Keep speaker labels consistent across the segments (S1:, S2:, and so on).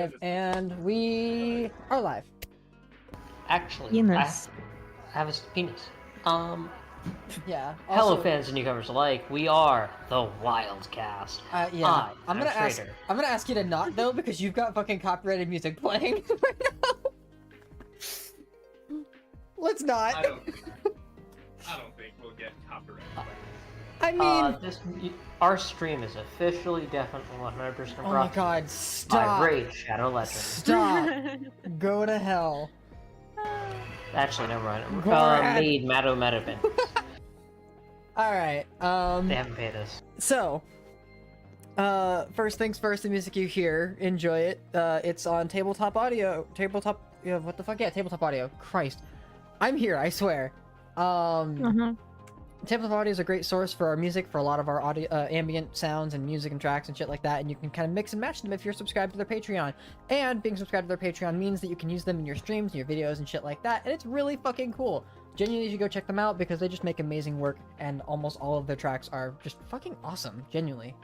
S1: live, and we are live.
S2: Actually,
S3: Penis.
S2: I have a penis.
S1: Yeah.
S2: Hello,
S1: Also,
S2: fans and newcomers alike. We are the Wyld Cast.
S1: yeah. I'm gonna ask.
S2: Trader.
S1: I'm gonna ask you to not though, because you've got fucking copyrighted music playing right now. Let's not.
S4: I don't think we'll get copyright.
S1: I mean,
S2: Our stream is officially, definitely 100%
S1: oh my god,
S2: by
S1: stop.
S2: Raid Shadow Legends.
S1: Stop. Go to hell.
S2: Actually, never mind.
S1: Brad.
S2: Made Mado Metapin.
S1: Alright,
S2: They haven't paid us.
S1: so, first things first, the music you hear, enjoy it. It's on Tabletop Audio. Yeah, what the fuck? Yeah, Tabletop Audio. Christ. I'm here, I swear. Tabletop Audio is a great source for our music, for a lot of our audio, ambient sounds and music and tracks and shit like that, and you can kind of mix and match them if you're subscribed to their Patreon. And being subscribed to their Patreon means that you can use them in your streams and your videos and shit like that, and it's really fucking cool. Genuinely, you should go check them out because they just make amazing work, and almost all of their tracks are just fucking awesome, genuinely.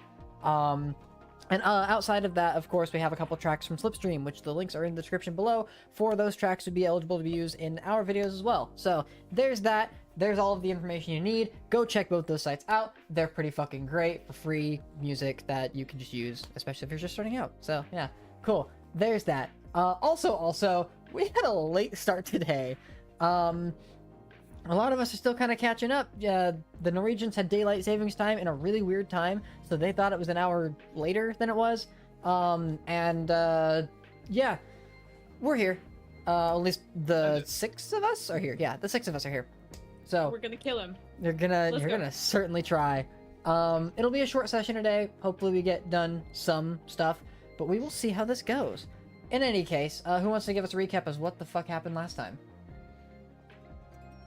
S1: And outside of that, of course, we have a couple tracks from Slipstream, which the links are in the description below for those tracks to be eligible to be used in our videos as well. So there's that. There's all of the information you need. Go check both those sites out. They're pretty fucking great for free music that you can just use, especially if you're just starting out. So yeah, cool. There's that. Also, we had a late start today. A lot of us are still kind of catching up. The Norwegians had daylight savings time in a really weird time, so they thought it was an hour later than it was. Yeah, we're here. At least the 6 of us are here. Yeah, the 6 of us are here. So
S3: We're gonna kill him.
S1: you're gonna certainly try. It'll be a short session today. Hopefully we get done some stuff, but we will see how this goes. In any case, who wants to give us a recap as what the fuck happened last time?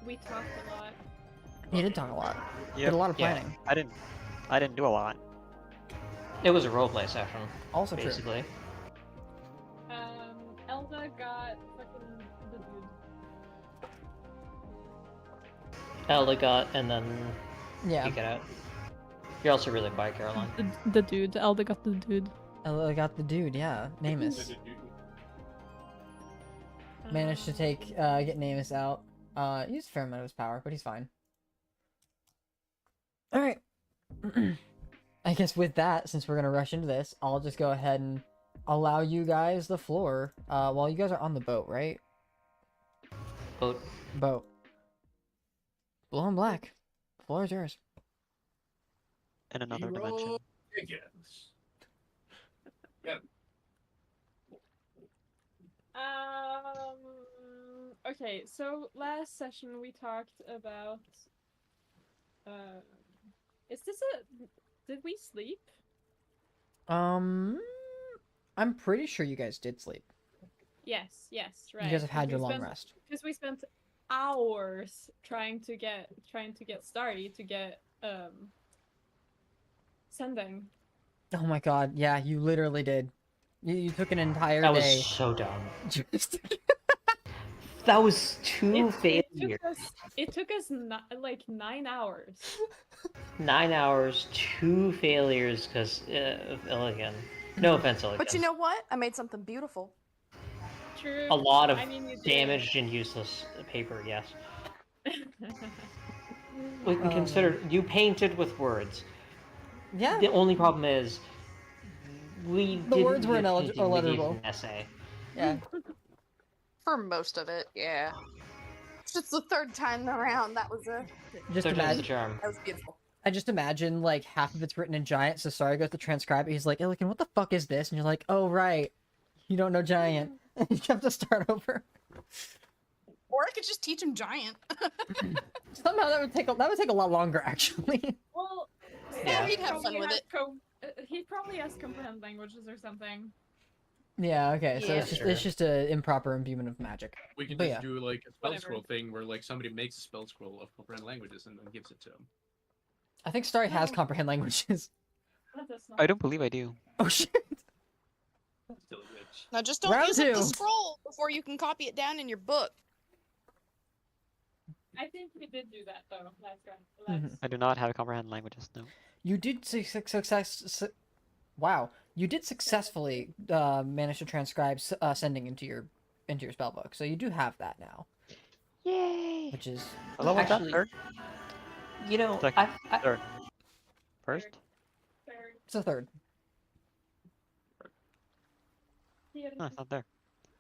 S3: We talked a lot.
S1: You did talk a lot.
S5: Yep.
S1: Did a lot of
S2: Yeah.
S1: planning.
S5: I didn't do a lot.
S2: It was a roleplay session,
S1: Also true.
S2: basically.
S3: Elda got fucking the dude.
S2: Elda got, and then
S1: Yeah.
S2: you get out. You're also really quiet, Caroline.
S3: The dude. Elda got the dude.
S1: I got the dude, yeah. Namus. Managed to get Namus out. He used a fair amount of his power, but he's fine. Alright. I guess with that, since we're gonna rush into this, I'll just go ahead and allow you guys the floor. While you guys are on the boat, right?
S2: Boat.
S1: Boat. Blue and black. The floor is yours.
S5: In another dimension.
S4: Yes. Yep.
S3: Okay, so last session we talked about is this did we sleep?
S1: I'm pretty sure you guys did sleep.
S3: Yes, right.
S1: You guys have had your long rest.
S3: Because we spent hours trying to get started to get sending.
S1: Oh my god, yeah, you literally did. You took an entire
S2: That
S1: day.
S2: was so dumb.
S1: Just...
S2: That was two failures.
S3: It took us like 9 hours.
S2: 9 hours, 2 failures because of Illigan. No offense, Illigan.
S6: But you know what? I made something beautiful.
S3: True.
S2: A lot of
S3: I mean, you did.
S2: damaged and useless paper, yes. We can consider you painted with words.
S1: Yeah.
S2: The only problem is
S1: The words were illegible.
S2: An essay.
S1: Yeah.
S6: For most of it, yeah. It's just the third time around. That was
S1: Just
S2: Third time's the
S1: imagine.
S2: charm.
S6: that was beautiful.
S1: I just imagine like half of it's written in giant. So sorry, goes to transcribe it. He's like, "Illican, what the fuck is this?" And you're like, "Oh right, you don't know giant." And you have to start over.
S6: Or I could just teach him giant.
S1: Somehow that would take a lot longer, actually.
S3: Well,
S2: Yeah.
S6: He'd have fun with it.
S3: He probably has comprehend languages or something.
S1: Yeah. Okay. So
S6: Yeah.
S1: it's just an improper imbuement of magic.
S4: We could
S1: But
S4: just
S1: yeah.
S4: do like a spell
S3: Whatever.
S4: scroll thing where like somebody makes a spell scroll of comprehend languages and then gives it to him.
S1: I think Starry has
S3: No.
S1: comprehend languages.
S3: That's not...
S5: I don't believe I do.
S1: Oh shit.
S4: Still rich.
S6: Now just don't
S1: Round
S6: use up the
S1: two.
S6: scroll before you can copy it down in your book.
S3: I think we did do that though last round.
S1: Mhm.
S5: I do not have comprehend languages, no.
S1: You did wow. you did successfully manage to transcribe sending into your spell book, so you do have that now,
S5: Yay!
S1: which is
S5: What level is that?
S2: Actually-
S5: Third?
S2: You know,
S5: Second.
S2: I
S5: Third. First?
S3: Third.
S1: it's a third.
S3: Yeah.
S5: No, it's not there.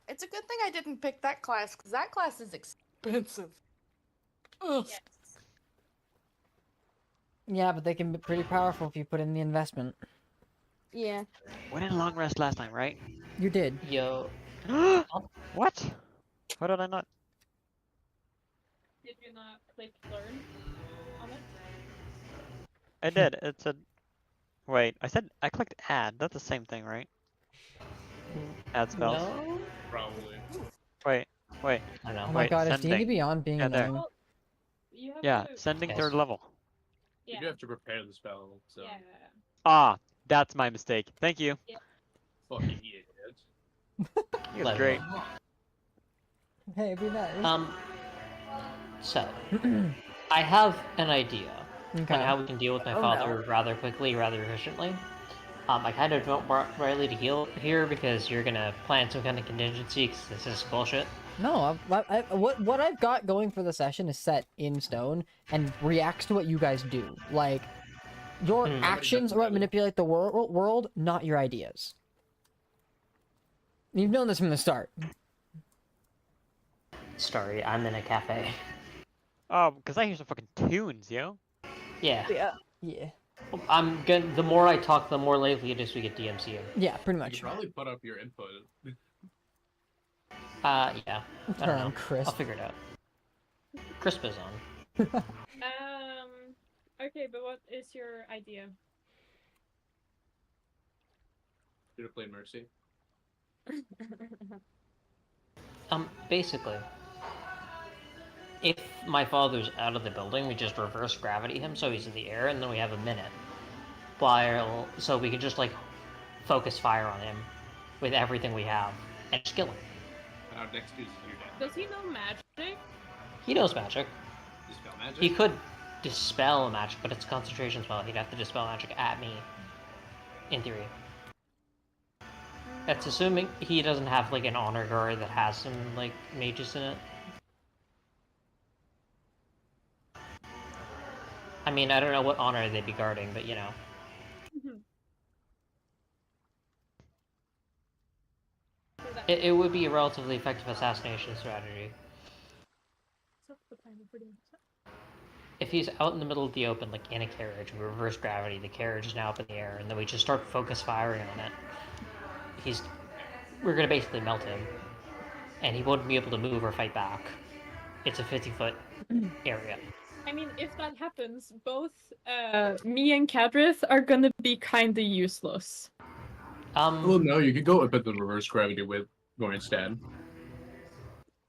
S6: It's a good thing I didn't pick that class, because that class is expensive. Ugh.
S3: Yes.
S1: Yeah, but they can be pretty powerful if you put in the investment.
S6: Yeah.
S5: Went in long rest last time, right?
S1: You did.
S2: yo,
S5: What? How did I not?
S3: Did you not click learn on it?
S5: I did. It said. Wait, I clicked add. That's the same thing, right? Add spells.
S2: no,
S4: Probably.
S5: Wait.
S2: I don't know.
S1: Oh my
S5: Wait,
S1: god, is
S5: sending.
S1: D&D Beyond being
S5: Yeah, there.
S1: annoying?
S3: Well, you have
S5: Yeah,
S3: to.
S5: sending
S2: Yes.
S5: third level.
S3: Yeah.
S4: You do have to prepare the spell, so
S3: Yeah.
S5: Ah, that's my mistake. Thank you.
S4: fucking idiot.
S5: He was
S2: Let
S5: great.
S2: me
S1: Hey, be nice.
S2: So, I have an idea
S1: Okay.
S2: on how we can deal with my
S1: Oh,
S2: father rather quickly, rather efficiently. I kind of don't want Riley to heal here because you're gonna plan some kind of contingency because this is bullshit.
S1: No, what I've got going for the session is set in stone and reacts to what you guys do. Like, your
S2: Hmm.
S1: actions are what manipulate the world, not your ideas. You've known this from the start.
S2: Sorry, I'm in a cafe.
S5: Oh, because I hear some fucking tunes, yo.
S2: Yeah,
S1: Yeah.
S2: the more I talk, the more likely it is we get DMCA.
S1: Yeah, pretty
S4: You
S1: much.
S4: should probably put up your input.
S2: Yeah. I
S1: Turn
S2: don't know.
S1: crisp.
S2: I'll figure it out. Crisp is on.
S3: Okay, but what is your idea?
S4: Should have played Mercy.
S2: Basically, if my father's out of the building, we just reverse gravity him so he's in the air, and then we have a minute. So we can just, like, focus fire on him with everything we have and just kill him.
S4: And our next is your dad.
S3: Does he know magic?
S2: He knows magic.
S4: You spell magic?
S2: He could dispel magic, but it's a concentration spell. He'd have to dispel magic at me, in theory. That's assuming he doesn't have, like, an honor guard that has some, like, mages in it. I mean, I don't know what honor they'd be guarding, but, you know. It would be a relatively effective assassination strategy. If he's out in the middle of the open, like in a carriage, we reverse gravity, the carriage is now up in the air, and then we just start focus firing on it. We're gonna basically melt him, and he wouldn't be able to move or fight back. It's a 50-foot area.
S3: I mean, if that happens, both me and Kadrith are gonna be kinda useless.
S4: Well, no, you could go up at the reverse gravity with going instead.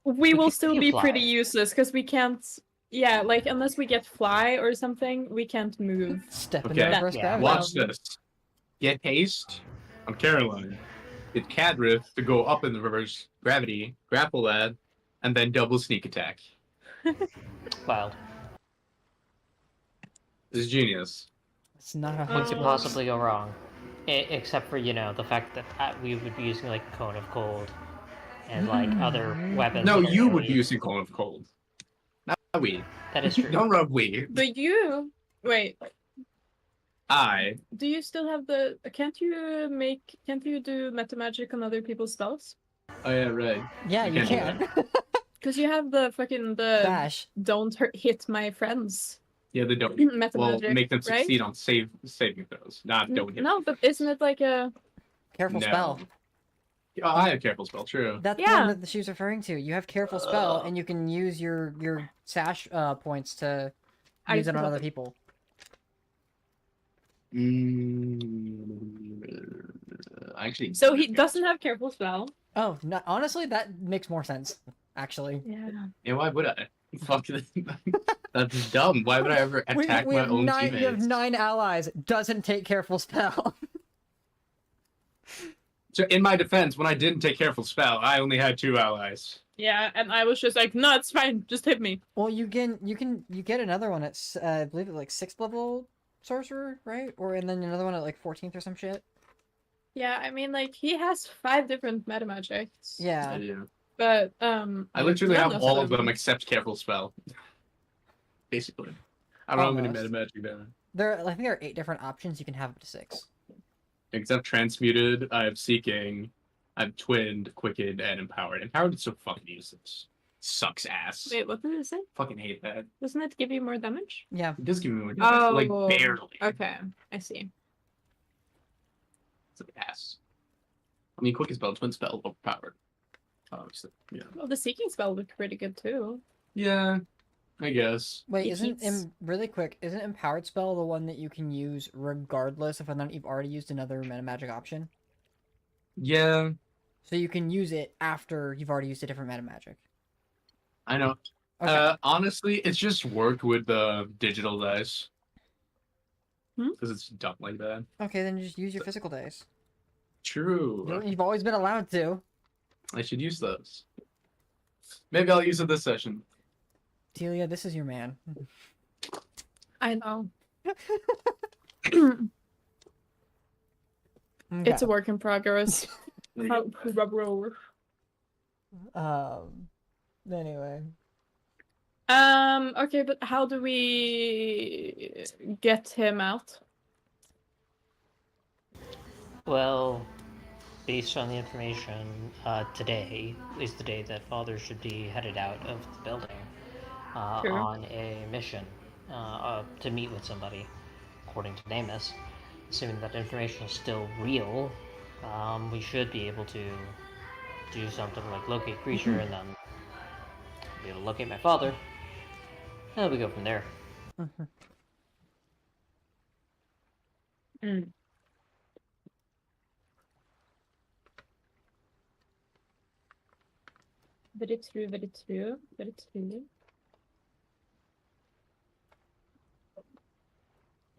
S3: We will still
S2: can
S3: be
S2: fly.
S3: pretty useless because we can't. Yeah, like unless we get fly or something, we can't move.
S1: Step
S4: Okay.
S1: into reverse
S2: Yeah.
S1: gravity.
S4: Watch this. Get haste on Caroline. Get Cadrith to go up in the reverse gravity, grapple that, and then double sneak attack.
S2: Wild.
S4: This is genius.
S1: It's not how
S2: What
S1: it
S2: could
S1: works.
S2: possibly go wrong? Except for, the fact that we would be using, like, Cone of Cold and, like, other weapons.
S4: No,
S2: that are
S4: you would be
S2: really-
S4: using Cone of Cold. Not we.
S2: That is true.
S4: Don't rub we.
S3: But you, wait,
S4: I.
S3: do you still have the? Can't you do meta magic on other people's spells?
S4: Oh yeah, right.
S1: Yeah,
S4: You
S1: you
S4: can't do
S1: can.
S3: Because you have the
S1: Bash.
S3: don't hit my friends
S4: Yeah, they don't.
S3: meta
S4: Well,
S3: magic,
S4: make them
S3: right?
S4: succeed on saving throws, not don't hit.
S3: No, but isn't it like a?
S1: Careful
S4: No.
S1: spell.
S4: Oh, I have careful spell. True.
S1: That's the
S3: Yeah.
S1: one that she was referring to. You have careful spell, and you can use your sash points to
S3: I
S1: use it on
S3: forgot
S1: other
S3: that.
S1: people.
S4: Actually.
S3: So he doesn't have careful spell.
S1: Oh, no, honestly, that makes more sense. Actually,
S3: Yeah.
S4: Yeah, why would I? Fuck it. That's dumb. Why would I ever attack
S1: we
S4: my
S1: have
S4: own
S1: 9. You have
S4: teammates?
S1: 9 allies. Doesn't take careful spell.
S4: So in my defense, when I didn't take careful spell, I only had 2 allies.
S3: Yeah, and I was just like, no, it's fine, just hit me.
S1: Well, you get another one at I believe it's like 6th level sorcerer, right? Or and then another one at like 14th or some shit.
S3: Yeah, I mean, like, he has 5 different meta magics.
S1: Yeah.
S3: But,
S4: I literally
S3: none
S4: have all of them
S3: them.
S4: except Careful Spell. Basically. I don't know how many
S1: Almost.
S4: meta magic there are.
S1: I think there are 8 different options. You can have up to 6.
S4: Except Transmuted, I have Seeking, I have Twinned, Quickened, and Empowered. Empowered is so fucking useless. Sucks ass.
S3: Wait, what did it say?
S4: Fucking hate that.
S3: Doesn't it give you more damage?
S1: Yeah.
S4: It does give me more damage,
S3: Oh,
S4: like barely.
S3: Okay, I see.
S4: It's like ass. I mean, Quick Spell, Twin Spell, overpowered. Obviously, yeah.
S3: Well, the Seeking spell looked pretty good too.
S4: Yeah, I guess.
S1: Wait,
S3: It
S1: isn't
S3: keeps-
S1: really quick? Isn't Empowered Spell the one that you can use regardless of whether or not you've already used another meta magic option?
S4: Yeah,
S1: So you can use it after you've already used a different meta magic.
S4: I know.
S1: Okay.
S4: Honestly, it's just worked with the digital dice.
S3: Hmm?
S4: Because it's dumb like that.
S1: Okay, then just use your physical dice.
S4: True.
S1: You've always been allowed to.
S4: I should use those. Maybe I'll use it this session.
S1: Telia, this is your man.
S3: I know.
S1: Okay.
S3: It's a work in progress.
S1: Anyway.
S3: Okay, but how do we get him out?
S2: Well, based on the information, today is the day that Father should be headed out of the building
S3: Sure.
S2: on a mission to meet with somebody, according to Namus. Assuming that information is still real, we should be able to do something like locate creature and then be able to locate my father. And we go from there.
S3: Mm. Very true, very true, very true.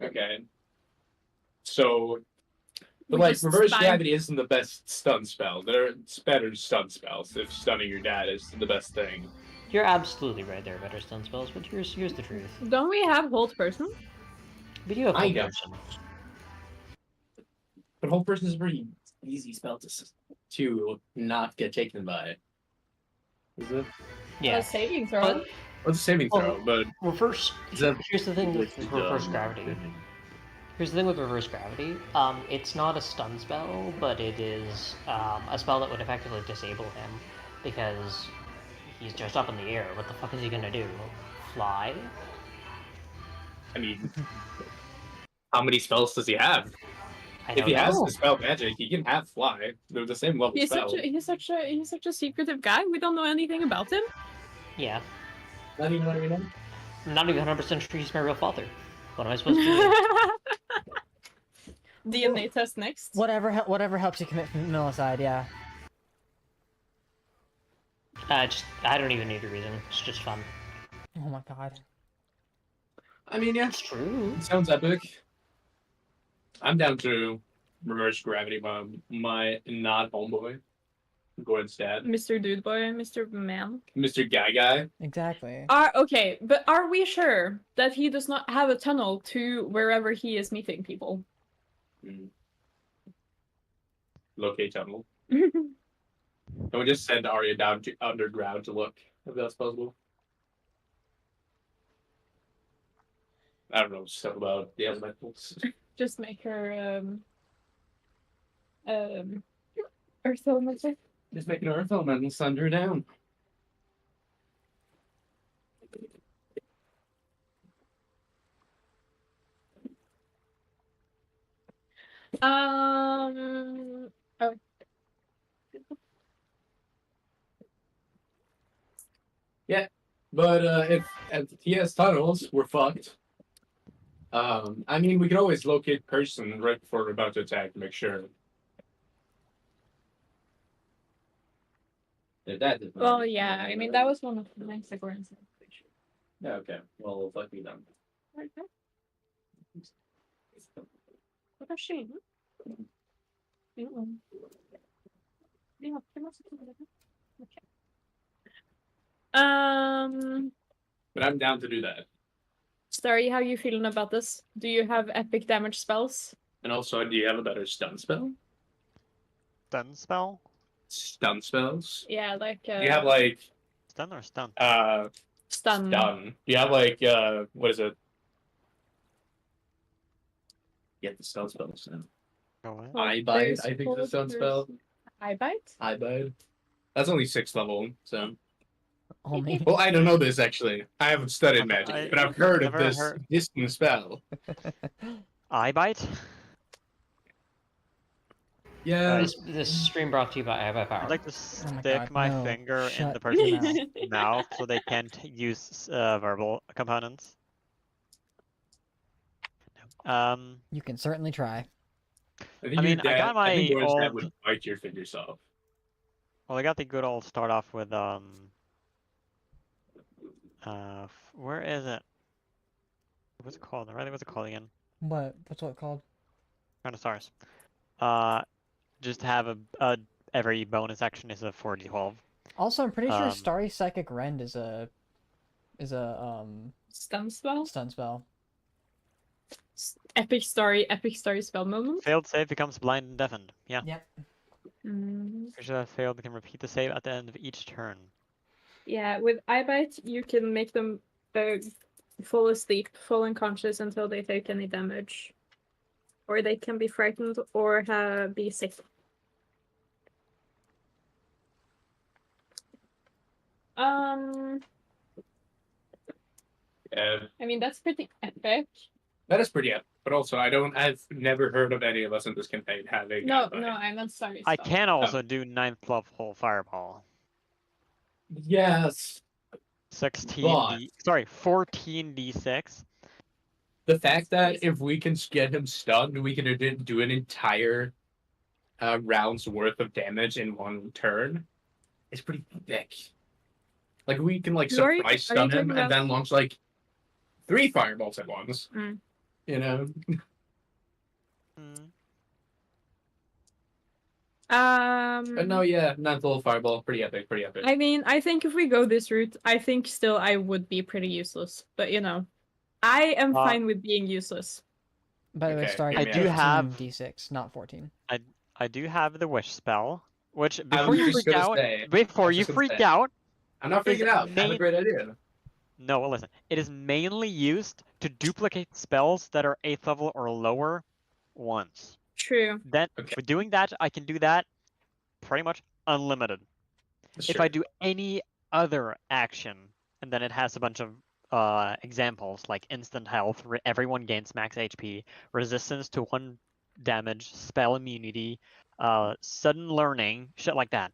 S4: Okay. So,
S3: We
S4: like,
S3: just
S4: reverse
S3: spy-
S4: gravity isn't the best stun spell. There's better stun spells if stunning your dad is the best thing.
S2: You're absolutely right, there are better stun spells, but here's the truth.
S3: Don't we have hold person?
S2: We do have
S4: I
S2: Hold
S4: know.
S2: Person.
S4: But whole person is a pretty easy spell to not get taken by. Is it?
S2: Yeah.
S3: Saving throw.
S2: But
S4: Well, it's a saving throw, but
S2: reverse.
S4: is that
S2: Here's the thing with reverse gravity. Here's the thing with reverse gravity. It's not a stun spell, but it is a spell that would effectively disable him because he's just up in the air. What the fuck is he gonna do? Fly?
S4: I mean, how many spells does he have?
S2: I
S4: If
S2: don't
S4: he has
S2: know.
S4: the spell magic, he can have fly. They're the same level
S3: He's
S4: spell.
S3: such a secretive guy. We don't know anything about him.
S2: Yeah.
S4: Not even what we know.
S2: I'm not even 100% sure he's my real father. What am I supposed to do?
S3: DNA test next.
S1: Whatever helps you commit familicide, yeah.
S2: I don't even need a reason. It's just fun.
S1: Oh my god.
S4: I mean, yeah,
S2: It's true.
S4: it sounds epic. I'm down to reverse gravity my not homeboy. Gordon's dad.
S3: Mr. Dude Boy, Mr. Man.
S4: Mr. Guy.
S1: Exactly.
S3: Okay, but are we sure that he does not have a tunnel to wherever he is meeting people?
S4: Locate tunnel. Can we just send Arya down to underground to look if that's possible? I don't know stuff about the elementals.
S3: Just make her Earth Elemental.
S4: Just make an earth element and send her down.
S3: Oh.
S4: Yeah, but if he has tunnels, we're fucked. I mean, we could always locate person right before we're about to attack to make sure. If that does not-
S3: Well, yeah. I mean, that was one of the nice occurrences.
S4: Yeah, okay. Well, fuck me then.
S3: What a shame.
S4: But I'm down to do that.
S3: Starry, how you feeling about this? Do you have epic damage spells?
S4: And also, do you have a better stun spell?
S5: Stun spell?
S4: Stun spells.
S3: Yeah, like
S4: You have like
S5: Stun or stun?
S3: stun.
S4: stun. You have like what is it? Get the stun spells now.
S5: Go away.
S3: Well,
S4: Eye bite,
S3: there's
S4: I think is a
S3: hold,
S4: stun
S3: there's
S4: spell.
S3: Eye bite?
S4: Eye bite. That's only 6th level, so.
S1: Only.
S4: Well, I don't know this actually. I haven't studied
S5: I've-
S4: magic, but I've heard of
S5: never
S4: this
S5: heard-
S4: distant spell.
S5: Eye bite?
S4: Yeah.
S2: This stream brought to you by Power.
S5: I'd like to
S1: Oh my
S5: stick
S1: God,
S5: my
S1: no.
S5: finger in
S1: Shut
S5: the
S1: your
S5: person's
S1: mouth.
S5: mouth so they can't use verbal components.
S1: You can certainly try.
S4: I think
S5: I
S4: your
S5: mean, I
S4: dad,
S5: got
S4: I think
S5: my
S4: yours dad
S5: old-
S4: would bite your fingers off.
S5: Well, I got the good old start off with where is it? What's it called? Really, what's it called again?
S1: What's it called?
S5: Crown of Stars. Just have a every bonus action is a 4d12.
S1: Also, I'm pretty sure
S5: Um,
S1: Starry Psychic Rend is a
S3: Stun spell?
S1: stun spell.
S3: Epic story spell moment.
S5: Failed save becomes blind and deafened. Yeah.
S1: Yep.
S5: Creature that failed can repeat the save at the end of each turn.
S3: Yeah, with Eye bite, you can make them fall asleep, fall unconscious until they take any damage. Or they can be frightened or be sick.
S4: Yeah,
S3: I mean, that's pretty epic.
S4: that is pretty epic. But also, I've never heard of any of us in this campaign having.
S3: No,
S4: eye bite.
S3: no, I'm not sorry.
S5: I
S3: stop.
S5: can also do 9th level fireball.
S4: Yes.
S5: 14d6.
S4: The fact that if we can get him stunned, we can do an entire round's worth of damage in one turn is pretty thick. Like we can like
S3: Are you
S4: surprise stun him
S3: talking
S4: and
S3: about-
S4: then launch like 3 fireballs at once.
S3: Mm.
S4: You know? But no, yeah, 9th level fireball, pretty epic, pretty epic.
S3: I mean, I think if we go this route, I think still I would be pretty useless. But you know, I am fine with being useless.
S1: By the way,
S4: Okay,
S1: Starry,
S4: I
S1: it's
S4: do
S1: 15
S5: have-
S1: d6, not 14.
S5: I do have the wish spell, which
S4: I
S5: before
S4: was
S5: you
S4: just
S5: freak
S4: gonna
S5: out,
S4: say- I
S5: before
S4: was
S5: you
S4: just gonna
S5: freak
S4: say.
S5: out,
S4: I'm not
S5: is
S4: freaking out. I have a
S5: main-
S4: great idea.
S5: no, well, listen. It is mainly used to duplicate spells that are 8th level or lower once.
S3: True.
S5: Then,
S4: Okay.
S5: with doing that, I can do that pretty much unlimited. If I
S4: Sure.
S5: do any other action, and then it has a bunch of examples like instant health, everyone gains max HP, resistance to 1 damage, spell immunity, sudden learning, shit like that.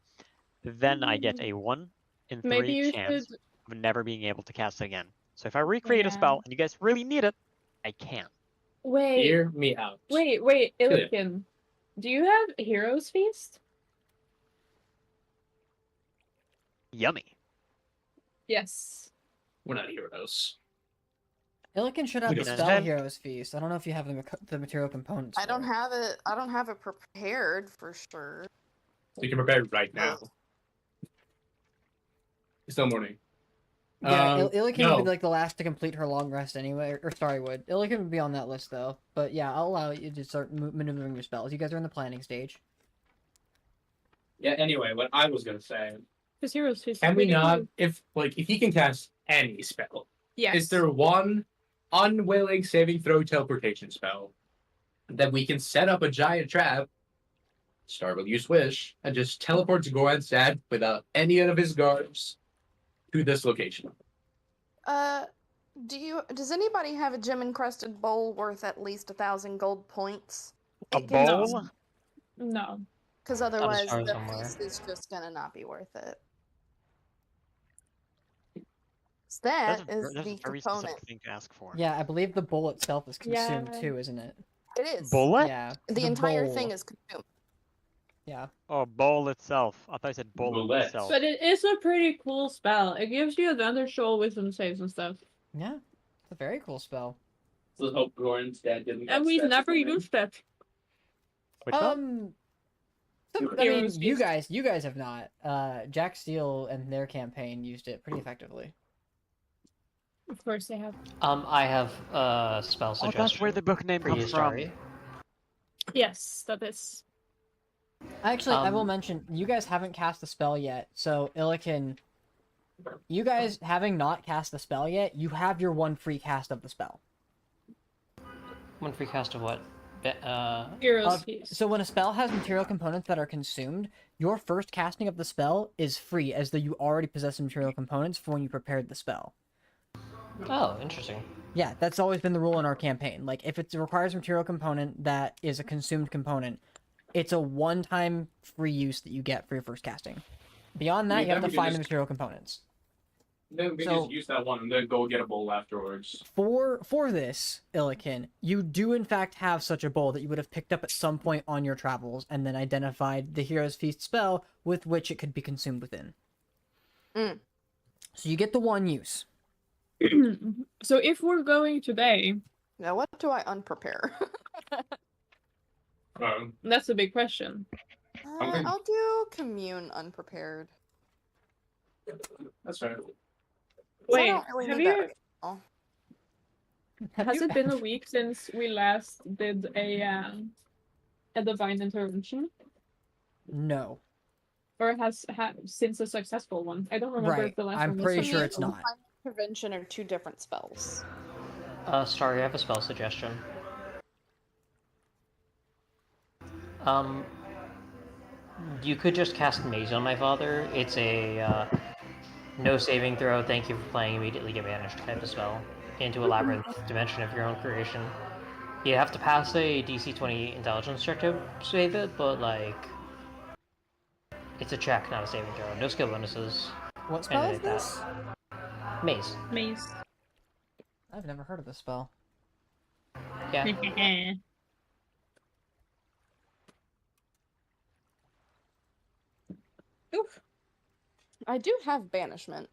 S5: Then I get a 1 in 3
S3: Maybe you
S5: chance
S3: should.
S5: of never being able to cast it again. So if I recreate a
S3: Yeah.
S5: spell and you guys really need it, I can.
S3: Wait,
S4: Hear me out.
S3: wait,
S4: Good.
S3: Illikin. Do you have Heroes Feast?
S5: Yummy.
S3: Yes.
S4: We're not heroes.
S1: Illikin should have
S4: We
S1: the
S4: don't
S1: Spell
S5: have-
S1: Heroes Feast. I don't know if you have the material components.
S6: I don't
S1: for it.
S6: have it. I don't have it prepared for sure.
S4: You can prepare it right now. It's still morning.
S1: Yeah,
S4: Um,
S1: Illikin
S4: no.
S1: would be like the last to complete her long rest anyway, or Starry would. Illikin would be on that list though. But yeah, I'll allow you to start maneuvering your spells. You guys are in the planning stage.
S4: Yeah, anyway, what I was gonna say.
S3: Because Heroes Feast.
S4: Can
S3: is
S4: we
S3: pretty
S4: not,
S3: cool.
S4: if he can cast any spell,
S3: Yes.
S4: is there one unwilling saving throw teleportation spell that we can set up a giant trap, start with use wish, and just teleport to Goran's dad without any of his guards to this location?
S6: Does anybody have a gem encrusted bowl worth at least 1,000 gold points?
S5: A
S6: It can-
S5: bowl?
S3: No.
S6: Because otherwise,
S2: stone
S6: the
S2: somewhere.
S6: feast is just gonna not be worth it. So that
S5: That's
S6: is
S5: a
S6: the
S5: very
S6: component.
S5: specific thing to ask for.
S1: Yeah, I believe the bowl itself is consumed
S3: Yeah.
S1: too, isn't it?
S6: It is.
S5: Bullet?
S1: Yeah.
S6: The entire
S1: bowl.
S6: thing is consumed.
S1: Yeah.
S5: Oh, bowl itself. I thought you said bullet
S4: Bullet.
S5: itself.
S3: But it is a pretty cool spell. It gives you advantage to all wisdom saves and stuff.
S1: Yeah. It's a very cool spell.
S4: Let's hope Goran's dad didn't.
S3: And we've never used it.
S5: Which one?
S1: I mean,
S3: Heroes
S1: you
S3: Feast.
S1: guys have not. Jack Steele and their campaign used it pretty effectively.
S3: Of course they have.
S2: I have spell
S5: Oh,
S2: suggestion.
S5: that's where the book name
S2: for you,
S5: comes from.
S2: Starry.
S3: Yes, that is.
S1: Actually, I will mention, you guys haven't cast the spell yet, so Illican, you guys having not cast the spell yet, you have your one free cast of the spell.
S2: One free cast of what?
S3: Heroes Feast.
S1: So when a spell has material components that are consumed, your first casting of the spell is free, as though you already possess the material components for when you prepared the spell.
S2: Oh, interesting.
S1: Yeah, that's always been the rule in our campaign. Like, if it requires a material component that is a consumed component, it's a one-time free use that you get for your first casting. Beyond that, you have to find the material components.
S4: Then we just use that one and then go get a bowl afterwards.
S1: For this, Illican, you do in fact have such a bowl that you would have picked up at some point on your travels and then identified the Hero's Feast spell with which it could be consumed within.
S6: Mm.
S1: So you get the one use.
S3: So if we're going today,
S6: Now, what do I unprepare?
S3: that's a big question.
S4: Okay.
S6: I'll do commune unprepared.
S4: That's fair.
S6: 'Cause I
S3: Wait,
S6: don't really
S3: have
S6: need that
S3: you?
S6: right now.
S3: Has it been a week since we last did a divine intervention,
S1: No.
S3: or since a successful one? I don't remember
S1: Right,
S3: if the last
S1: I'm
S3: one was
S1: pretty sure
S6: Commune
S1: it's
S6: and
S1: not.
S6: Divine Intervention are two different spells.
S2: Starry, I have a spell suggestion. You could just cast Maze on my father. It's a, no saving throw, thank you for playing, immediately get banished type of spell into a labyrinth dimension of your own creation. You have to pass a DC 20 intelligence check to save it, but, like, it's a check, not a saving throw. No skill bonuses.
S1: What spell is
S2: Anything like
S1: this?
S2: that. Maze.
S3: Maze.
S1: I've never heard of this spell.
S2: Yeah.
S3: Oof.
S6: I do have banishment.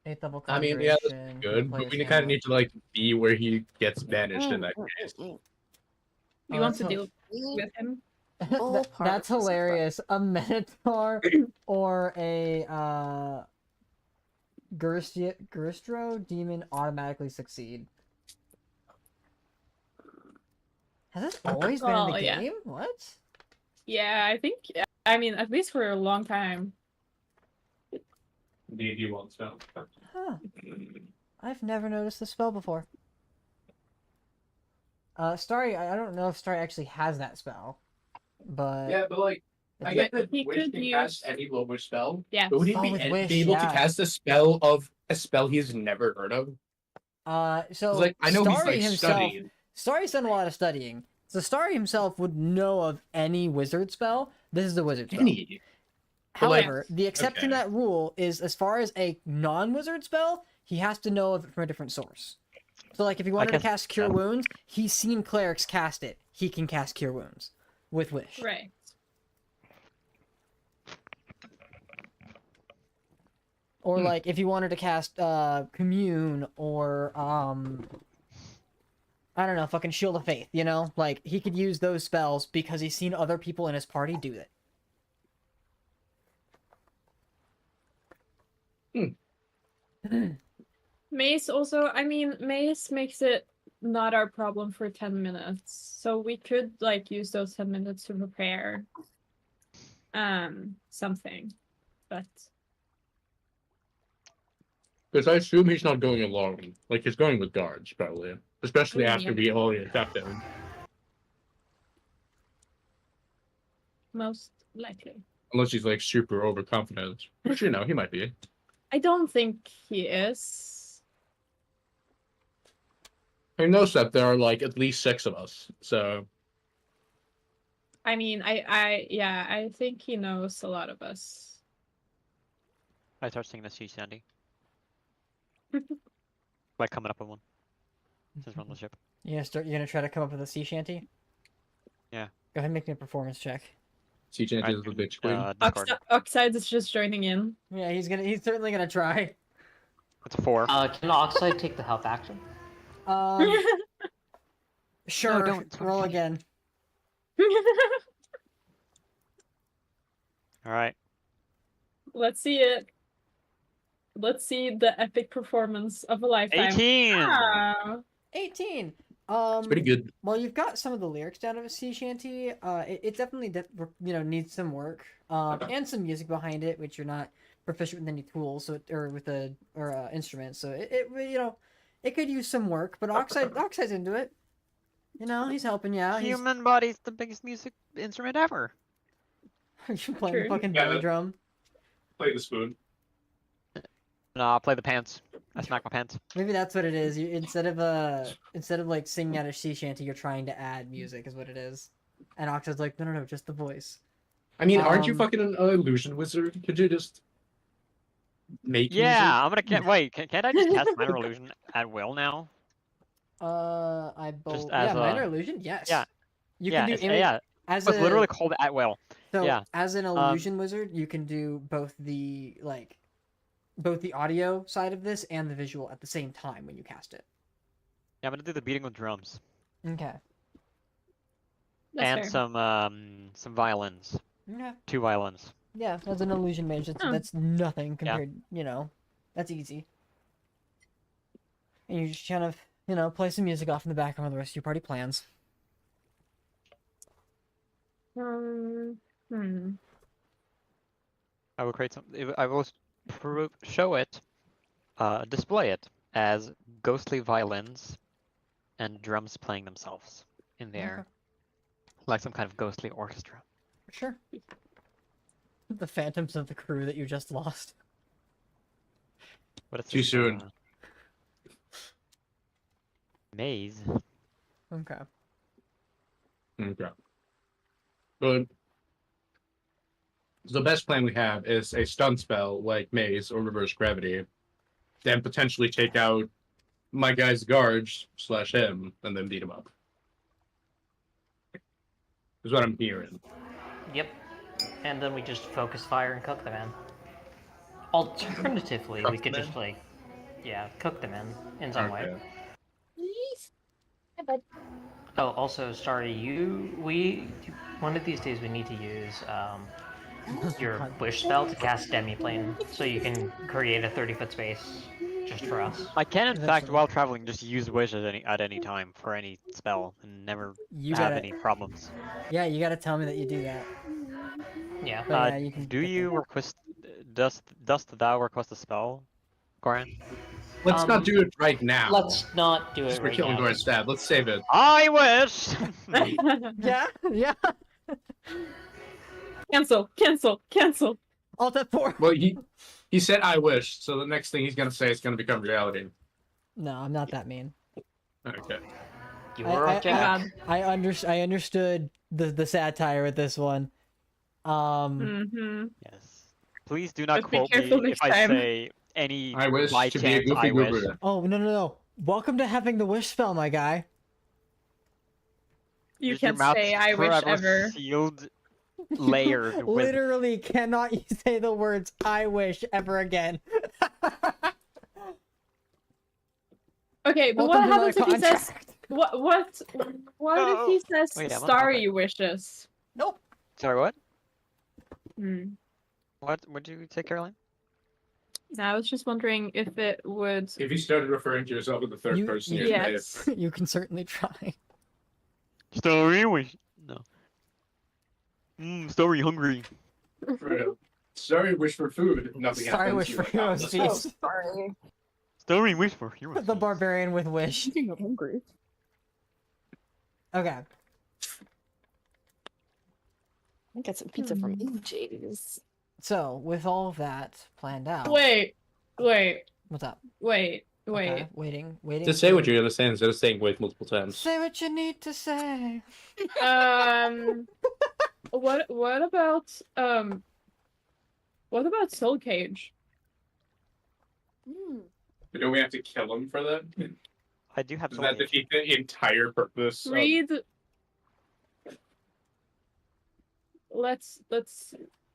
S1: 8th level
S4: I mean, yeah, that's
S1: conjuration.
S4: good, but we kind of need to like be where he gets banished in that case.
S3: You
S1: Oh,
S3: want
S1: that's
S3: to
S1: how-
S3: deal with him?
S6: All
S1: That's
S6: parts of the
S1: hilarious. A Minotaur or a Gurstro demon automatically succeed. Has this always been in
S3: Oh,
S1: the
S3: yeah.
S1: game? What?
S3: Yeah, I think. I mean, at least for a long time.
S4: D&D won't spell.
S1: Huh. I've never noticed this spell before. Starry, I don't know if Starry actually has that spell, but
S4: Yeah, but like, I
S1: it's-
S4: get that
S3: He
S4: Wish
S3: could
S4: can
S3: use-
S4: cast any lower spell.
S3: Yeah.
S4: But would he
S1: Oh,
S4: be,
S1: with Wish,
S4: be able
S1: yeah.
S4: to cast a spell of a spell he's never heard of?
S1: So
S4: 'Cause, like, I know he's
S1: Starry
S4: like
S1: himself.
S4: studied.
S1: Starry's done a lot of studying. So Starry himself would know of any wizard spell. This is a wizard spell.
S4: Any. But, like,
S1: However, the exception to
S4: okay.
S1: that rule is as far as a non-wizard spell, he has to know of it from a different source. So, like, if he wanted to
S5: guess-
S1: cast Cure
S5: yeah.
S1: Wounds, he's seen clerics cast it. He can cast Cure Wounds with Wish.
S3: Right.
S1: Or, like, if he wanted to cast Commune or, I don't know, fucking Shield of Faith, you know? Like, he could use those spells because he's seen other people in his party do it.
S3: Mace also, I mean, Mace makes it not our problem for 10 minutes. So we could like use those 10 minutes to prepare something. But
S4: Because I assume he's not going alone. Like, he's going with guards, probably. Especially after we all attacked him.
S3: most likely.
S4: Unless he's, like, super overconfident. Which, you know, he might be.
S3: I don't think he is.
S4: He knows that there are, like, at least 6 of us. So,
S3: I mean, I think he knows a lot of us.
S5: I start singing the sea shanty. By coming up with one. Since we're on the ship.
S1: You're gonna try to come up with a sea shanty?
S5: Yeah.
S1: Go ahead and make me a performance check.
S4: CJ is the bitch queen.
S5: Discord.
S3: Oxide is just joining in.
S1: Yeah, he's certainly gonna try.
S5: It's a 4.
S2: Can Oxide take the help action?
S1: Sure.
S5: don't.
S1: Roll again.
S5: Alright.
S3: Let's see it. Let's see the epic performance of a lifetime.
S5: 18!
S3: Wow.
S1: 18.
S4: It's pretty good.
S1: Well, you've got some of the lyrics down of a sea shanty. It definitely needs some work. And some music behind it, which you're not proficient with any tools, or with instruments. So it could use some work. But Oxide's into it. He's helping you out.
S5: Human body's the biggest music instrument ever.
S1: You're playing the
S3: True.
S1: fucking
S4: Yeah,
S1: belly drum.
S4: Play the spoon.
S5: No, I'll play the pants. I smack my pants.
S1: Maybe that's what it is. You instead of like singing out a sea shanty, you're trying to add music, is what it is. And Oxide's like, no, just the voice.
S4: I mean, aren't you
S1: Um,
S4: fucking an illusion wizard? Could you just make
S5: Yeah, I'm gonna wait. Can't I just cast minor illusion at will now?
S1: Yeah,
S5: as
S1: minor
S5: a-
S1: illusion. Yes.
S5: yeah,
S1: You
S5: yeah,
S1: can do
S5: it's,
S1: image
S5: yeah.
S1: as
S5: It's
S1: a
S5: literally called at will.
S1: so
S5: yeah.
S1: as an illusion wizard, you can do both the audio side of this and the visual at the same time when you cast it.
S5: Yeah, I'm gonna do the beating with drums
S1: Okay.
S3: That's
S5: and
S3: fair.
S5: some violins.
S1: Okay.
S5: 2 violins.
S1: Yeah, as an illusion mage,
S3: Oh.
S1: that's nothing compared. That's easy. And you just kind of play some music off in the background with the rest of your party plans.
S5: I will create some. I will show it, display it as ghostly violins and drums playing themselves in the air, like some kind of ghostly orchestra.
S1: Sure. The phantoms of the crew that you just lost.
S5: But it's
S4: Too
S5: just,
S4: soon.
S5: Maze.
S1: Okay.
S4: Okay. Good. The best plan we have is a stun spell like Maze or Reverse Gravity, then potentially take out my guy's guards / him, and then beat him up. Is what I'm hearing.
S2: Yep. And then we just focus fire and cook the man. Alternatively,
S4: Cook
S2: we could
S4: the
S2: just
S4: man?
S2: cook them in some way.
S4: Okay.
S2: Oh, also, Starry, one of these days we need to use your wish spell to cast Demiplane, so you can create a 30-foot space just for us.
S5: I can, in fact,
S1: Eventually.
S5: while traveling, just use wish at any time for any spell and never
S1: You
S5: have
S1: gotta,
S5: any problems.
S1: yeah, you gotta tell me that you do that.
S2: Yeah.
S1: But yeah, you can.
S5: Do
S1: get
S5: you
S1: the-
S5: request? Dost thou request a spell, Goran?
S4: Let's not do it right now.
S2: Let's not do it
S4: We're
S2: right
S4: killing
S2: now.
S4: Goran's dad. Let's save it.
S5: I wish.
S1: Yeah.
S3: Cancel.
S1: Alt F4.
S4: Well, he said I wish, so the next thing he's gonna say is gonna become reality.
S1: No, I'm not that mean.
S4: Okay.
S2: You were up, Jack.
S1: I understood the satire with this one.
S3: Mm-hmm.
S5: Yes. Please do not
S3: But be
S5: quote
S3: careful
S5: me if
S3: next
S5: I
S3: time.
S5: say any
S4: I wish
S5: by
S4: to be a
S5: chance
S4: goofy
S5: I wish.
S4: goober.
S1: Oh no. Welcome to having the wish spell, my guy.
S3: You
S5: Just your
S3: can't
S5: mouth
S3: say I wish
S5: forever
S3: ever.
S5: Sealed, layered with.
S1: Literally cannot say the words "I wish" ever again.
S3: Okay, but
S1: Welcome
S3: what
S1: to my
S3: happens if he says
S1: contract.
S3: what if he says
S5: Wait, I'm on the
S3: starry wishes?
S1: Nope.
S5: Sorry, what?
S3: Hmm.
S5: What? Would you say, Caroline?
S3: I was just wondering if it would.
S4: If you started referring to yourself in the third person, you're
S3: Yes.
S1: You can certainly try.
S5: Story wish. No. Story hungry.
S4: Sorry, wish for food. Nothing
S1: Sorry,
S4: happens.
S1: wish
S4: You're
S1: for
S4: like,
S1: heroes
S4: "Oh,
S1: feast.
S6: Sorry.
S5: Story wish for heroes.
S1: The barbarian with wish.
S6: Speaking of hungry.
S1: Okay.
S6: I got some pizza from EJ's.
S1: So with all of that planned out,
S3: Wait.
S1: what's up?
S3: Wait.
S1: Okay, waiting.
S4: Just say what you understand instead of saying wait multiple times.
S1: Say what you need to say.
S3: What about Soul Cage?
S4: Don't we have to kill him for that?
S5: I do have
S4: Does
S5: soul
S4: that
S5: cage.
S4: defeat the entire purpose?
S3: Read. Let's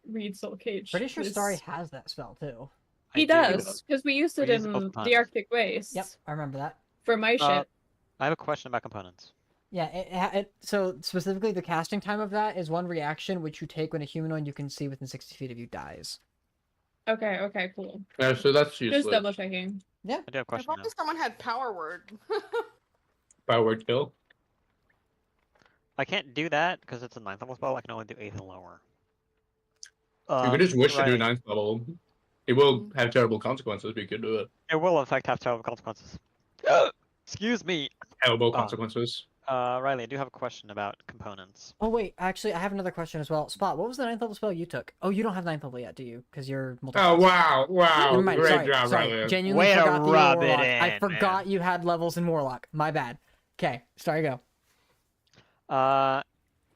S3: read Soul Cage.
S1: Pretty sure
S3: 'cause
S1: Starry has that spell too.
S3: He
S5: I do.
S3: does because we used it
S5: We use
S3: in
S5: it both
S3: the
S5: times.
S3: Arctic Waste.
S1: Yep, I remember that.
S3: For my shit.
S5: I have a question about components.
S1: Yeah, so specifically the casting time of that is one reaction which you take when a humanoid you can see within 60 feet of you dies.
S3: Okay, cool.
S4: So that's useless.
S3: Just double checking.
S1: Yeah.
S5: I do have a
S6: If
S5: question now.
S6: only someone had power word.
S4: Firework kill.
S5: I can't do that because it's a 9th level spell. I can only do 8th and lower.
S4: You could just wish to do
S5: Riley,
S4: 9th level. It will have terrible consequences, but you could do it.
S5: It will in fact have terrible consequences. Excuse me.
S4: Terrible
S5: Ah.
S4: consequences.
S5: Riley, I do have a question about components.
S1: Oh wait, actually, I have another question as well. Spot, what was the 9th level spell you took? Oh, you don't have 9th level yet, do you? Because you're multi-class.
S4: Oh wow!
S1: Never mind.
S4: Great job,
S1: Sorry.
S4: Riley.
S1: Genuinely
S5: Way to
S1: forgot that you were
S5: rub it
S1: Warlock. I
S5: in,
S1: forgot
S5: man.
S1: you had levels in Warlock. My bad. Okay, sorry, go.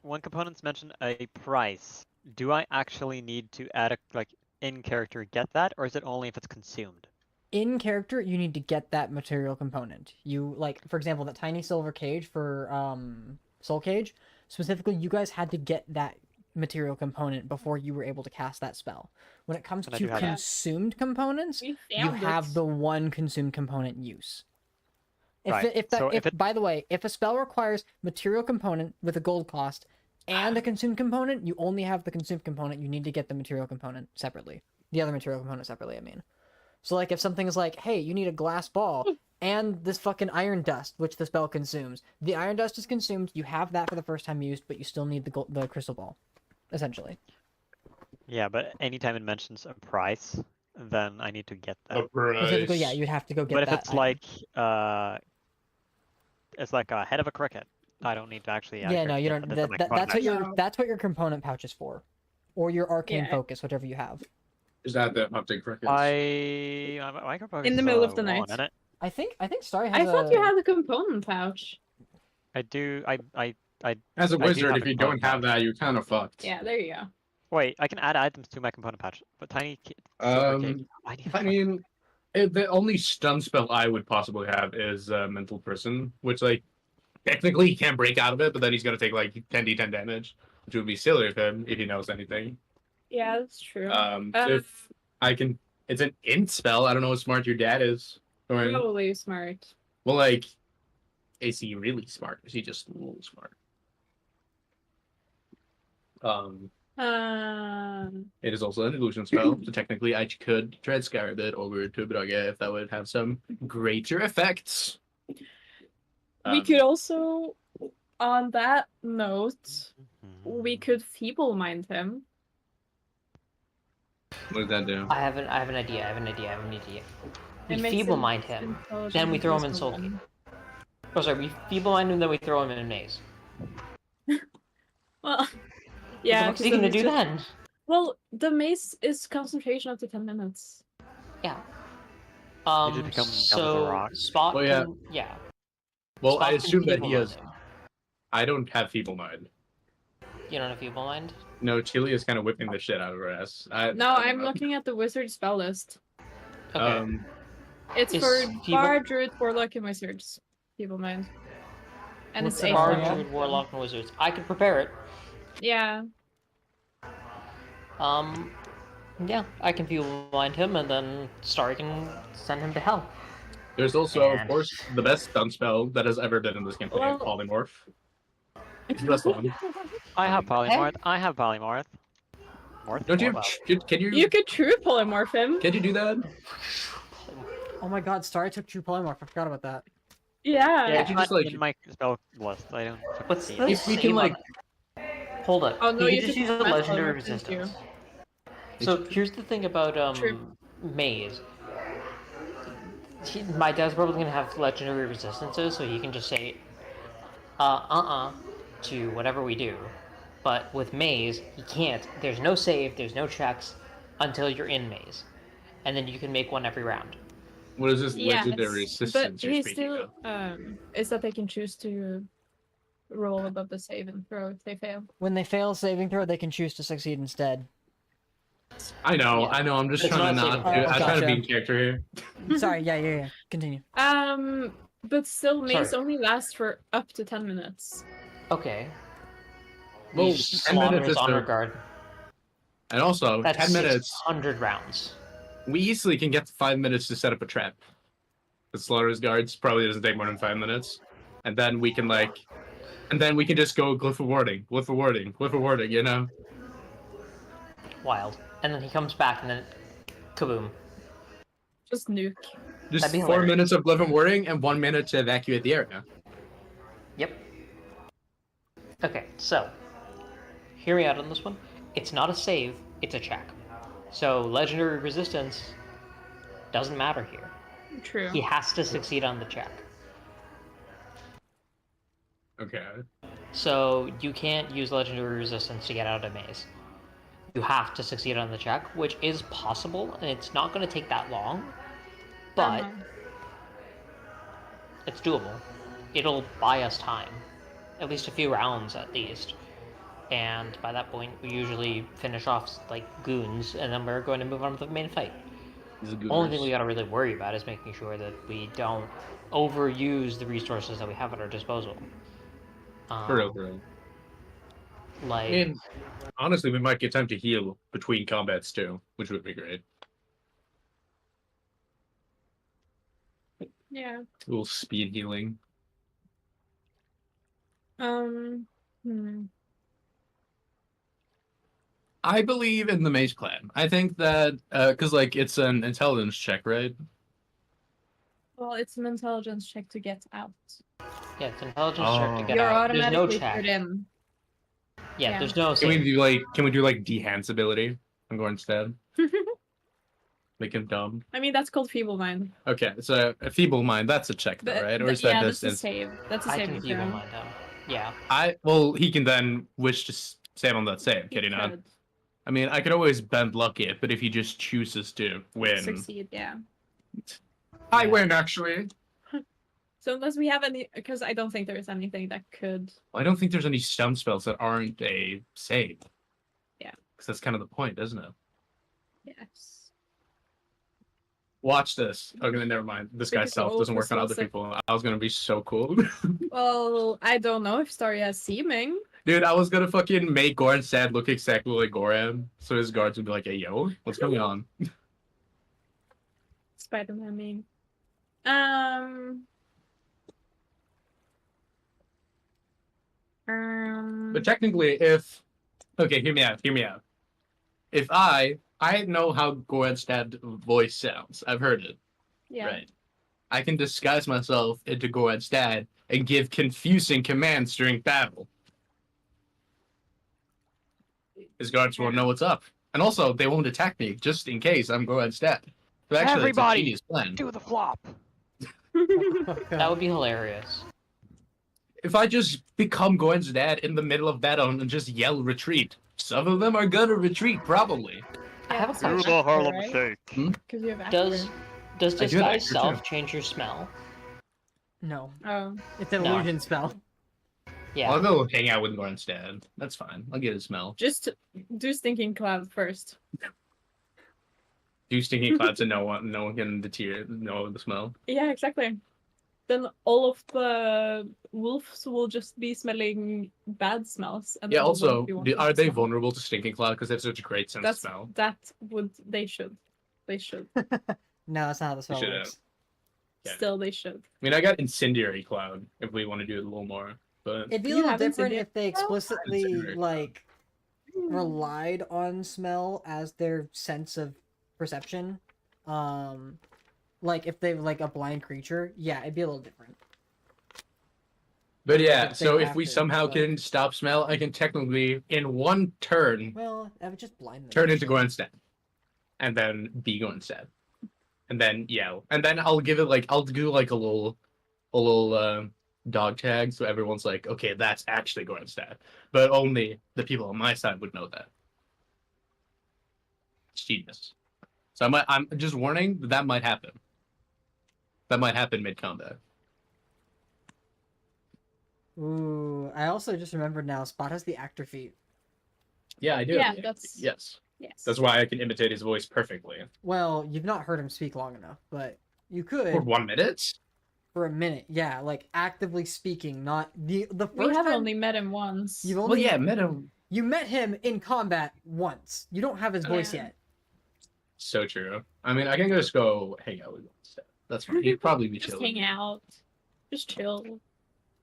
S5: When components mention a price, do I actually need to add a in character get that, or is it only if it's consumed?
S1: In character, you need to get that material component. You for example, that tiny silver cage for Soul Cage. Specifically, you guys had to get that material component before you were able to cast that spell. When it comes
S5: And I
S1: to
S5: do have that.
S1: consumed components,
S3: We
S1: you
S3: found
S1: have
S3: it.
S1: the one consumed component use.
S5: Right, so if it-
S1: By the way, if a spell requires material component with a gold cost and a consumed component, you only have the consumed component. You need to get the material component separately. The other material component separately, I mean. So if something is like, hey, you need a glass ball and this fucking iron dust, which the spell consumes. The iron dust is consumed. You have that for the first time used, but you still need the crystal ball, essentially.
S5: Yeah, but anytime it mentions a price, then I need to get that.
S1: Specifically, yeah, you'd have to go get that.
S5: But if it's
S1: item.
S5: it's like a head of a cricket, I don't need to actually.
S1: Yeah, no, you don't. That's what your component pouch is for, or your arcane
S3: Yeah.
S1: focus, whichever you have.
S4: Is that the optic crickets?
S5: My component's,
S3: In the middle of the
S5: one,
S3: night.
S5: isn't it?
S1: I think Starry has
S3: I thought you had the component pouch.
S5: I do. I
S4: As a
S5: I do
S4: wizard,
S5: have
S4: if
S5: a
S4: you don't
S5: component
S4: have
S5: pouch.
S4: that, you're kind of fucked.
S3: Yeah, there you go.
S5: Wait. I can add items to my component pouch, but silver cake.
S4: I mean, the only stun spell I would possibly have is Mental Prison, which technically he can't break out of it, but then he's gonna take 10d10 damage, which would be silly of him if he knows anything.
S3: Yeah, that's true.
S4: So if I can, it's an int spell. I don't know how smart your dad is. Or,
S3: Probably smart.
S4: well, is he really smart? Is he just a little smart? It is also an illusion spell, so technically I could Dread Scarab it over to Braga if that would have some greater effects.
S3: We could also, on that note, we could feeble mind him.
S4: What does that do?
S2: I have an idea. We
S3: It makes
S2: feeble
S3: him
S2: mind him,
S3: intelligent
S2: then we throw him in
S3: plus
S2: Soul
S3: one.
S2: Cave. Oh, sorry, we feeble mind him, then we throw him in a maze.
S3: Well, yeah.
S2: What the fuck's he
S3: 'cause
S2: gonna
S3: then
S2: do
S3: it's just-
S2: then?
S3: Well, the maze is concentration up to 10 minutes.
S2: Yeah.
S5: just become dumb as a
S2: So
S5: rock.
S2: Spot
S4: Well, yeah.
S2: can, yeah.
S4: Well,
S2: Spot
S4: I
S2: can
S4: assume that
S2: feeble
S4: he
S2: mind
S4: has.
S2: him.
S4: I don't have feeble mind.
S2: You don't have feeble mind?
S4: No, Chili is kind of whipping the shit out of her ass.
S3: No,
S4: I don't
S3: I'm
S4: know.
S3: looking at the wizard spell list.
S2: Okay.
S3: It's
S2: Is
S3: for
S2: feeble-
S3: Bard, Druid, Warlock, and Wizards. Feeble mind. And
S1: What's
S3: it's
S1: the
S3: 8
S1: bar,
S2: Bard,
S3: level.
S2: Druid, Warlock, and Wizards. I could prepare it.
S3: Yeah.
S2: Yeah, I can feeble mind him, and then Starry can send him to hell.
S4: There's also, of
S2: Man.
S4: course, the best stun spell that has ever been in this campaign,
S3: Well-
S4: Polymorph. It's the best one.
S5: I have polymorph. I have polymorph.
S4: Don't you?
S5: Morph.
S4: Can you?
S3: You could true polymorph him.
S4: Can you do that?
S1: Oh my God, Starry took True Polymorph. I forgot about that.
S3: Yeah.
S5: Yeah, it's
S4: you
S5: not
S4: just, like-
S5: in my spell list. I don't.
S2: But
S5: see
S2: still,
S5: it.
S4: If we can,
S2: Hold up.
S3: Oh, no,
S2: you
S3: you
S2: can just
S3: could
S2: use a
S3: press
S2: legendary
S3: polymorph, thank you.
S2: resistance. So here's the thing about
S3: True.
S2: Maze. My dad's probably gonna have legendary resistances, so he can just say to whatever we do. But with Maze, he can't. There's no save, there's no checks until you're in Maze. And then you can make one every round.
S4: What is this
S3: Yes,
S4: legendary
S3: but
S4: assistance you're
S3: he's
S4: speaking
S3: still
S4: of?
S3: is that they can choose to roll above the save and throw if they fail.
S1: When they fail saving throw, they can choose to succeed instead.
S4: I know.
S2: Yeah.
S4: I'm just
S2: It's
S4: trying to
S2: not
S4: not.
S2: saving
S4: Do,
S1: throw.
S4: I'm trying to be in
S1: Gotcha.
S4: character here.
S1: Sorry, yeah. Continue.
S3: But still, Maze
S2: Sorry.
S3: only lasts for up to 10 minutes.
S2: Okay.
S4: Well,
S2: You just
S4: 10
S2: slaughter
S4: minutes
S2: his
S4: is
S2: honor
S4: the-
S2: guard.
S4: And also,
S2: That's
S4: 10 minutes.
S2: 600 rounds.
S4: We easily can get 5 minutes to set up a trap. The Slaughter's Guards probably doesn't take more than 5 minutes. And then we can just go glyph of warding, you know?
S2: Wild. And then he comes back and then kaboom.
S3: Just nuke.
S4: Just
S2: That'd be
S4: 4
S2: hilarious.
S4: minutes of glyph of warding and 1 minute to evacuate the area.
S2: Yep. Okay, so hear me out on this one. It's not a save, it's a check. So legendary resistance doesn't matter here.
S3: True.
S2: He has to succeed on the check.
S4: Okay.
S2: So you can't use legendary resistance to get out of a maze. You have to succeed on the check, which is possible, and it's not going to take that long, but
S3: Uh-huh.
S2: it's doable. It'll buy us time, at least a few rounds at least. And by that point, we usually finish off like goons, and then we're going to move on to the main fight. The only thing we gotta really worry about is making sure that we don't overuse the resources that we have at our disposal.
S4: For real.
S2: Like,
S4: I mean, honestly, we might get time to heal between combats too, which would be great.
S3: Yeah.
S4: A little speed healing. I believe in the Mage Clan. I think that because like it's an intelligence check, right?
S3: Well, it's an intelligence check to get out.
S2: yeah, it's intelligence check to
S4: Oh.
S2: get
S3: You're
S2: out. There's no
S3: automatically
S2: check.
S3: put in.
S2: Yeah,
S3: yeah.
S2: there's no
S4: Can we
S2: save.
S4: do like Dehance ability and go instead? Make him dumb.
S3: I mean, that's called feeble mind.
S4: Okay, so a feeble mind, that's a check though, right? Or is that
S3: yeah,
S4: just
S3: that's a save. That's a
S2: I
S3: saving
S2: can feeble
S3: throw.
S2: mind him. Yeah.
S4: he can then wish to save on that save, can he not?
S3: Could
S4: I mean, I could always bend luck it, but if he just chooses to win,
S3: succeed, yeah.
S4: I win actually.
S3: So unless we have any, because I don't think there's anything that could.
S4: Well, I don't think there's any stun spells that aren't a save.
S3: Yeah.
S4: Because that's kind of the point, isn't it?
S3: Yes.
S4: Watch this. Okay, never mind. This guy
S3: Because
S4: self
S3: all
S4: doesn't
S3: of
S4: work
S3: the
S4: on other
S3: spells are-
S4: people. I was gonna be so cool.
S3: Well, I don't know if Starry has seeming.
S4: Dude, I was gonna fucking make Goran sad look exactly like Goran, so his guards would be like, hey yo, what's going on?
S3: Spider-Man meme.
S4: But technically, if hear me out. If I know how Goran's dad voice sounds. I've heard it.
S3: Yeah.
S4: Right. I can disguise myself into Goran's dad and give confusing commands during battle. His guards won't know what's up. And also, they won't attack me, just in case I'm Goran's dad. So actually,
S5: Everybody,
S4: it's a genius plan.
S5: do the flop.
S2: That would be hilarious.
S4: If I just become Goran's dad in the middle of battle and just yell retreat, some of them are gonna retreat, probably.
S2: I have a
S3: so you
S2: question.
S3: have
S5: Harlem
S3: actor,
S5: Shake.
S3: Because you have actor.
S2: Does
S4: I do have
S2: disguise
S4: actor,
S2: self
S4: too.
S2: change your smell?
S1: No,
S3: Oh.
S1: it's an
S2: No.
S1: illusion spell.
S2: Yeah.
S4: I'll go hang out with Goran's dad. That's fine. I'll get a smell.
S3: Just do stinking cloud first.
S4: Do stinking clouds and no one can know the smell.
S3: Yeah, exactly. Then all of the wolves will just be smelling bad smells. And
S4: Yeah.
S3: then
S4: Also,
S3: won't be wanting
S4: are
S3: to
S4: they
S3: smell.
S4: vulnerable to stinking cloud because they have such a great sense of smell?
S3: They should. They should.
S1: No, that's not how the spell
S4: should
S1: works.
S4: Yeah.
S3: Still, they should.
S4: I mean, I got incendiary cloud if we want to do it a little more, but
S1: It'd be a
S3: You
S1: little
S3: haven't
S1: different
S3: seen
S1: if they
S3: it? Oh,
S1: explicitly
S4: Incendiary.
S1: like relied on smell as their sense of perception. Like if they were like a blind creature, yeah, it'd be a little different.
S4: yeah.
S1: They
S4: So if
S1: have
S4: we
S1: to,
S4: somehow
S1: but-
S4: can stop smell, I can technically in one turn
S1: Well, I would just blind them.
S4: turn into
S1: actually.
S4: Goran's dad, and then be Goran's dad, and then yell, and then I'll give it like I'll do like a little dog tag, so everyone's like, okay, that's actually Goran's dad, but only the people on my side would know that. It's genius. So I'm just warning that might happen. That might happen mid combat.
S1: Ooh, I also just remembered now. Spot has the actor feat.
S4: Yeah, I do.
S3: Yeah, that's-
S4: yes.
S3: Yes.
S4: That's why I can imitate his voice perfectly.
S1: Well, you've not heard him speak long enough, but you could
S4: For 1 minute.
S1: for a minute. Yeah, like actively speaking, not the first
S3: We have
S1: time
S3: only met him once.
S1: you've
S4: Well,
S1: only
S4: yeah, met him.
S1: you met him in combat once. You don't have his voice
S3: Yeah.
S1: yet.
S4: So true. I mean, I can just go hang out with him instead. That's fine. He'd probably be
S3: Just
S4: chill.
S3: hang out. Just chill.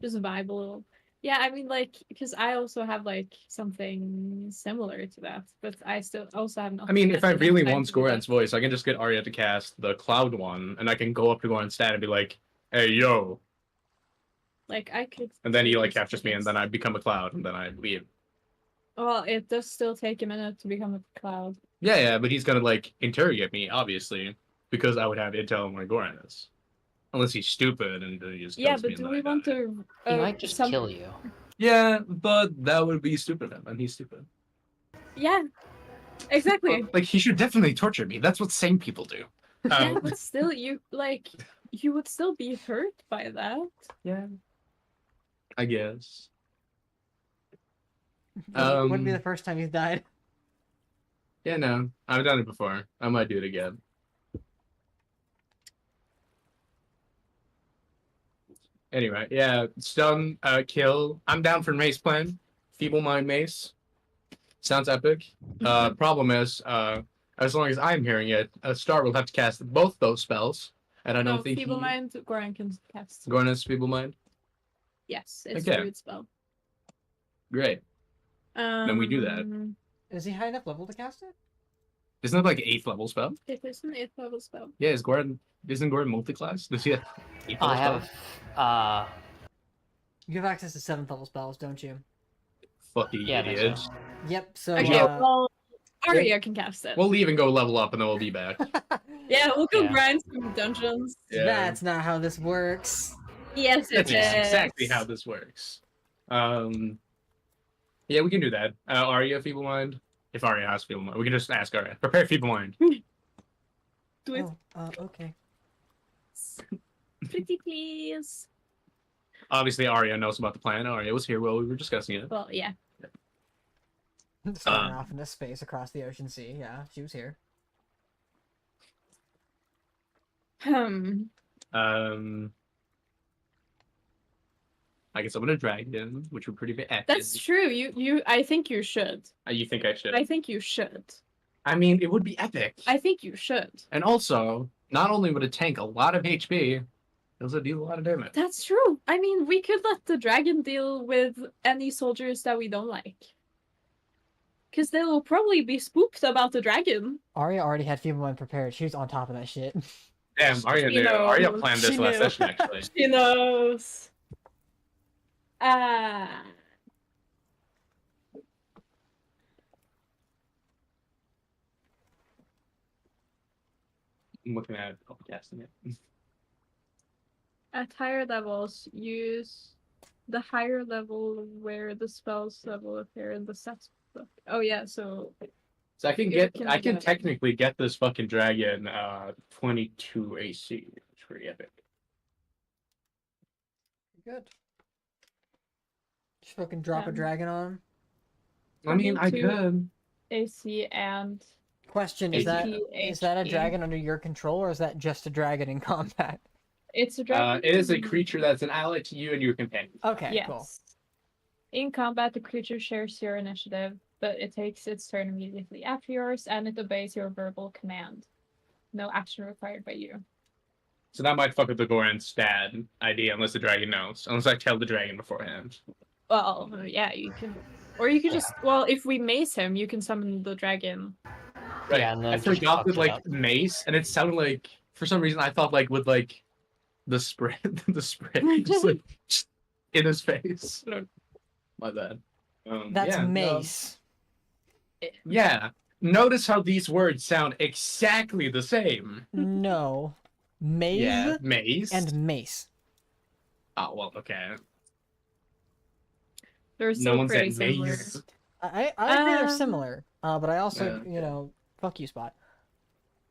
S3: Just vibe a little. Yeah, I mean, like, because I also have, like, something similar to that, but I still also have not.
S4: I mean, if I
S3: spent enough
S4: really
S3: time
S4: want
S3: to do
S4: Goran's
S3: that.
S4: voice, I can just get Arya to cast the Cloud one, and I can go up to Goran's stat and be like, "Hey, yo,
S3: Like I could.
S4: And then he like
S3: use
S4: captures me, and then
S3: this.
S4: I become a cloud, and then I leave.
S3: Well, it does still take a minute to become a cloud.
S4: Yeah, but he's gonna like interrogate me, obviously, because I would have intel on where Goran is. Unless he's stupid and he just
S3: Yeah,
S4: kills me
S3: but
S4: and
S3: do
S4: then
S3: we
S4: I
S3: want
S4: die.
S3: to?
S2: He might just kill you.
S4: Yeah, but that would be stupid of him, and he's stupid.
S3: Yeah, exactly.
S4: Like he should definitely torture me. That's what sane people do.
S3: Yeah, but still, you would still be hurt by that.
S4: Yeah, I guess.
S1: Wouldn't be the first time he's died.
S4: Yeah, no, I've done it before. I might do it again. Anyway, yeah, stun, kill. I'm down for mace plan. Feeble mind mace. Sounds epic. Problem is, as long as I'm hearing it, Star will have to cast both those spells, and I don't
S3: No,
S4: think
S3: Feeble Mind, Goran can cast.
S4: Goran has feeble mind.
S3: Yes, it's
S4: Okay.
S3: a root spell.
S4: Great. Then we do that.
S1: Is he high enough level to cast it?
S4: Isn't it like 8th level spell?
S3: It is an 8th level spell.
S4: Yeah, isn't Goran multi-class? Does he have 8th level
S2: I
S4: spell?
S2: have
S1: You have access to 7th level spells, don't you?
S4: Fucking
S2: Yeah, I think so.
S4: idiots.
S1: Yep. So
S3: Okay,
S4: Well-
S3: well, Arya can cast it.
S4: We'll leave and go level up, and then we'll be back.
S3: Yeah, we'll go
S2: Yeah.
S3: grind some dungeons.
S4: Yeah.
S1: that's not how this works.
S3: Yes, it
S4: That's
S3: is.
S4: exactly how this works. Yeah, we can do that. Arya, feeble mind. If Arya has feeble mind, we can just ask Arya. Prepare feeble mind.
S3: Do it.
S1: Okay.
S3: Pretty please.
S4: Obviously, Arya knows about the plan. Arya was here while we were discussing it.
S3: Well, yeah.
S1: Starting off into space across the ocean sea. Yeah, she was here.
S4: I guess I'm gonna dragon, which would pretty epic.
S3: That's true. I think you should.
S4: You think I should?
S3: I think you should.
S4: I mean, it would be epic.
S3: I think you should.
S4: And also, not only would it tank a lot of HP, it also deal a lot of damage.
S3: That's true. I mean, we could let the dragon deal with any soldiers that we don't like. Because they will probably be spooked about the dragon.
S1: Arya already had feeble mind prepared. She was on top of that shit.
S4: Damn, Arya
S3: She
S4: knew.
S3: knows.
S4: Arya planned this
S1: She
S4: last
S1: knew.
S4: session, actually.
S3: She knows. Ah.
S4: I'm looking at casting it.
S3: At higher levels, use the higher level where the spells level appear in the stats book. Oh yeah, so
S4: So I can
S3: You
S4: get,
S3: can
S4: I
S3: do
S4: can
S3: that.
S4: technically get this fucking dragon 22 AC. It's pretty epic.
S1: Good. Just fucking drop a
S3: Um,
S1: dragon on him.
S4: I mean, I
S3: 22.
S4: could.
S3: AC and
S1: Question, is that a
S3: HP.
S1: dragon under your control, or is that just a dragon in combat?
S3: It's a dragon.
S4: It is a creature that's an ally to you and your companion.
S1: Okay,
S3: Yes.
S1: cool.
S3: In combat, the creature shares your initiative, but it takes its turn immediately after yours, and it obeys your verbal command. No action required by you.
S4: So that might fuck up the Goran stat idea unless the dragon knows. Unless I tell the dragon beforehand.
S3: Well, yeah, you can. Or you could just. Well, if we mace him, you can summon the dragon.
S4: Right.
S2: Yeah, and then
S4: I
S2: it just
S4: forgot
S2: fucks
S4: that
S2: it
S4: like
S2: up.
S4: mace, and it sounded like for some reason I thought like with like the spread, the spread just like in his face. My bad.
S1: That's
S4: yeah, no.
S1: mace.
S4: Yeah. Notice how these words sound exactly the same.
S1: No. Maze
S4: Yeah, mace
S1: and mace.
S4: Oh well, okay.
S3: They're
S4: No
S3: still
S4: one
S3: pretty
S4: said
S3: similar.
S4: maze.
S1: I agree they're
S3: Um,
S1: similar. But I also,
S4: Yeah.
S1: fuck you, Spot.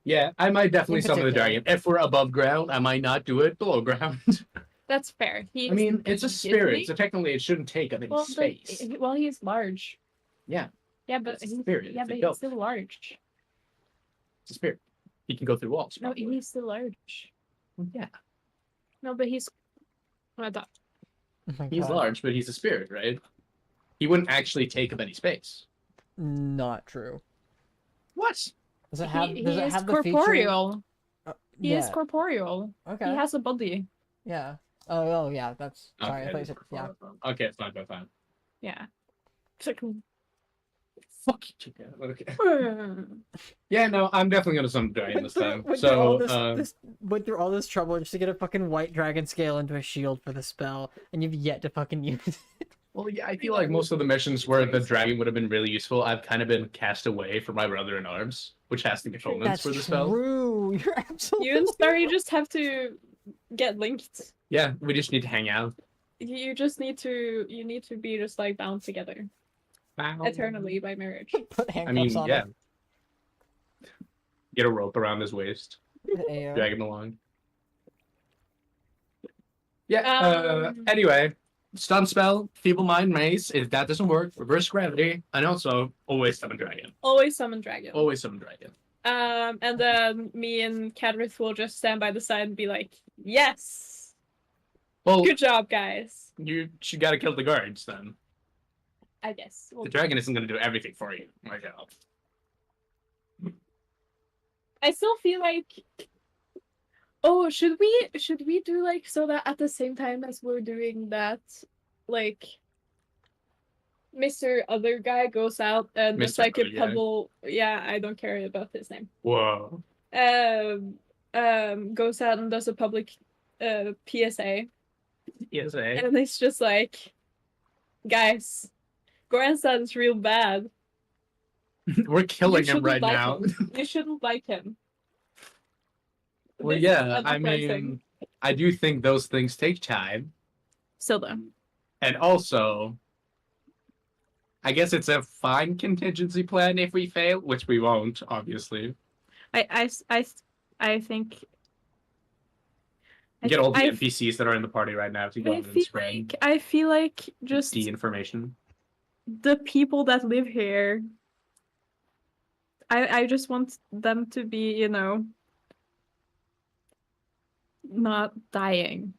S4: Yeah, I might definitely
S1: In
S4: summon the
S1: particular.
S4: dragon. If we're above ground, I might not do it below ground.
S3: That's fair.
S4: I mean, it's a spirit, so technically it shouldn't take up any
S3: well,
S4: space.
S3: well, he's large.
S4: Yeah.
S3: Yeah, but
S4: It's a
S3: he's,
S4: spirit,
S3: yeah,
S4: it's a
S3: but he's
S4: ghost.
S3: still large.
S4: It's a spirit. He can go through walls.
S3: No,
S4: probably.
S3: he's still large.
S4: Yeah.
S3: No, but he's. I thought.
S1: Oh my
S4: He's
S1: God.
S4: large, but he's a spirit, right? He wouldn't actually take up any space.
S1: Not true.
S4: What?
S1: Does it have?
S3: He
S1: Does it
S3: is
S1: have the feature?
S3: corporeal. He
S1: yeah.
S3: is corporeal.
S1: Okay.
S3: He has a body.
S1: Yeah. Oh, yeah. That's sorry. I
S4: Okay.
S1: thought you said yeah.
S4: Okay, it's fine, fine, fine.
S3: Yeah. It's like
S4: Fuck you, yeah, okay. Yeah, no, I'm definitely gonna summon dragon this time.
S1: Went through all
S4: So,
S1: went through all this trouble just to get a fucking white dragon scale into a shield for the spell, and you've yet to fucking use it.
S4: well, yeah, I feel like most of the missions where the dragon would have been really useful, I've kind of been cast away from my brother in arms, which has the components
S1: That's
S4: for the spell.
S1: true. You're absolutely.
S3: You and Starry just have to get linked.
S4: Yeah, we just need to hang out.
S3: You just need to be just like bound together eternally by marriage.
S1: Put
S4: I
S1: handcuffs
S4: mean,
S1: on
S4: yeah.
S1: it.
S4: Get a rope around his waist,
S1: Ayo.
S4: drag him along. Yeah.
S3: Um,
S4: Anyway, stun spell, feeble mind mace. If that doesn't work, reverse gravity, and also always summon dragon.
S3: Always summon dragon.
S4: Always summon dragon.
S3: And then me and Cadrith will just stand by the side and be like, "Yes,
S4: Well,
S3: good job, guys."
S4: you gotta kill the guards then.
S3: I guess.
S4: The dragon isn't gonna do everything for you. My God.
S3: I still feel like. Oh, should we do like so that at the same time as we're doing that, like, Mr. Other Guy goes out and
S4: Mr.
S3: it's like a
S4: Other Guy.
S3: pebble. Yeah, I don't care about his name.
S4: Whoa.
S3: Goes out and does a public PSA,
S4: Yes,
S3: and it's just like, guys, Grandstad's real bad.
S4: We're killing
S3: You
S4: him
S3: shouldn't
S4: right
S3: like
S4: now.
S3: him. You shouldn't like him.
S4: Well,
S3: This
S4: yeah,
S3: is
S4: I
S3: uprising.
S4: mean, I do think those things take time.
S3: Still though.
S4: And also, I guess it's a fine contingency plan if we fail, which we won't, obviously.
S3: I think.
S4: Get all the
S3: I
S4: NPCs that are in the party right now to go on and spread
S3: I feel like just
S4: the information.
S3: the people that live here. I just want them to be, you know, not dying.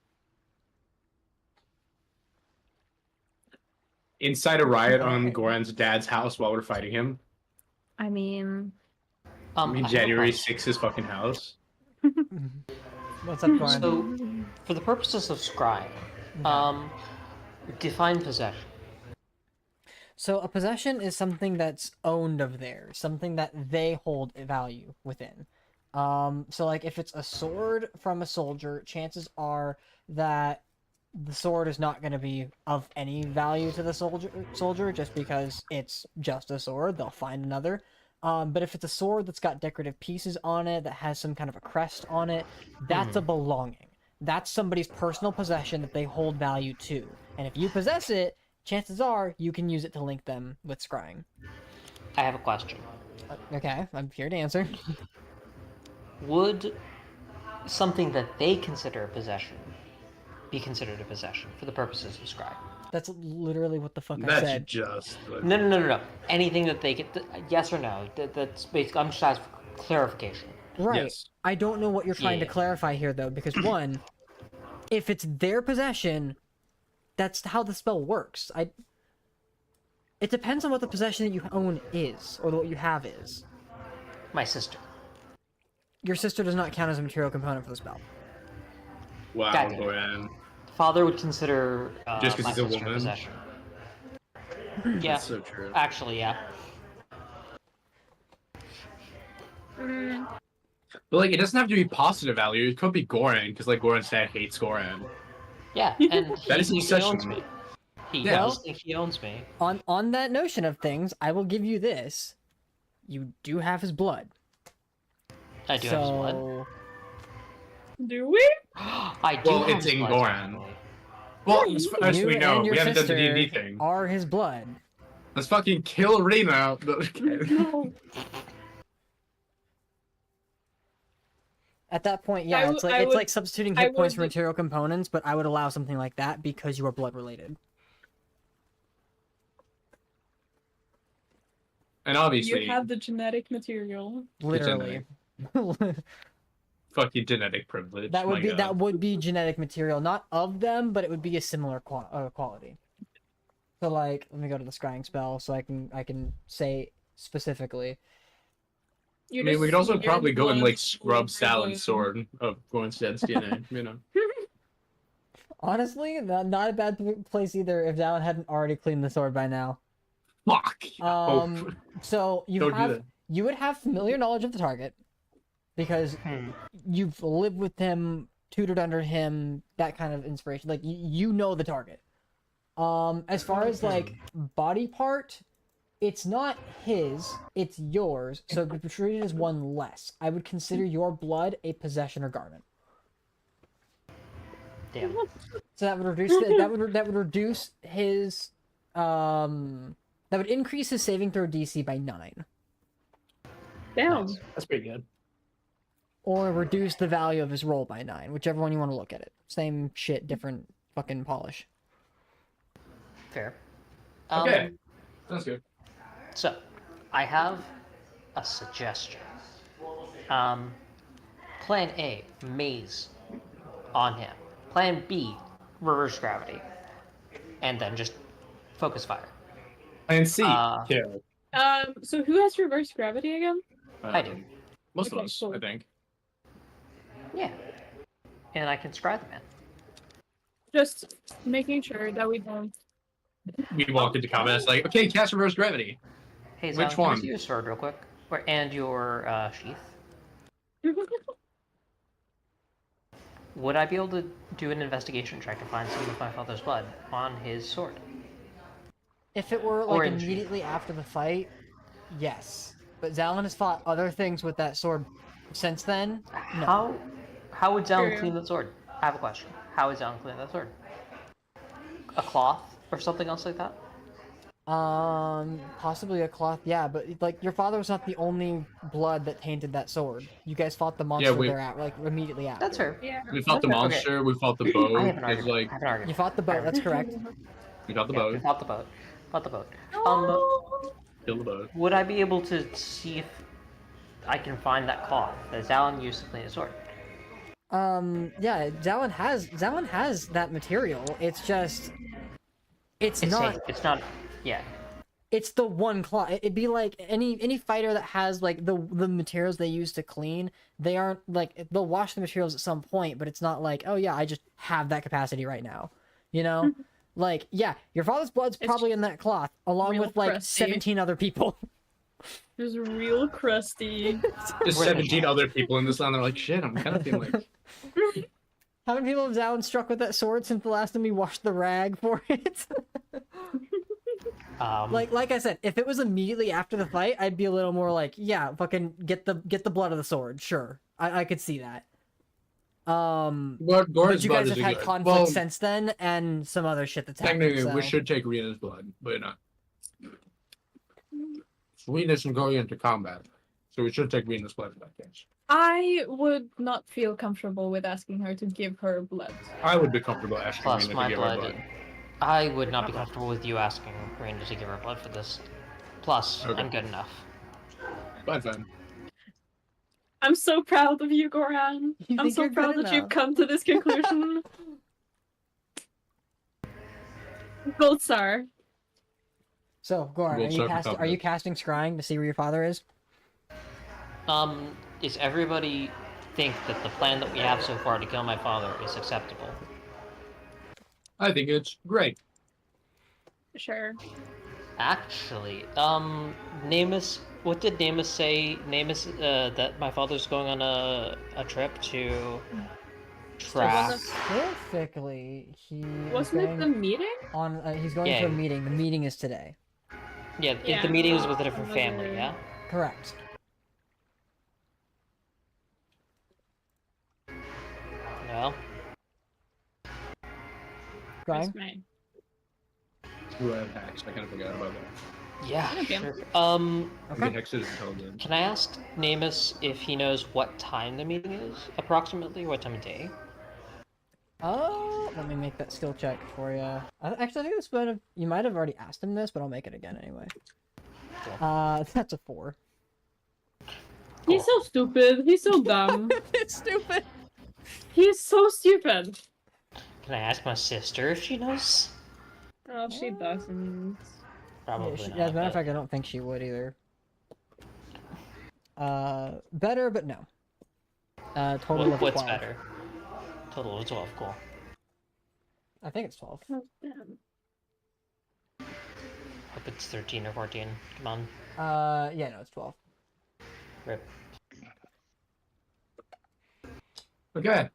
S4: Incite a riot on Goran's dad's house while we're fighting him.
S3: I mean,
S4: I mean,
S2: I have a
S4: January
S2: question.
S4: 6th, his fucking house.
S1: What's up, Goran?
S2: So, for the purposes of scrying, define possession.
S1: So a possession is something that's owned of theirs, something that they hold a value within. So like if it's a sword from a soldier, chances are that the sword is not going to be of any value to the soldier just because it's just a sword. They'll find another. But if it's a sword that's got decorative pieces on it, that has some kind of a crest on it, that's a belonging. That's somebody's personal possession that they hold value to. And if you possess it, chances are you can use it to link them with scrying.
S2: I have a question.
S1: Okay, I'm here to answer.
S2: Would something that they consider a possession be considered a possession for the purposes of scrying?
S1: That's literally what the fuck I
S4: That's
S1: said.
S4: just...
S2: No. Anything that they get, yes or no? That's basically. I'm just asking for clarification.
S1: Right.
S4: Yes.
S1: I don't know what you're trying to
S2: Yeah.
S1: clarify here, though, because one, if it's their possession, that's how the spell works. It depends on what the possession that you own is, or what you have is.
S2: My sister.
S1: Your sister does not count as a material component for the spell.
S4: Wow,
S2: Goddamn.
S4: Goran.
S2: Father would consider
S4: Just 'cause
S2: my
S4: he's a
S2: sister
S4: woman?
S2: possession. Yeah,
S4: That's so true.
S2: actually, yeah.
S4: But, like, it doesn't have to be positive value. It could be Goran, because, like, Goran's dad hates Goran.
S2: Yeah, and
S4: That
S2: he
S4: is
S2: thinks he
S4: possession.
S2: owns me. He
S4: Yeah.
S2: does think he owns me.
S1: On that notion of things, I will give you this. You do have his blood.
S2: I do have his blood.
S1: So
S3: do we?
S2: I do
S4: Well,
S2: have
S4: it's
S2: his
S4: in
S2: blood,
S4: Goran.
S2: technically.
S4: Well, as far as
S1: you
S4: we know,
S1: and your
S4: we haven't done the
S1: sister
S4: D&D thing.
S1: are his blood.
S4: Let's fucking kill Rena.
S3: No.
S1: At that point, yeah, it's
S3: I
S1: like
S3: would-
S1: substituting
S3: I
S1: hit points for
S3: would-
S1: material components, but I would allow something like that because you are blood related.
S4: And obviously,
S3: You have the genetic material.
S1: Literally.
S4: fucking genetic privilege.
S1: That would
S4: my
S1: be
S4: God.
S1: that would be genetic material, not of them, but it would be a similar quality. So like, let me go to the scrying spell so I can say specifically.
S3: You
S4: I mean, we could also
S3: you're
S4: probably go and,
S3: blood
S4: like, scrub
S3: with
S4: Stalin's
S3: blood.
S4: sword of Goran's DNA, you know.
S1: Honestly, not a bad place either. If Dallin hadn't already cleaned the sword by now.
S4: Fuck.
S1: So you
S4: Don't do
S1: have
S4: that.
S1: you would have familiar knowledge of the target because
S2: Hmm.
S1: you've lived with him, tutored under him, that kind of inspiration. Like you know the target. As far as like body part, it's not his, it's yours, so it would be treated as one less. I would consider your blood a possession or garment.
S2: Damn.
S1: So that would reduce that would reduce his that would increase his saving throw DC by 9.
S3: Damn.
S4: Nice. That's pretty good.
S1: Or reduce the value of his roll by 9, whichever one you want to look at it. Same shit, different fucking polish.
S2: Fair.
S4: Okay. Sounds good.
S2: So, I have a suggestion. Plan A, maze on him. Plan B, reverse gravity. And then just focus fire.
S4: And C.
S2: Uh,
S4: Kill.
S3: So who has reverse gravity again?
S2: I do.
S4: Most of
S3: Okay,
S4: us,
S3: cool.
S4: I think.
S2: Yeah. And I can scry the man.
S3: Just making sure that we don't.
S4: We walked into combat. It's like, okay, cast reverse gravity.
S2: Hey,
S4: Which
S2: Zach, can I
S4: one?
S2: see your sword real quick? And your sheath. Would I be able to do an investigation check to find some of my father's blood on his sword?
S1: If it were like
S2: Orange.
S1: immediately after the fight, yes. But Zalin has fought other things with that sword since then. No.
S2: How would Zalin
S3: True.
S2: clean that sword? I have a question. How would Zalin clean that sword? A cloth or something else like that?
S1: Possibly a cloth, yeah, but like your father was not the only blood that tainted that sword. You guys fought the monster
S4: we-
S1: there at like immediately after.
S2: That's fair.
S3: Yeah.
S4: We fought the
S2: Okay.
S4: monster. We fought the
S2: I
S4: boat.
S2: have an
S4: It's
S2: argument.
S4: like
S2: I have an argument.
S1: You fought the boat, that's correct.
S4: we fought the
S2: Yeah,
S4: boat.
S2: we fought the boat. Fought the boat.
S4: Killed the boat.
S2: Would I be able to see if I can find that cloth that Zalin used to clean his sword?
S1: Yeah, Zalin has that material. It's just it's not
S2: safe. It's not. Yeah.
S1: it's the one cloth. It'd be like any fighter that has like the materials they use to clean. They aren't like they'll wash the materials at some point, but it's not like, oh yeah, I just have that capacity right now. You know? Like, yeah, your father's blood's probably in that cloth, along
S3: real
S1: with like
S3: crusty.
S1: 17 other people.
S3: Just real crusty.
S4: There's
S2: We're
S4: 17 other people in this land. They're like, shit, I'm kind of feeling like.
S1: How many people have Zalin struck with that sword since the last time we washed the rag for it? Like I said, if it was immediately after the fight, I'd be a little more like, yeah, fucking get the blood of the sword. Sure, I could see that.
S4: But
S1: But you guys have
S4: is
S1: had
S4: good.
S1: conflict
S4: Well,
S1: since then, and some other shit that's happened.
S4: technically,
S1: So.
S4: we should take Rita's blood, but not. Rita isn't going into combat, so we should take Rita's blood in that case.
S3: I would not feel comfortable with asking her to give her blood.
S4: I would be comfortable asking
S2: Plus,
S4: Rita
S2: my
S4: to give her
S2: blood.
S4: blood.
S2: I would not be comfortable with you asking Raina to give her blood for this. Plus,
S4: Okay.
S2: I'm good enough.
S4: Fine.
S3: I'm so proud of you, Goran.
S1: You
S3: I'm
S1: think
S3: so
S1: you're
S3: proud
S1: good
S3: that you've
S1: enough.
S3: come to this conclusion. Gold star.
S1: So, Goran,
S4: We'll
S1: are you
S4: start
S1: casting? Are you casting scrying to see where your father is?
S2: Is everybody think that the plan that we have so far to kill my father is acceptable?
S4: I think it's great.
S3: Sure.
S2: Actually, Namus, what did Namus say? Namus, that my father's going on a trip to track.
S1: Specifically, he
S3: Wasn't it the meeting?
S1: he's going
S2: Yeah.
S1: to a meeting. The meeting is today.
S2: Yeah,
S3: Yeah.
S2: the meeting is with a different family,
S3: Another-
S2: yeah?
S1: Correct.
S2: No?
S1: Scrying?
S3: That's right.
S4: Who have hacks? I kind of forgot about that.
S2: Yeah,
S3: Okay.
S2: sure.
S4: I
S1: Okay.
S4: think Hex is intelligent.
S2: Can I ask Namus if he knows what time the meeting is, approximately? What time of day?
S1: Oh, let me make that skill check for you. Actually, I think this might have you might have already asked him this, but I'll make it again anyway.
S2: Cool.
S1: That's a 4.
S3: He's so stupid. He's so dumb.
S1: It's stupid.
S3: He's so stupid.
S2: Can I ask my sister if she knows?
S3: Oh, she doesn't.
S2: Probably
S1: Yeah,
S2: not.
S1: as a matter of
S2: but-
S1: fact, I don't think she would either. Better, but no. Total of
S2: What's
S1: 12.
S2: better? Total of 12, cool.
S1: I think it's 12.
S3: Oh, damn.
S2: Hope it's 13 or 14. Come on.
S1: Yeah, no, it's 12.
S2: Rip.
S4: Okay.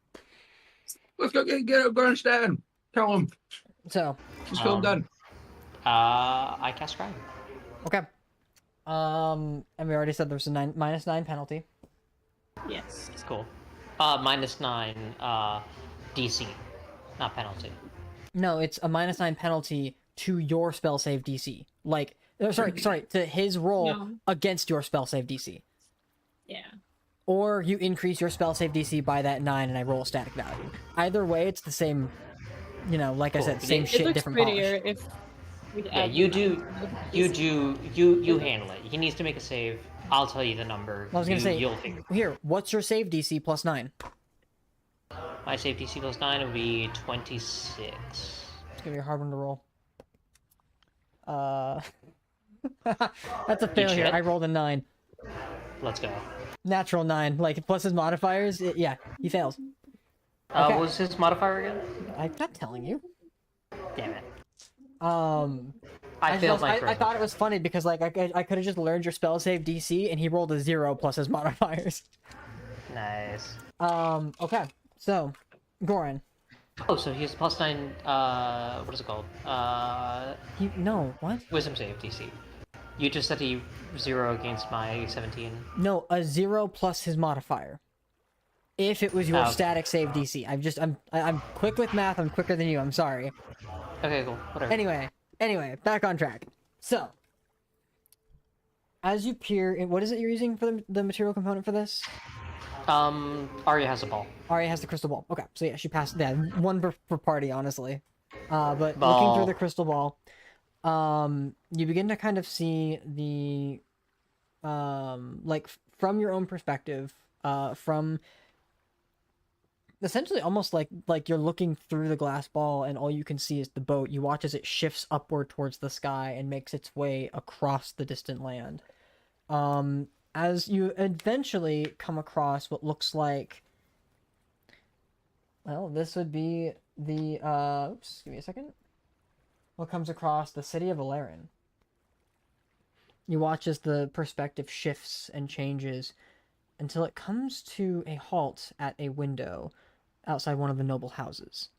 S4: Let's go get Bernstein. Tell him.
S1: So,
S4: Just feel done.
S2: I cast Scrying.
S1: okay. And we already said there's a -9 penalty.
S2: Yes. It's cool. -9, DC. Not penalty.
S1: No, it's a -9 penalty to your spell save DC. Like, sorry, to his roll
S3: No.
S1: against your spell save DC.
S3: Yeah.
S1: Or you increase your spell save DC by that 9 and I roll a static value. Either way, it's the same, you know, like I
S2: Cool.
S1: said, same
S2: It
S1: shit,
S3: It looks
S1: different
S3: prettier
S1: polish.
S3: if we
S2: Yeah,
S3: add
S2: you
S3: the
S2: do.
S3: nine.
S2: You handle it. He needs to make a save. I'll tell you the number.
S1: I was gonna say,
S2: You'll figure.
S1: here, what's your save DC plus 9?
S2: My save DC plus 9 would be 26.
S1: It's gonna be a hard one to roll. That's a failure.
S2: shit?
S1: I rolled a 9.
S2: Let's go.
S1: Natural 9. Like, plus his modifiers, yeah, he fails. Okay.
S2: What was his modifier again?
S1: I'm not telling you.
S2: Damn it. I failed my
S1: I
S2: first
S1: thought
S2: one.
S1: it was funny because, like, I could have just learned your spell save DC and he rolled a 0 plus his modifiers.
S2: Nice.
S1: Okay. So, Goran.
S2: Oh, so he has plus 9, what is it called?
S1: No, what?
S2: Wisdom save DC. You just said he 0 against my 17.
S1: No, a 0 plus his modifier. If it was your
S2: Oh.
S1: static save DC. I'm quick with math, I'm quicker than you, I'm sorry.
S2: Okay, cool. Whatever.
S1: Anyway, back on track. So, as you peer in, what is it you're using for the material component for this?
S2: Arya has a ball.
S1: Arya has the crystal ball. Okay, so yeah, she passed. Yeah, one per party, honestly. But looking
S2: Ball.
S1: through the crystal ball, you begin to kind of see the, like from your own perspective, from essentially almost like you're looking through the glass ball and all you can see is the boat. You watch as it shifts upward towards the sky and makes its way across the distant land. As you eventually come across what looks like, well, this would be the, oops, give me a second. What comes across the city of Alarin. You watch as the perspective shifts and changes until it comes to a halt at a window outside one of the noble houses.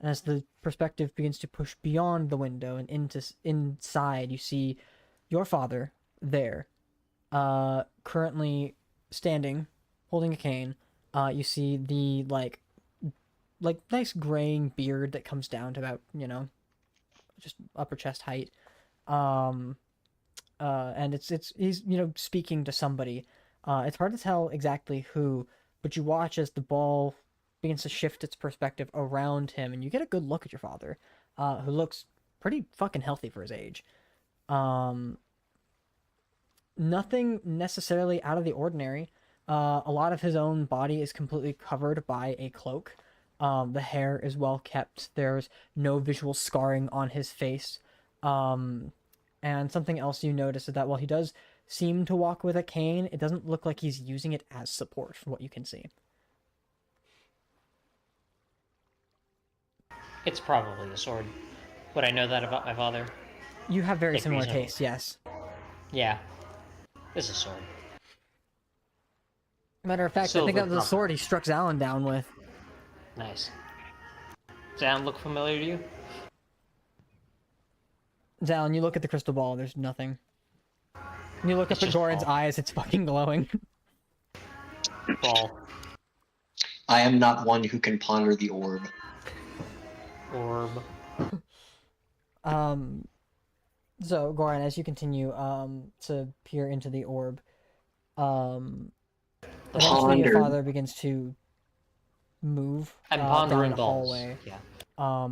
S1: And as the perspective begins to push beyond the window and inside, you see your father there, currently standing, holding a cane. You see the like nice graying beard that comes down to about, just upper chest height. And he's speaking to somebody. It's hard to tell exactly who, but you watch as the ball begins to shift its perspective around him, and you get a good look at your father, who looks pretty fucking healthy for his age. Nothing necessarily out of the ordinary. A lot of his own body is completely covered by a cloak. The hair is well kept. There's no visual scarring on his face. And something else you notice is that while he does seem to walk with a cane, it doesn't look like he's using it as support from what you can see.
S2: It's probably a sword. Would I know that about my father?
S1: You have very
S2: Like
S1: similar
S2: reasonable.
S1: tastes, yes.
S2: Yeah. It's a sword.
S1: Matter of fact, I think
S2: Silver
S1: that was the
S2: copper.
S1: sword he struck Zalin down with.
S2: Nice. Does that look familiar to you?
S1: Zalin, you look at the crystal ball, there's nothing. You look
S2: It's
S1: up at
S2: just
S1: Goran's
S2: ball.
S1: eyes, it's fucking glowing.
S2: Ball.
S7: I am not one who can ponder the orb.
S2: Orb.
S1: So, Goran, as you continue to peer into the orb, eventually your
S7: Ponder.
S1: father begins to move
S2: I'm
S1: down
S2: pondering
S1: the
S2: balls.
S1: hallway.
S2: Yeah.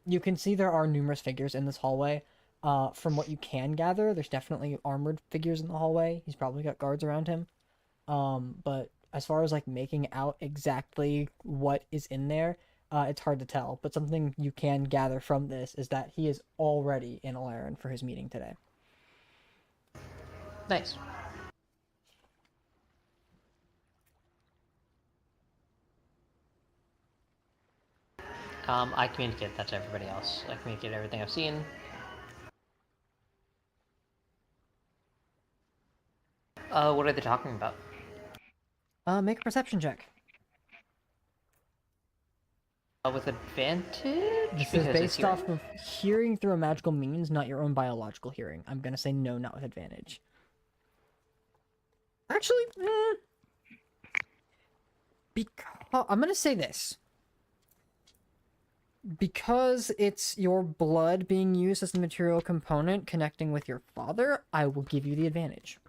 S1: You can see there are numerous figures in this hallway. From what you can gather, there's definitely armored figures in the hallway. He's probably got guards around him. But as far as like making out exactly what is in there, it's hard to tell. But something you can gather from this is that he is already in Alarin for his meeting today.
S2: Nice. I communicate that to everybody else. I communicate everything I've seen. What are they talking about?
S1: Make a perception check.
S2: With advantage?
S1: This is
S2: Because it's
S1: based
S2: hearing?
S1: off of hearing through a magical means, not your own biological hearing. I'm gonna say no, not with advantage. Actually, because I'm gonna say this. Because it's your blood being used as the material component connecting with your father, I will give you the advantage.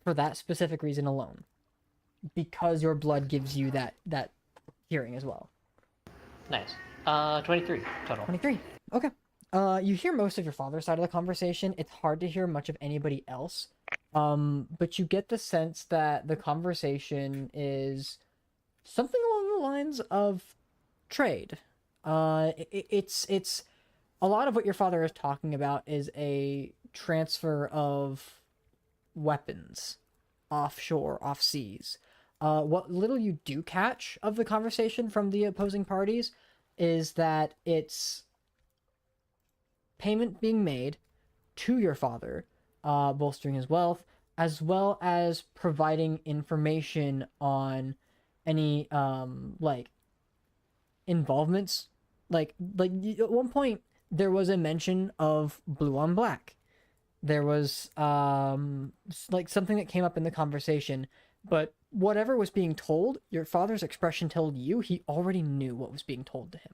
S1: For that specific reason alone. Because your blood gives you that hearing as well.
S2: Nice. 23 total.
S1: 23. Okay. You hear most of your father's side of the conversation. It's hard to hear much of anybody else. But you get the sense that the conversation is something along the lines of trade. It's a lot of what your father is talking about is a transfer of weapons offshore, off seas. What little you do catch of the conversation from the opposing parties is that it's payment being made to your father, bolstering his wealth, as well as providing information on any like involvements. Like at one point there was a mention of blue on black. There was like something that came up in the conversation, but whatever was being told, your father's expression told you he already knew what was being told to him.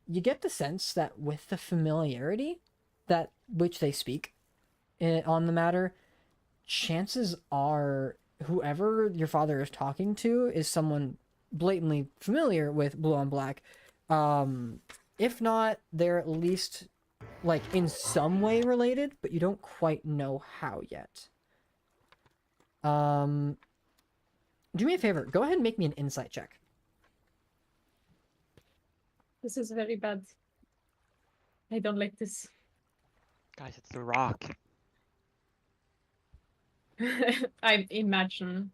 S1: You get the sense that with the familiarity that which they speak on the matter, chances are whoever your father is talking to is someone blatantly familiar with blue on black. If not, they're at least like in some way related, but you don't quite know how yet. Do me a favor, go ahead and make me an insight check.
S3: This is very bad. I don't like this.
S5: Guys, it's the rock.
S3: I imagine.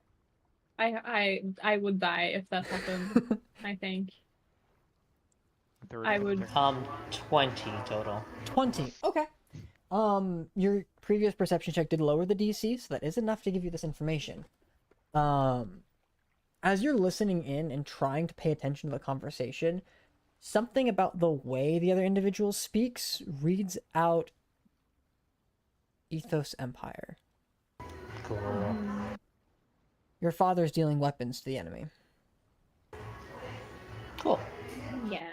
S3: I would die if that happened. I think. I would.
S2: 20 total.
S1: 20. Okay. Your previous perception check did lower the DC, so that is enough to give you this information. As you're listening in and trying to pay attention to the conversation, something about the way the other individual speaks reads out Ethos Empire.
S2: Cool.
S1: Your father's dealing weapons to the enemy.
S2: Cool.
S3: Yeah.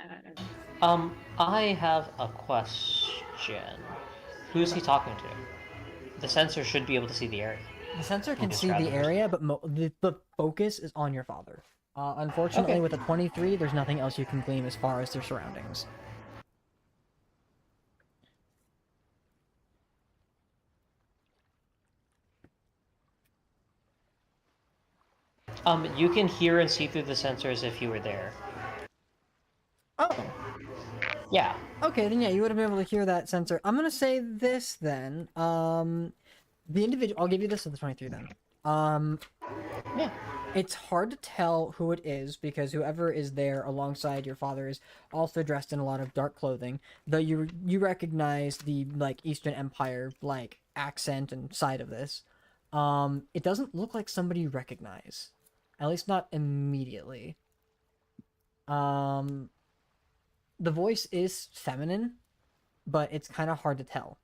S2: I have a question. Who's he talking to? The sensor should be able to see the area.
S1: The sensor can
S2: just
S1: see
S2: grab
S1: the
S2: the
S1: area, but the focus is on your father. Unfortunately,
S2: Okay.
S1: with a 23, there's nothing else you can glean as far as their surroundings.
S2: You can hear and see through the sensors if you were there.
S1: Oh,
S2: Yeah.
S1: okay, then yeah, you would have been able to hear that sensor. I'm gonna say this then. The individual, I'll give you this with the 23 then.
S2: Yeah.
S1: It's hard to tell who it is because whoever is there alongside your father is also dressed in a lot of dark clothing. Though you recognize the like Eastern Empire like accent and side of this. It doesn't look like somebody you recognize, at least not immediately. The voice is feminine, but it's kind of hard to tell.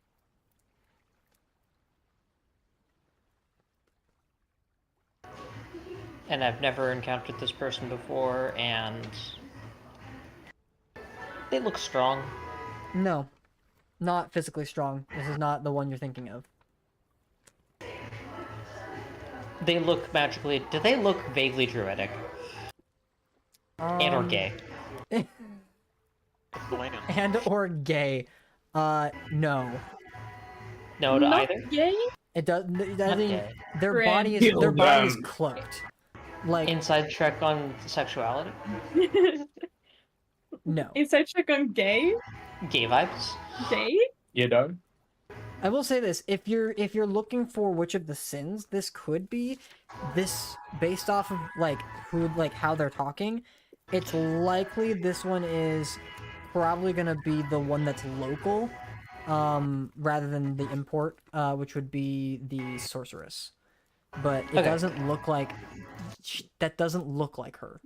S2: And I've never encountered this person before, and they look strong.
S1: No, not physically strong. This is not the one you're thinking of.
S2: They look magically. Do they look vaguely druidic and or gay?
S5: Millennium.
S1: And or gay. No.
S2: No to
S3: Not
S2: either.
S3: gay?
S1: It does. I
S2: Not
S1: mean,
S2: gay.
S1: their
S3: Friend.
S1: body is
S4: Kill
S1: their body is
S4: them.
S1: cloaked. Like
S2: Inside check on sexuality.
S1: no.
S3: Inside check on gay?
S2: Gay vibes.
S3: Gay?
S4: You know?
S1: I will say this: if you're looking for which of the sins this could be, this based off of like how they're talking, it's likely this one is probably gonna be the one that's local. rather than the import, which would be the sorceress. But it
S2: Okay.
S1: doesn't look like that. Doesn't look like her.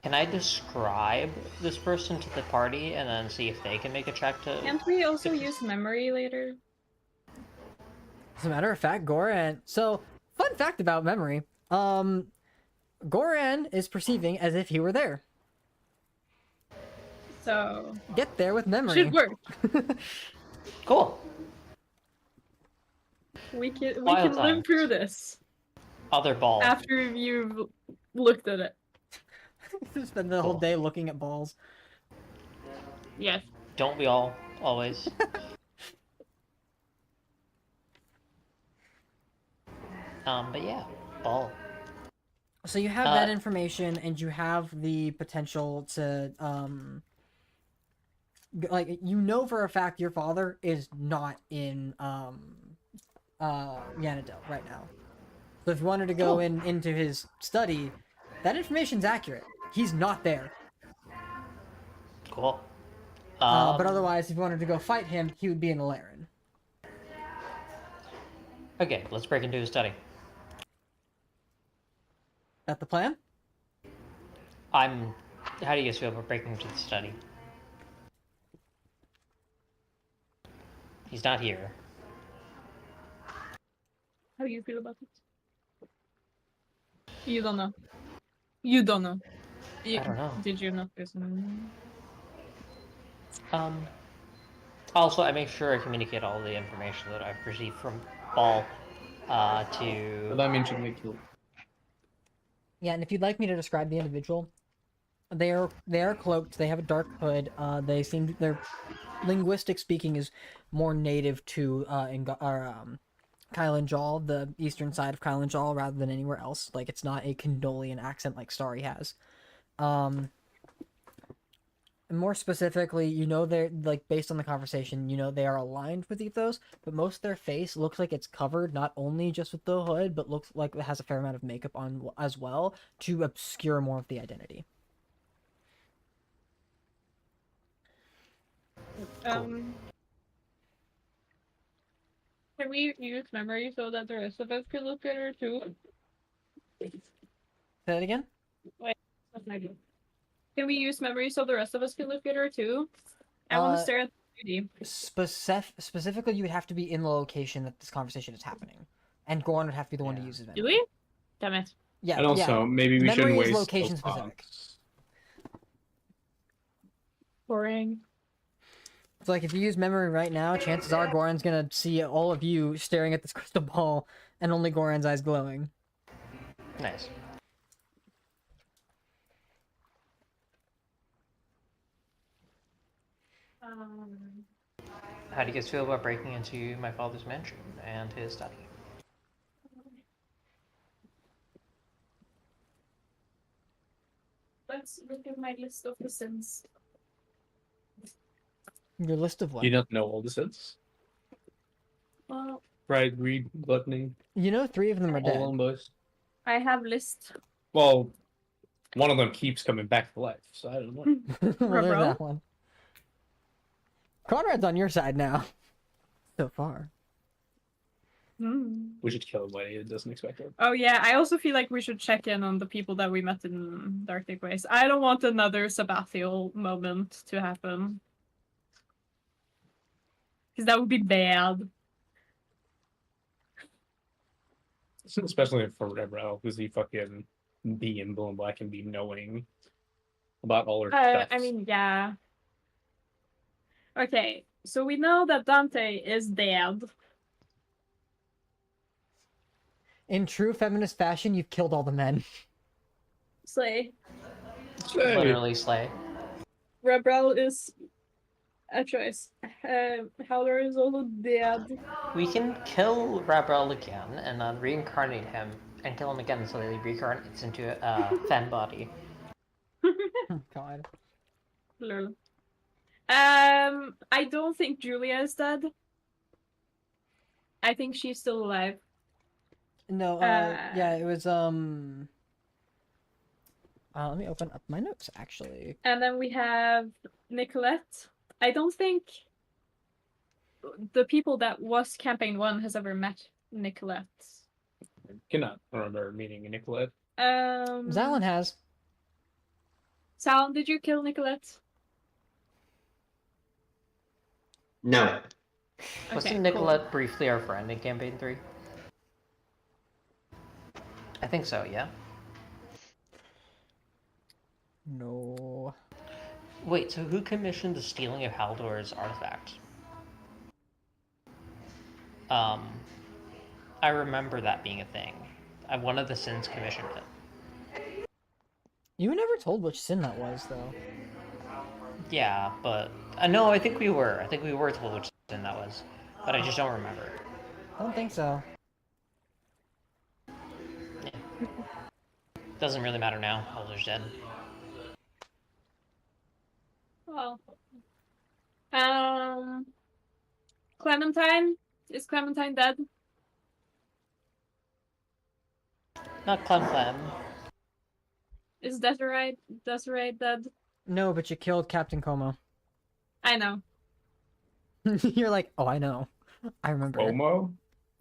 S2: Can I describe this person to the party and then see if they can make a check to?
S3: Can't we also use memory later?
S1: As a matter of fact, Goran. So, fun fact about memory. Goran is perceiving as if he were there.
S3: So
S1: Get there with memory.
S3: should work.
S2: Cool.
S3: We can
S2: Wild
S3: live
S2: times.
S3: through this
S2: Other ball.
S3: after you've looked at it.
S1: Spend the whole day looking at balls.
S3: Yes.
S2: Don't we all always? But yeah, ball.
S1: So you have that information, and you have the potential to, like, you know for a fact your father is not in, Yanadel right now. So if you wanted to go into his study, that information's accurate. He's not there.
S2: Cool.
S1: But otherwise, if you wanted to go fight him, he would be in Alarin.
S2: Okay, let's break into his study.
S1: That the plan?
S2: How do you guys feel about breaking into the study? He's not here.
S3: How do you feel about it? You don't know. You don't know.
S2: I don't know.
S3: Did you not listen?
S2: Also, I make sure I communicate all the information that I've received from Ball to.
S4: But that means you can get killed.
S1: Yeah, and if you'd like me to describe the individual, they are cloaked. They have a dark hood. Their linguistic speaking is more native to Kylen-Jaal, the eastern side of Kylen-Jaal, rather than anywhere else. Like, it's not a Condolian accent like Starry has. And more specifically, you know, they're, like, based on the conversation, you know they are aligned with Ethos, but most of their face looks like it's covered not only just with the hood, but looks like it has a fair amount of makeup on as well to obscure more of the identity.
S3: Can we use memory so that the rest of us can look at her too?
S1: Say that again?
S3: That's my idea. Can we use memory so the rest of us can look at her too? I want to stare at the beauty.
S1: Specifically, you would have to be in the location that this conversation is happening. And Goran would have to be the one to use his memory.
S3: Do we? Damn it.
S1: Yeah,
S4: And also, maybe we
S1: Memory
S4: shouldn't
S1: is
S4: waste
S1: location
S4: those
S1: specific.
S4: bombs.
S3: Boring.
S1: So, like, if you use memory right now, chances are Goran's gonna see all of you staring at this crystal ball, and only Goran's eyes glowing.
S2: Nice. How do you guys feel about breaking into my father's mansion and his study?
S3: Let's look at my list of the sins.
S1: Your list of what?
S4: Do you not know all the sins?
S3: Well,
S4: Pride, greed, gluttony,
S1: You know 3 of them are
S4: all
S1: dead.
S4: on boys.
S3: I have list.
S4: Well, one of them keeps coming back to life, so I don't know.
S1: Well, there's
S3: Bro?
S1: that one. Conrad's on your side now. So far.
S4: We should kill him when he doesn't expect it.
S3: Oh yeah, I also feel like we should check in on the people that we met in the Arctic Ways. I don't want another Sabathiel moment to happen. Because that would be bad.
S4: Especially for Rebel, because he fucking be in Blue and Black and be knowing about all her stuff.
S3: I mean, yeah. Okay, so we know that Dante is dead.
S1: In true feminist fashion, you've killed all the men.
S3: Slay.
S2: Literally slay.
S3: Rebel is a choice. Howler is also dead.
S2: We can kill Rabrel again and then reincarnate him and kill him again so that he reincarnates into a femme body.
S1: God.
S3: Lol. I don't think Julia is dead. I think she's still alive.
S1: No, yeah, it was, let me open up my notes, actually.
S3: And then we have Nicolette. I don't think the people that was campaign 1 has ever met Nicolette.
S4: Cannot remember meeting Nicolette.
S1: Zalin has.
S3: Sal, did you kill Nicolette?
S7: No.
S2: Wasn't
S3: Okay,
S2: Nicolette briefly our friend in campaign 3? I think so, yeah.
S1: No.
S2: Wait, so who commissioned the stealing of Haldor's artifact? I remember that being a thing. One of the Sins commissioned it.
S1: You never told which sin that was, though.
S2: Yeah, but no, I think we were. I think we were told which Sin that was, but I just don't remember.
S1: I don't think so.
S2: Yeah. Doesn't really matter now. Haldor's dead.
S3: Well, Clementine? Is Clementine dead?
S2: Not Clem.
S3: Is Desiree dead?
S1: No, but you killed Captain Como.
S3: I know.
S1: You're like, oh, I know. I remember. it.
S4: Como?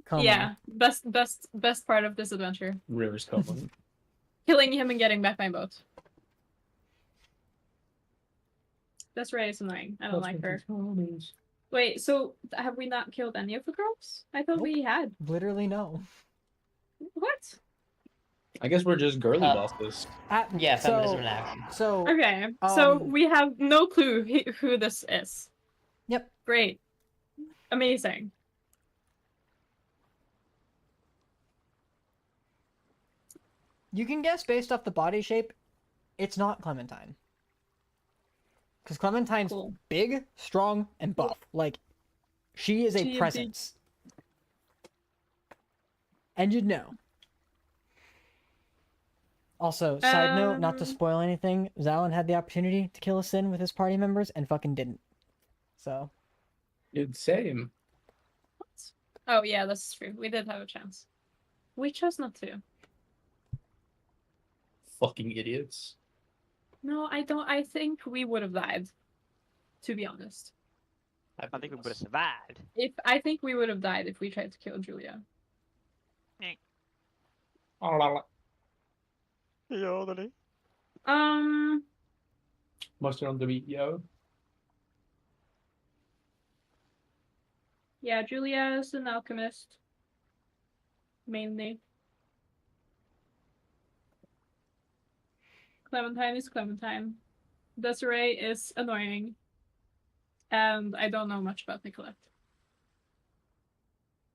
S1: Como.
S3: Yeah, best part of this adventure.
S4: Rivers Como.
S3: Killing him and getting back my boat. Desiree is annoying. I don't like her. Wait, so have we not killed any of the girls? I thought
S1: Nope.
S3: we had.
S1: Literally no.
S3: What?
S4: I guess we're just girly bosses.
S2: Yeah,
S1: so,
S2: feminism in action.
S1: So,
S3: Okay, so
S1: Um,
S3: we have no clue who this is.
S1: Yep.
S3: Great. Amazing.
S1: you can guess based off the body shape, it's not Clementine. Because Clementine's
S3: Cool.
S1: big, strong, and buff. Like, she is
S3: She
S1: a
S3: indeed.
S1: presence. And you'd know. Also, side note, not to
S3: Um,
S1: spoil anything, Zalin had the opportunity to kill a Sin with his party members and fucking didn't. So,
S4: It's same.
S3: Oh yeah, that's true. We did have a chance. We chose not to.
S4: Fucking idiots.
S3: No, I don't. I think we would have died. To be honest,
S5: I think we would have survived.
S3: I think we would have died if we tried to kill Julia.
S5: Yodely.
S4: Mustard on the beat, yo.
S3: Yeah, Julia is an alchemist. Mainly. Clementine is Clementine. Desiree is annoying. And I don't know much about Nicolette.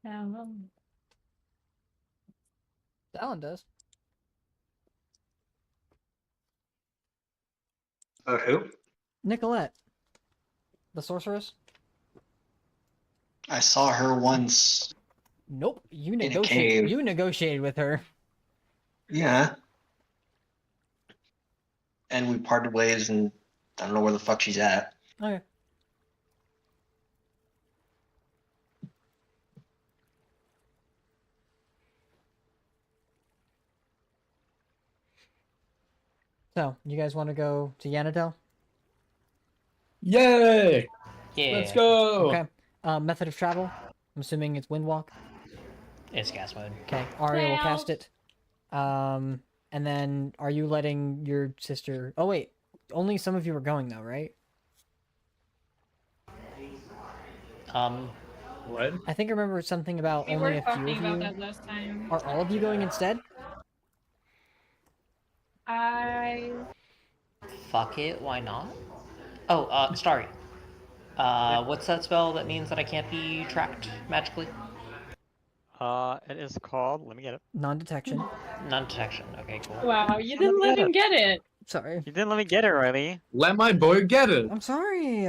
S1: Zalin does.
S7: About who?
S1: Nicolette. The sorceress?
S7: I saw her once.
S1: Nope. You
S7: a
S1: negotiated.
S7: cave.
S1: You negotiated with her.
S7: Yeah. And we parted ways, and I don't know where the fuck she's at.
S1: Okay. So, you guys want to go to Yanadel?
S4: Yay!
S2: Yeah.
S4: Let's go!
S1: Okay. Method of travel? I'm assuming it's Windwalk.
S2: It's gas mode.
S1: Okay. Arya will
S3: Well-
S1: cast it. And then are you letting your sister... Oh, wait. Only some of you are going, though, right?
S4: What?
S1: I think I remember something about
S3: We
S1: only
S3: were
S1: a few
S3: talking
S1: of
S3: about
S1: you.
S3: that last time.
S1: Are all of you going instead?
S2: Fuck it, why not? Oh, Starry. What's that spell that means that I can't be tracked magically?
S5: It is called. Let me get it.
S1: Non-detection.
S2: Non-detection. Okay, cool.
S3: Wow, you didn't let him get it.
S1: Sorry.
S5: You didn't let me get it, Riley.
S4: Let my boy get it!
S1: I'm sorry.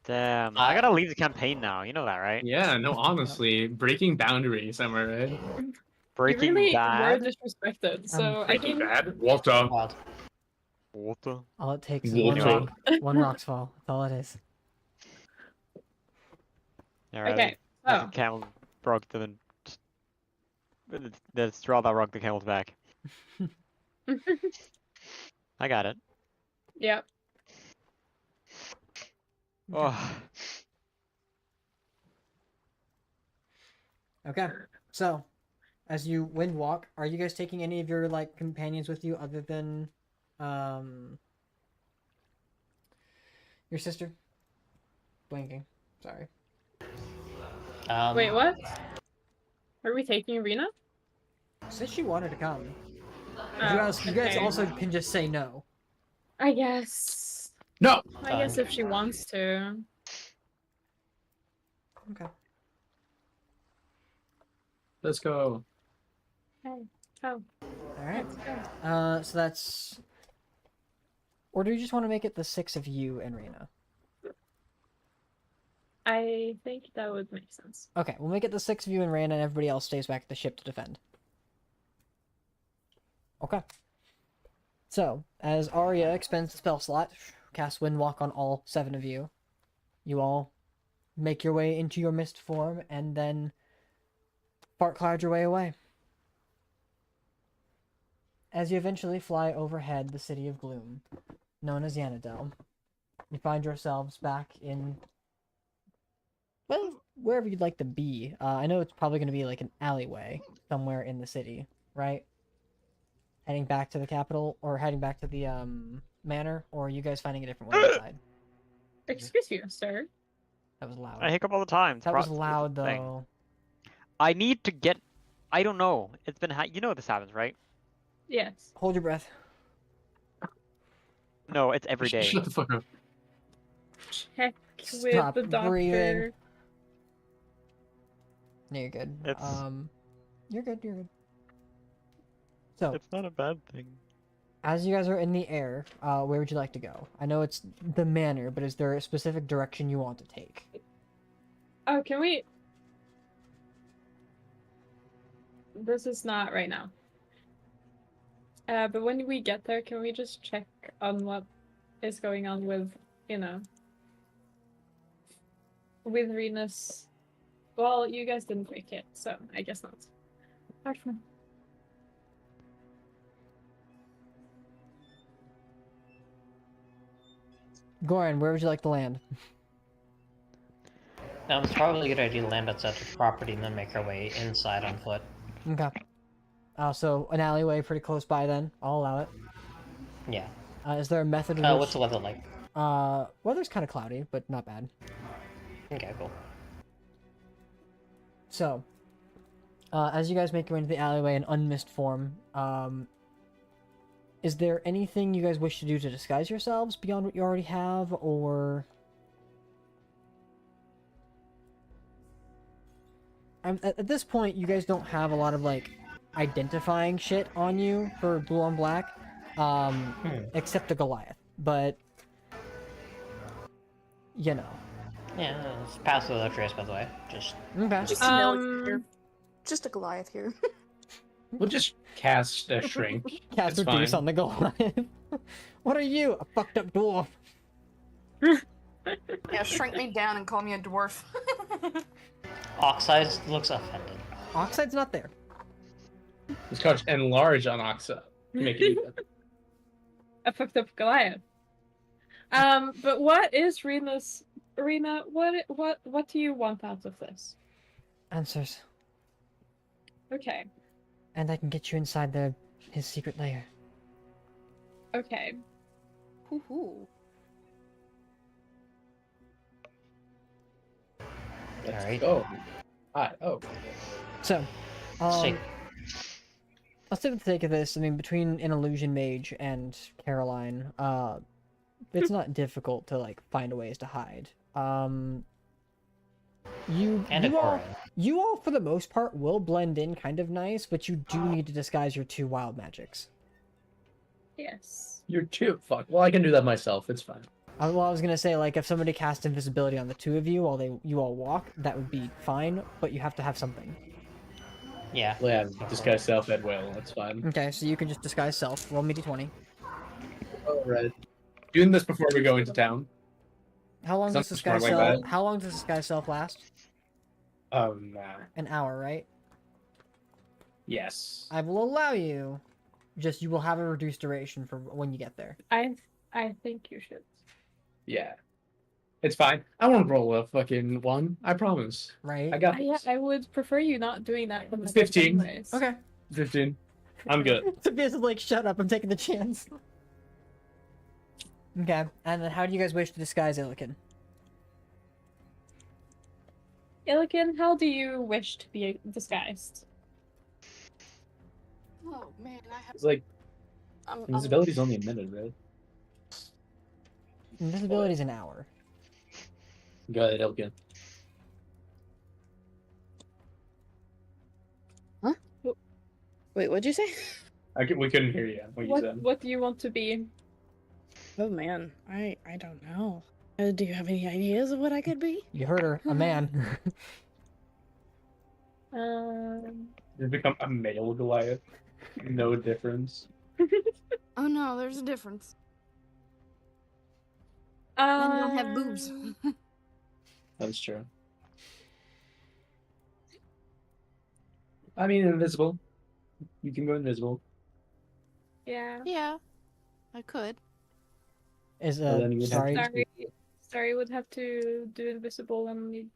S5: Damn. I gotta leave the campaign now. You know that, right?
S4: Yeah, no, honestly. Breaking boundaries, am I right?
S5: Breaking
S3: You really
S5: Bad.
S3: were disrespected, so I
S4: Breaking
S3: think
S4: bad? What the?
S2: Wild.
S5: Water.
S1: All it takes is
S4: Water.
S1: one rock. One rock's fall. That's all it is.
S5: Yeah, Riley.
S3: okay.
S5: The
S3: Oh,
S5: camel broke the straw that broke the camel's back. I got it.
S3: yeah.
S5: Oh,
S1: Okay, so as you wind walk, are you guys taking any of your like companions with you other than your sister? Blinking. Sorry.
S3: Wait, what? Are we taking Arena?
S1: Said she wanted to come.
S3: Oh,
S1: You guys
S3: okay.
S1: also can just say no.
S3: I guess.
S4: No.
S3: I guess if she wants to.
S1: Okay.
S4: Let's go.
S3: Hey. Oh.
S1: All right.
S3: Let's go.
S1: So that's. Or do you just want to make it the 6 of you and Rena?
S3: I think that would make sense.
S1: Okay, we'll make it the 6 of you and Rena, and everybody else stays back at the ship to defend. Okay. So, as Arya expends the spell slot, cast Windwalk on all 7 of you. You all make your way into your mist form, and then fart cloud your way away. As you eventually fly overhead the city of Gloom, known as Yanadel, you find yourselves back in, well, wherever you'd like to be. I know it's probably going to be like an alleyway somewhere in the city, right? Heading back to the capital, or heading back to the manor, or are you guys finding a different way inside?
S3: Excuse you, sir.
S1: That was loud.
S5: I hiccup all the time.
S1: That was
S5: It's
S1: loud,
S5: a thing.
S1: though.
S5: I need to get. I don't know. It's been. You know this happens, right?
S3: Yes.
S1: Hold your breath.
S5: No, it's every day.
S4: Shut the fuck up.
S3: Heck
S1: Stop
S3: with the doctor.
S1: breathing. No, you're good.
S5: It's-
S1: You're good. You're good. So,
S5: It's not a bad thing.
S1: as you guys are in the air, where would you like to go? I know it's the manor, but is there a specific direction you want to take?
S3: Oh, can we? This is not right now. But when we get there, can we just check on what is going on with, with Rena's? Well, you guys didn't break it, so I guess not. Alright.
S1: Goran, where would you like to land?
S2: It's probably a good idea to land outside the property and then make our way inside on foot.
S1: Okay. So an alleyway pretty close by then. I'll allow it.
S2: Yeah.
S1: Is there a method in
S2: What's
S1: which...
S2: the weather like?
S1: Weather's kind of cloudy, but not bad.
S2: Okay, cool.
S1: So, as you guys make your way into the alleyway in unmist form, is there anything you guys wish to do to disguise yourselves beyond what you already have, or... At this point, you guys don't have a lot of, like, identifying shit on you for blue on black, except the Goliath, but... You know.
S2: Yeah, it's passive without trace, by the way. Just
S1: Okay.
S6: Just a Goliath here. Just a Goliath here.
S4: We'll just cast a shrink.
S1: Cast
S4: It's
S1: reduce
S4: fine.
S1: on the Goliath. What are you? A fucked up dwarf.
S6: Yeah, shrink me down and call me a dwarf.
S2: Oxide looks offended.
S1: Oxide's not there.
S4: Let's crouch enlarge on Oxa. Make it even.
S3: A fucked up Goliath. But what is Rena's? Rena, what do you want out of this?
S1: Answers.
S3: Okay.
S1: And I can get you inside his secret lair.
S3: Okay.
S6: Hoo-hoo.
S4: Let's
S2: Alright.
S4: go. Hi. Oh.
S1: So,
S2: Sick.
S1: let's take the sake of this. I mean, between an illusion mage and Caroline, it's not difficult to like find ways to hide. You
S2: And a
S1: you all,
S2: Goran.
S1: you all for the most part will blend in kind of nice, but you do need to disguise your 2 wild magics.
S3: Yes.
S4: You're too. Fuck. Well, I can do that myself. It's fine.
S1: Well, I was gonna say, like, if somebody cast invisibility on the 2 of you while you all walk, that would be fine, but you have to have something.
S2: Yeah.
S4: Yeah, disguise self at will. That's fine.
S1: Okay, so you can just disguise self. Roll me d20.
S4: Alright. Doing this before we go into town.
S1: How long does
S4: Something
S1: disguise
S4: smart like
S1: self?
S4: that.
S1: How long does disguise self last?
S4: Nah.
S1: An hour, right?
S4: Yes.
S1: I will allow you. Just you will have a reduced duration for when you get there.
S3: I think you should.
S4: Yeah. It's fine. I won't roll a fucking 1. I promise.
S1: Right?
S4: I got
S3: Yeah,
S4: this.
S3: I would prefer you not doing that. from the
S4: 15.
S3: anyways.
S1: Okay.
S4: 15. I'm good.
S1: Sophia's like, shut up, I'm taking the chance. Okay, and then how do you guys wish to disguise Illiken?
S3: Illiken, how do you wish to be disguised?
S6: Oh man, I have.
S4: It's like
S6: I'm
S4: invisibility's only a minute, right?
S1: Invisibility's an hour.
S4: Go ahead, Elkin.
S6: Wait, what'd you say?
S4: We couldn't hear you. What you said.
S3: What do you want to be?
S6: Oh man, I don't know. Do you have any ideas of what I could be?
S1: You heard her, a man.
S4: You become a male Goliath. No difference.
S6: Oh no, there's a difference. Men don't have boobs.
S4: That's true. I mean, invisible. You can go invisible.
S3: Yeah.
S6: Yeah, I could.
S1: Is
S4: Well, then you would have
S1: sorry.
S4: to-
S3: Starry would have to do invisible and need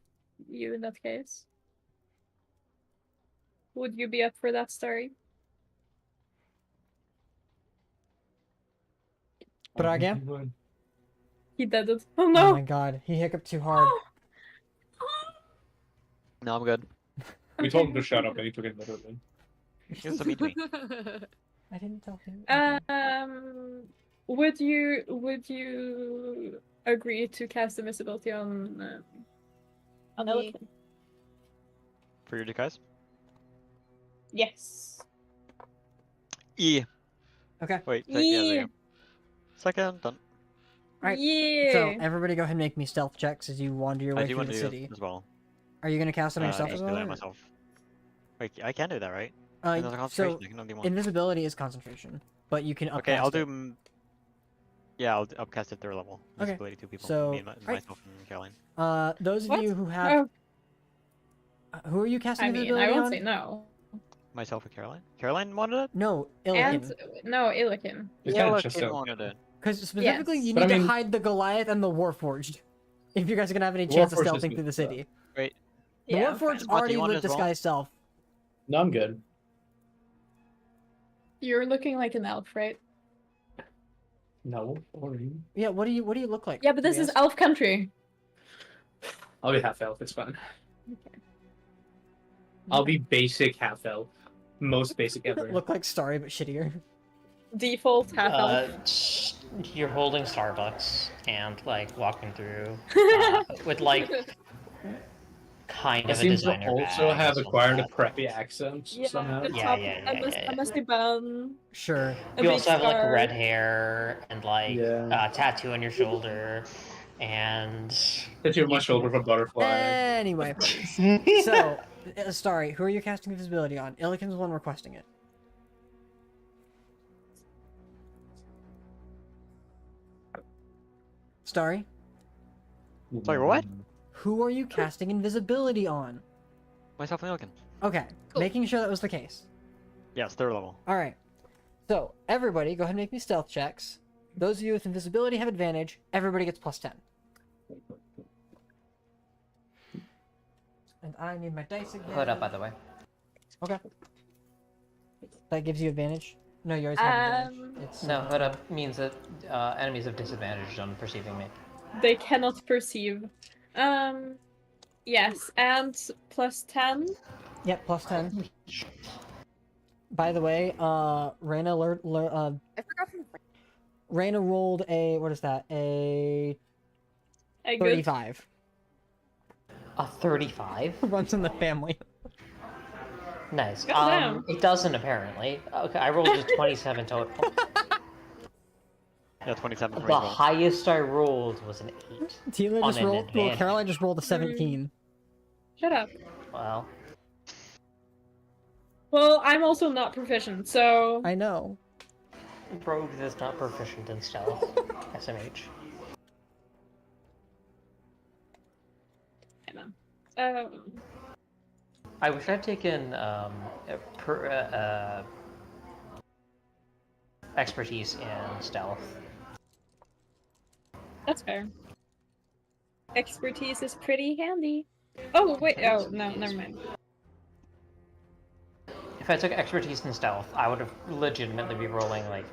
S3: you in that case. Would you be up for that, Starry?
S1: But again?
S4: You would.
S3: He did it. Oh
S1: Oh
S3: no!
S1: my god, he hiccuped too hard.
S5: No, I'm good.
S4: We told him to shut up and he took it literally.
S5: Just to meet me.
S1: I didn't tell him.
S3: Would you agree to cast invisibility on
S6: Me.
S3: Illiken?
S5: For your guys?
S3: Yes.
S5: E.
S1: Okay.
S5: Wait, yeah, there you
S3: Yeah.
S5: go. Second, done.
S1: Alright,
S3: Yeah.
S1: So everybody go ahead and make me stealth checks as you wander your
S5: I
S1: way
S5: do
S1: through
S5: want
S1: the
S5: to do
S1: city.
S5: that as well.
S1: Are you gonna cast it on yourself
S5: I
S1: as
S5: can
S1: well?
S5: do that
S1: or-
S5: myself. Wait, I can do that, right? Another
S1: So
S5: concentration, I can only do one.
S1: invisibility is concentration, but you can upcast
S5: Okay, I'll do.
S1: it.
S5: Yeah, I'll upcast it third level.
S1: Okay,
S5: Visibility 2 people.
S1: so-
S5: Me and
S1: alright.
S5: myself and Caroline.
S1: Those of
S3: What?
S1: you who have,
S3: Oh,
S1: who are you casting
S3: I mean,
S1: invisibility
S3: I won't
S1: on?
S3: say no.
S5: Myself and Caroline. Caroline wanted it.
S1: No,
S3: And
S1: Illiken.
S3: no, Illiken.
S4: It's kind
S5: Yeah,
S4: of just
S5: Illiken
S4: so.
S5: wanted it.
S1: Because specifically,
S3: Yes.
S1: you
S4: But
S1: need
S4: I
S1: to
S4: mean-
S1: hide the Goliath and the Warforged. If you guys are gonna have any
S4: The
S1: chance of
S4: Warforged is
S1: stealthing
S4: good
S1: through the
S4: stuff.
S1: city.
S5: Wait,
S1: The
S3: Yeah,
S1: Warforged
S3: fine.
S5: What, do
S1: already
S5: you want it
S1: lived
S5: as well?
S1: disguised self.
S4: No, I'm good.
S3: You're looking like an elf, right?
S4: No, boring.
S1: Yeah, what do you look like?
S3: Yeah, but this is
S1: Tobias?
S3: elf country.
S4: I'll be half elf. It's fine. I'll be basic half elf. Most basic ever.
S1: Look like Starry but shittier.
S3: Default half elf.
S2: You're holding Starbucks and like walking through with like kind
S4: I
S2: of a
S4: seem to
S2: designer
S4: also
S2: bag,
S4: have
S2: this one,
S4: acquired a
S2: that.
S4: preppy accent somehow.
S3: the
S2: Yeah,
S3: top,
S2: yeah,
S3: a musty bun.
S1: Sure.
S3: A
S2: You
S3: big
S2: also have like
S3: scar.
S2: red hair and like
S4: Yeah.
S2: tattoo on your shoulder, and
S4: Tattoo on my shoulder with a butterfly.
S1: Anyway, so Starry, who are you casting invisibility on? Illiken's the one requesting it. Starry,
S5: Sorry, what?
S1: who are you casting invisibility on?
S5: myself and Illiken.
S1: Okay,
S6: Cool.
S1: making sure that was the case.
S5: Yes, third level.
S1: All right. So everybody, go ahead and make me stealth checks. Those of you with invisibility have advantage. Everybody gets +10. And I need my dice again.
S2: hood up by the way.
S1: Okay. That gives you advantage. No, you always have advantage. It's
S2: No, hood up means that enemies have disadvantage on perceiving me.
S3: They cannot perceive. Yes, and +10.
S1: Yep, +10. By the way, Raina
S6: I forgot from the
S1: Raina rolled a what is that? A
S3: A good.
S1: 35.
S2: A 35?
S1: Runs in the family.
S2: Nice.
S3: Goddamn.
S2: It doesn't apparently. Okay, I rolled a 27 total.
S5: Yeah, 27 for
S2: The
S5: me as well.
S2: highest I rolled was an 8.
S1: Tila
S2: On
S1: just
S2: an
S1: rolled. Well,
S2: advantage.
S1: Caroline just rolled a 17.
S3: Shut up.
S2: Well,
S3: Well, I'm also not proficient, so
S1: I know.
S2: Rogue is not proficient in stealth. SMH.
S3: I know.
S2: I wish I'd taken expertise in stealth.
S3: That's fair. expertise is pretty handy. Oh wait, oh no, never mind.
S2: If I took expertise in stealth, I would have legitimately be rolling like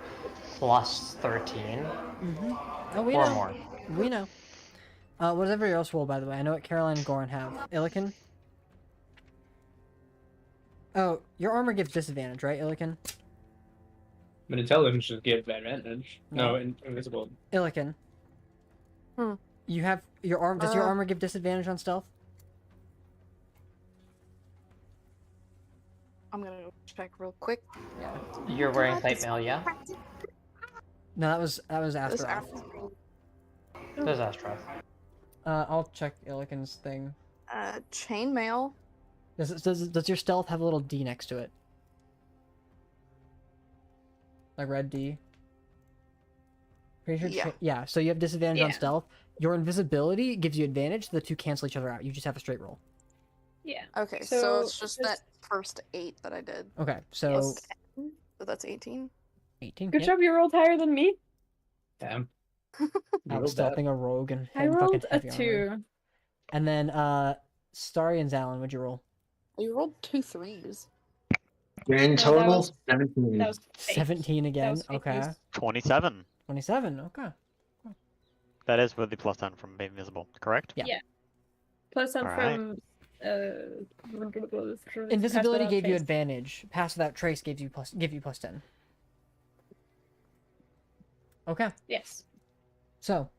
S2: plus 13
S1: Oh, we
S2: or
S1: know.
S2: more.
S1: We know. What does everybody else roll, by the way? I know what Caroline and Goran have. Illiken? Oh, your armor gives disadvantage, right, Illiken?
S4: But intelligence should give advantage.
S1: No.
S4: No, invisible.
S1: Illiken.
S6: Hmm.
S1: You have your arm. Does your
S6: Uh.
S1: armor give disadvantage on stealth?
S6: I'm gonna go check real quick.
S2: You're wearing plate mail, yeah?
S1: No, that was
S6: This
S1: Astaroth.
S6: after-
S2: There's Astroth.
S1: I'll check Illiken's thing.
S6: Chainmail.
S1: Does your stealth have a little D next to it? Like red D? Pretty sure.
S6: Yeah.
S1: Yeah. So you have disadvantage on
S3: Yeah.
S1: stealth. Your invisibility gives you advantage. The two cancel each other out. You just have a straight roll.
S3: Yeah.
S6: Okay,
S3: So,
S6: so it's just
S3: just-
S6: that first 8 that I did.
S1: Okay. So
S6: Plus 10, so that's 18.
S1: 18.
S3: Good
S1: yep.
S3: job, you rolled higher than me.
S4: Damn.
S1: Out stealthing a rogue and
S3: I
S1: fucking
S3: rolled a
S1: heavy armor.
S3: 2.
S1: And then Starry and Zalin, what'd you roll?
S6: You rolled 2 3s.
S7: Grand
S3: that
S7: total
S3: was-
S7: 17.
S3: That was fake.
S1: 17 again.
S3: was fake
S1: Okay.
S3: news.
S5: 27.
S1: 27. Okay.
S5: That is with the plus 10 from being invisible, correct?
S1: Yeah.
S3: Plus I'm
S5: Alright.
S3: from
S1: Invisibility gave you
S3: Trace.
S1: advantage. Pass without trace give you plus 10. Okay.
S3: Yes.
S1: So,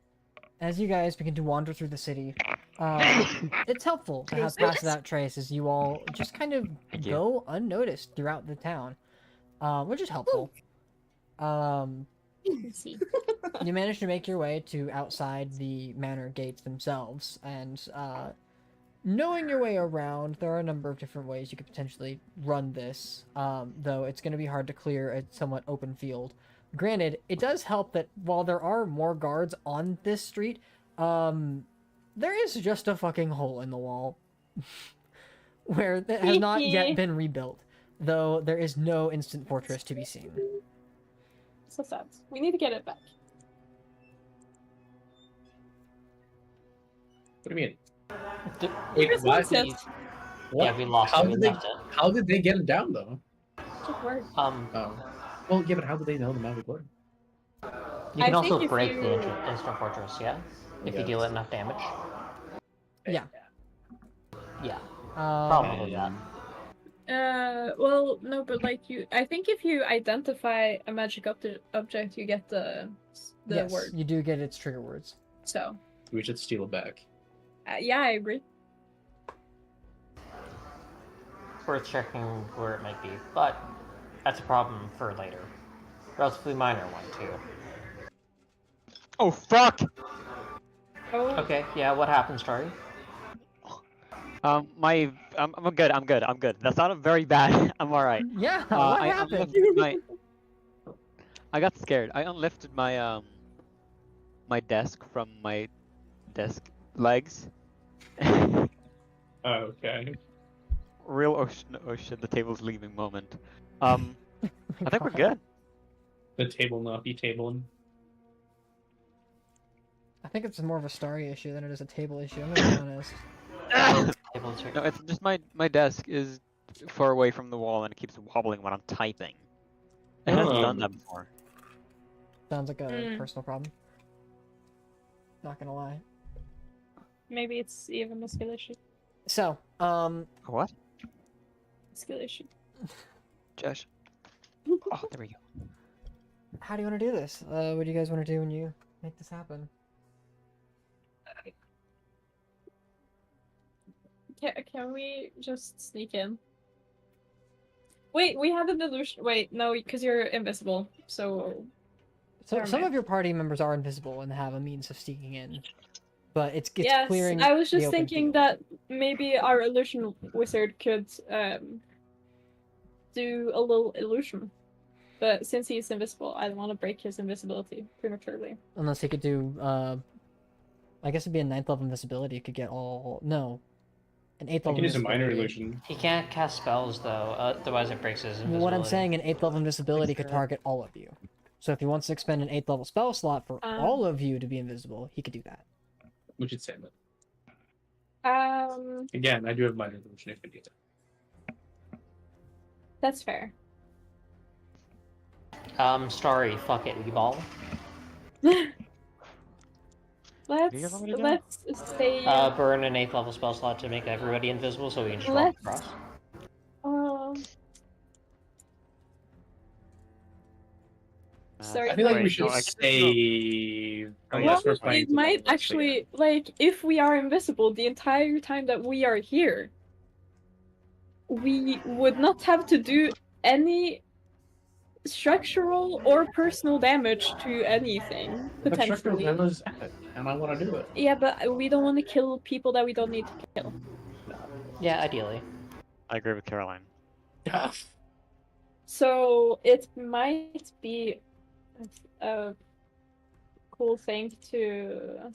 S1: as you guys begin to wander through the city, it's helpful to have pass without trace as you all just kind of
S5: Thank you.
S1: go unnoticed throughout the town, which is helpful.
S3: Let's see.
S1: You manage to make your way to outside the manor gates themselves, and knowing your way around, there are a number of different ways you could potentially run this, though it's going to be hard to clear a somewhat open field. Granted, it does help that while there are more guards on this street, there is just a fucking hole in the wall where it has not yet been rebuilt, though there is no instant fortress to be seen.
S3: So sad. We need to get it back.
S4: What do you mean?
S2: D-
S4: Wait,
S3: Chris
S4: what?
S3: wants it.
S4: What?
S2: Yeah, we lost
S4: How
S2: it. We
S4: did they?
S2: left it.
S4: How did they get it down though?
S3: Good word.
S4: Oh. Well, yeah, but how did they know the magic word?
S2: You
S3: I
S2: can also
S3: think if
S2: break
S3: you-
S2: the instant fortress, yeah? If you
S4: Yeah.
S2: deal it enough damage.
S1: Yeah.
S2: Yeah,
S1: Um,
S2: probably that.
S3: Well, no, but like I think if you identify a magic object, you get the
S1: yes,
S3: word.
S1: you do get its trigger words.
S3: So,
S4: We should steal it back.
S3: yeah, I agree.
S2: It's worth checking where it might be, but that's a problem for later. Relatively minor one, too.
S5: Oh, fuck!
S3: Oh,
S2: Okay, yeah, what happened, Starry?
S5: I'm good. That sounded very bad. I'm alright.
S1: Yeah, what
S5: I
S1: happened?
S5: unlifted my... I got scared. I unlifted my, my desk from my desk legs.
S4: Okay.
S5: Real oh shit, the table's leaving moment. I think we're good.
S4: The table not be tabling.
S1: I think it's more of a Starry issue than it is a table issue. I'm gonna be honest.
S2: Able to...
S5: No, it's just my desk is far away from the wall and it keeps wobbling when I'm typing. It hasn't done that before.
S1: Sounds like a
S3: Mm.
S1: personal problem. Not gonna lie.
S3: maybe it's even a skill issue.
S1: So,
S5: What?
S3: Skill issue.
S5: Josh? Oh, there we go.
S1: how do you want to do this? What do you guys want to do when you make this happen?
S3: Can we just sneak in? Wait, we have an illusion. Wait, no, because you're invisible. So
S1: So
S3: Never
S1: some
S3: mind.
S1: of your party members are invisible and have a means of sneaking in, but it's
S3: yes,
S1: clearing.
S3: I was
S1: the
S3: just
S1: open
S3: thinking
S1: field.
S3: that maybe our illusion wizard could do a little illusion. But since he's invisible, I don't want to break his invisibility prematurely.
S1: Unless he could do, I guess it'd be a 9th level invisibility. It could get all no, an 8th
S4: I
S1: level.
S4: can use a minor
S1: invisibility.
S4: illusion.
S2: He can't cast spells, though, otherwise it breaks his invisibility.
S1: What I'm saying, an 8th level invisibility could target all of you. So if he wants to expend an 8th level spell slot for all of you to be invisible, he could do that.
S4: We should save it. Again, I do have minor illusion if you need it.
S3: That's fair.
S2: Starry, fuck it, we ball.
S3: Let's say
S2: Burn an 8th level spell slot to make everybody invisible so we can just walk
S3: let's
S2: across.
S3: sorry,
S4: I feel like we
S5: wait,
S4: should
S5: no, I guess
S4: save.
S5: Oh,
S3: well,
S4: Unless we're fighting
S3: it might
S4: together,
S3: actually, like, if we are invisible the entire time that we are here, we would not have to do any structural or personal damage to anything,
S4: But Structural
S3: potentially.
S4: Dilemma's epic, and I want to do it.
S3: Yeah, but we don't want to kill people that we don't need to kill.
S2: Yeah, ideally.
S5: I agree with Caroline.
S4: Yeah.
S3: So it might be a cool thing to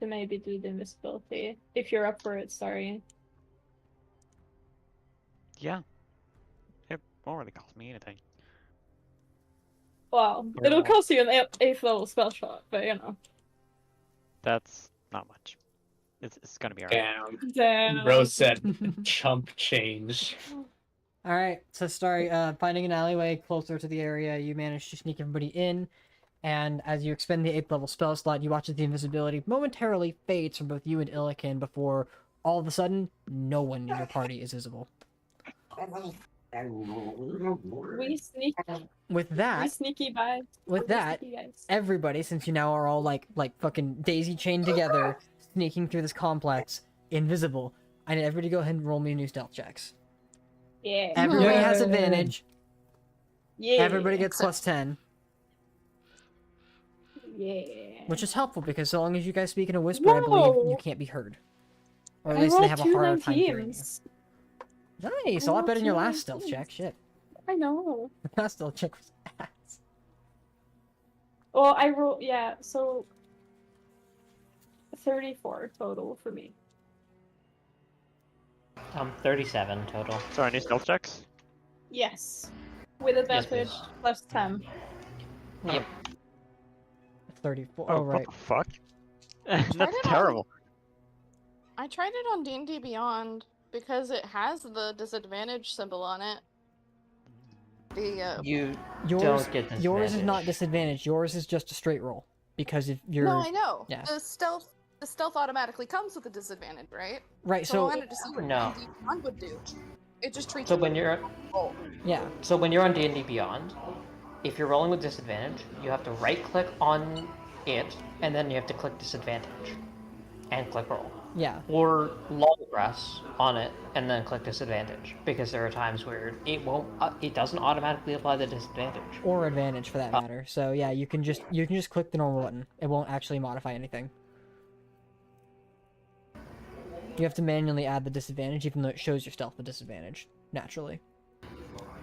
S3: maybe do the invisibility if you're up for it. Sorry.
S5: Yeah. It won't really cost me anything.
S3: Well, it'll cost you an 8th level spell shot, but you know.
S5: That's not much. It's gonna be alright.
S3: Damn.
S4: Bro said chump change.
S1: All right, so Starry, finding an alleyway closer to the area, you manage to sneak everybody in, and as you expend the 8th level spell slot, you watch as the invisibility momentarily fades from both you and Illikin before all of a sudden, no one in your party is visible.
S3: We sneak.
S1: With
S3: We
S1: that,
S3: sneaky by.
S1: with that,
S3: Sneaky guys.
S1: everybody, since you now are all like fucking daisy chained together, sneaking through this complex, invisible, I need everybody to go ahead and roll me new stealth checks.
S3: Yeah.
S1: Everybody has
S4: Yay.
S1: advantage.
S3: Yeah.
S1: Everybody gets plus 10,
S3: Yeah.
S1: which is helpful because so long as you guys speak in a whisper, I believe you
S3: Whoa.
S1: can't be heard. Or at
S3: I
S1: least they
S3: rolled
S1: have a
S3: two
S1: harder time hearing you.
S3: 19s.
S1: Nice, a
S3: I
S1: lot
S3: rolled
S1: better than your
S3: two
S1: last stealth
S3: 19s.
S1: check. Shit.
S3: I know.
S1: The last stealth check was ass.
S3: Well, I roll. Yeah. So 34 total for me.
S2: 37 total.
S5: Sorry, any stealth checks?
S3: Yes. With advantage
S2: please.
S3: plus 10.
S2: Yep.
S1: 34. Oh, right.
S5: What the fuck?
S6: Tried
S5: That's
S6: it on-
S5: terrible.
S6: I tried it on D&D Beyond because it has the disadvantage symbol on it. The
S2: You
S1: Yours,
S2: don't get
S1: yours is not
S2: disadvantage.
S1: disadvantage. Yours is just a straight roll. Because if you're...
S6: No, I know.
S1: yeah.
S6: The stealth automatically comes with a disadvantage, right?
S1: Right,
S6: So I
S1: so...
S6: wanted to see what
S2: No.
S6: D&D Beyond would do. It just treats
S2: So
S6: it
S2: when
S6: like
S2: you're
S6: a roll.
S1: Yeah.
S2: so when you're on D&D Beyond, if you're rolling with disadvantage, you have to right-click on it, and then you have to click disadvantage, and click roll.
S1: Yeah.
S2: Or long press on it and then click disadvantage, because there are times where it won't, it doesn't automatically apply the disadvantage.
S1: Or advantage for that matter. So yeah, you can just click the normal button. It won't actually modify anything. You have to manually add the disadvantage, even though it shows your stealth the disadvantage naturally.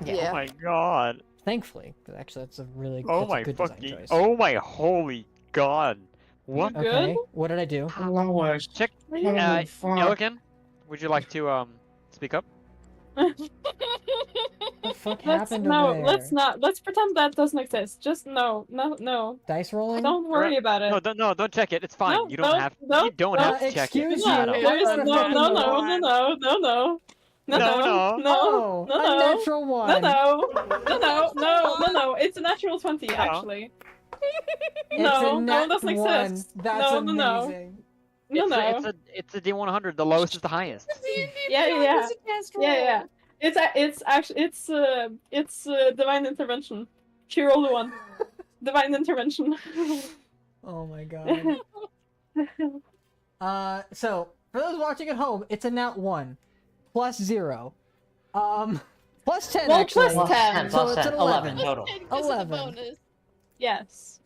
S6: Yeah.
S5: Oh my god.
S1: Thankfully, 'cause actually that's a really
S5: Oh
S1: that's a
S5: my
S1: good design
S5: fucking.
S1: choice.
S5: Oh my holy god. What?
S3: You
S1: Okay,
S3: good?
S1: what did I do?
S5: Check.
S3: Are you-
S5: Milligan, would you like to speak up?
S1: What the fuck happened
S3: no,
S1: over there?
S3: let's not. Let's pretend that doesn't exist. Just no.
S1: Dice rolling?
S3: Don't worry about it.
S5: No, don't check it. It's fine.
S3: No,
S5: you don't have.
S3: no,
S5: You don't
S3: no.
S5: have to check it.
S1: Excuse
S3: No,
S1: you.
S5: Shadow.
S3: there's
S1: I would've
S3: no,
S1: taken
S3: no,
S1: the
S3: no,
S1: one.
S3: no, no, no, no,
S5: No,
S3: no,
S1: a
S3: no,
S1: natural
S3: no,
S1: one.
S3: no. It's a natural 20,
S5: No.
S3: actually.
S1: It's
S3: No,
S1: a
S3: no, it
S1: nat
S3: doesn't
S1: one.
S3: exist.
S1: That's
S3: No, no, no.
S1: amazing.
S5: It's a D100. The lowest is the highest.
S3: Yeah. It's divine intervention. She rolled a 1. Divine intervention.
S1: Oh my god. So for those watching at home, it's a nat 1 plus 0. Plus 10
S3: Well,
S1: actually.
S3: plus 10.
S1: So
S2: plus
S1: it's
S2: 10,
S1: an
S2: 11
S1: 11.
S2: total.
S6: Because of the
S1: 11.
S6: bonus.
S3: Yes.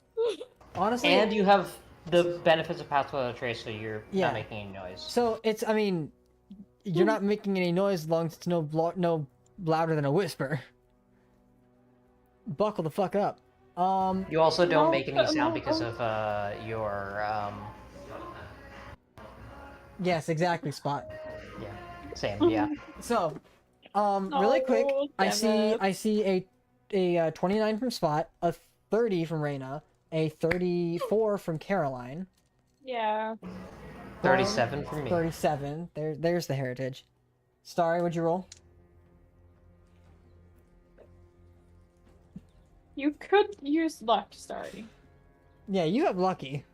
S1: Honestly,
S2: And you have the benefits of Path Without a Trace, so you're
S1: Yeah.
S2: not making any noise.
S1: so it's, I mean, you're not making any noise as long as it's no louder than a whisper. Buckle the fuck up.
S2: You also don't
S3: No,
S2: make any
S3: no,
S2: sound
S3: no.
S2: because of your
S1: Yes, exactly, Spot.
S2: yeah, same, yeah.
S1: So, really quick,
S3: Oh,
S1: I
S3: damn
S1: see a 29 from Spot, a 30 from Reyna, a 34 from Caroline,
S3: Yeah.
S1: Thorn,
S2: 37 for me.
S1: 37. There's the heritage. Starry, would you roll?
S3: You could use luck, Starry.
S1: Yeah, you have lucky.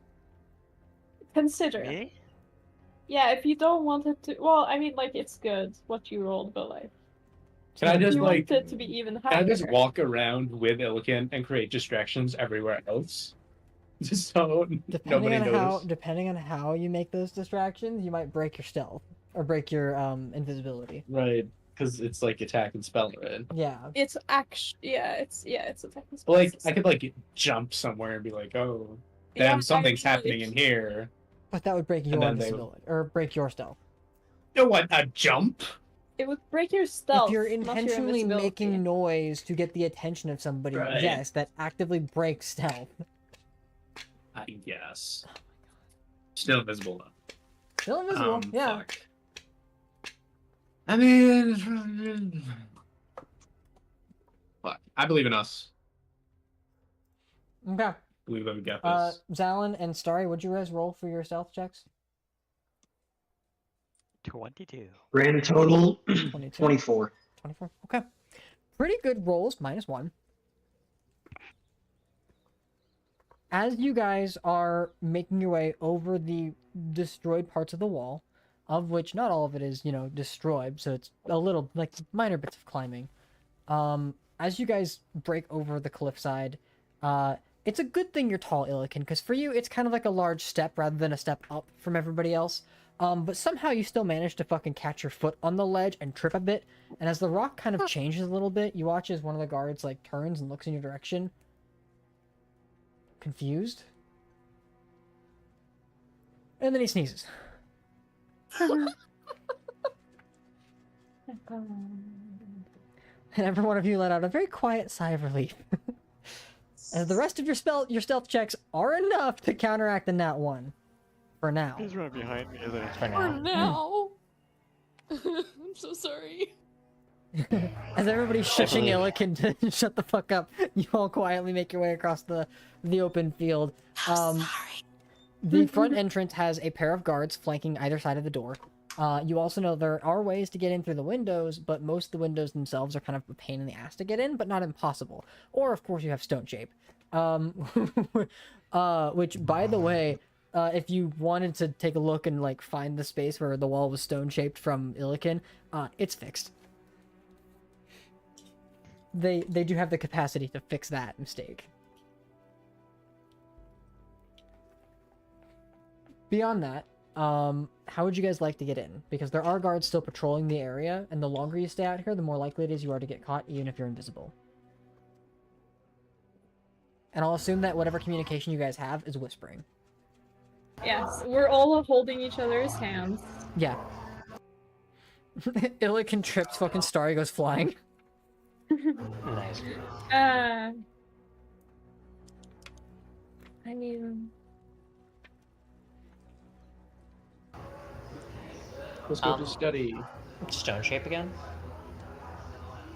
S3: Consider.
S5: Me?
S3: Yeah, if you don't want it to. Well, I mean, like, it's good what you rolled, but like.
S4: Can I
S3: If
S4: just
S3: you
S4: like?
S3: want it to be even
S4: Can I
S3: higher.
S4: just walk around with Illican and create distractions everywhere else? Just so nobody knows.
S1: Depending on how you make those distractions, you might break your stealth or break your invisibility.
S4: Right, because it's like attack and spell, right?
S1: Yeah.
S3: It's it's a technical.
S4: But like, I could like jump somewhere and be like, "Oh, damn, something's happening in here."
S1: But that would break your
S4: then they would-
S1: invisibility or break your stealth.
S4: You know what? A jump?
S3: It would break your stealth.
S1: If you're
S3: not your
S1: intentionally
S3: invisibility.
S1: making noise to get the attention of somebody,
S4: Right.
S1: yes, that actively breaks stealth.
S4: I guess. Still invisible though.
S1: Still invisible, yeah.
S4: Fuck. I mean, fuck. I believe in us.
S1: Okay.
S4: Believe that we got this.
S1: Zalin and Starry, would you guys roll for your stealth checks?
S5: 22.
S7: Grand total
S1: 22.
S7: 24.
S1: 24. Okay. Pretty good rolls, -1. As you guys are making your way over the destroyed parts of the wall, of which not all of it is, destroyed, so it's a little, like, minor bits of climbing. As you guys break over the cliffside, it's a good thing you're tall, Illican, because for you, it's kind of like a large step rather than a step up from everybody else. But somehow you still manage to fucking catch your foot on the ledge and trip a bit, and as the rock kind of changes a little bit, you watch as one of the guards, like, turns and looks in your direction. Confused. And then he sneezes. And every one of you let out a very quiet sigh of relief. As the rest of your stealth checks are enough to counteract the nat 1. For now.
S5: He's right behind me, isn't he?
S2: For
S6: For
S2: now.
S6: now. I'm so sorry.
S1: As everybody's shushing Illican to shut the fuck up, you all quietly make your way across the open field. The front entrance has a pair of guards flanking either side of the door. You also know there are ways to get in through the windows, but most of the windows themselves are kind of a pain in the ass to get in, but not impossible. Or, of course, you have stone shape. Which, by the way, if you wanted to take a look and, like, find the space where the wall was stone shaped from Illican, it's fixed. They do have the capacity to fix that mistake. Beyond that, how would you guys like to get in? Because there are guards still patrolling the area, and the longer you stay out here, the more likely it is you are to get caught, even if you're invisible. And I'll assume that whatever communication you guys have is whispering.
S3: Yes, we're all holding each other's hands.
S1: Yeah. Illican trips, fucking Starry goes flying.
S2: Nice.
S3: I mean,
S4: Let's go to study.
S2: Stone shape again?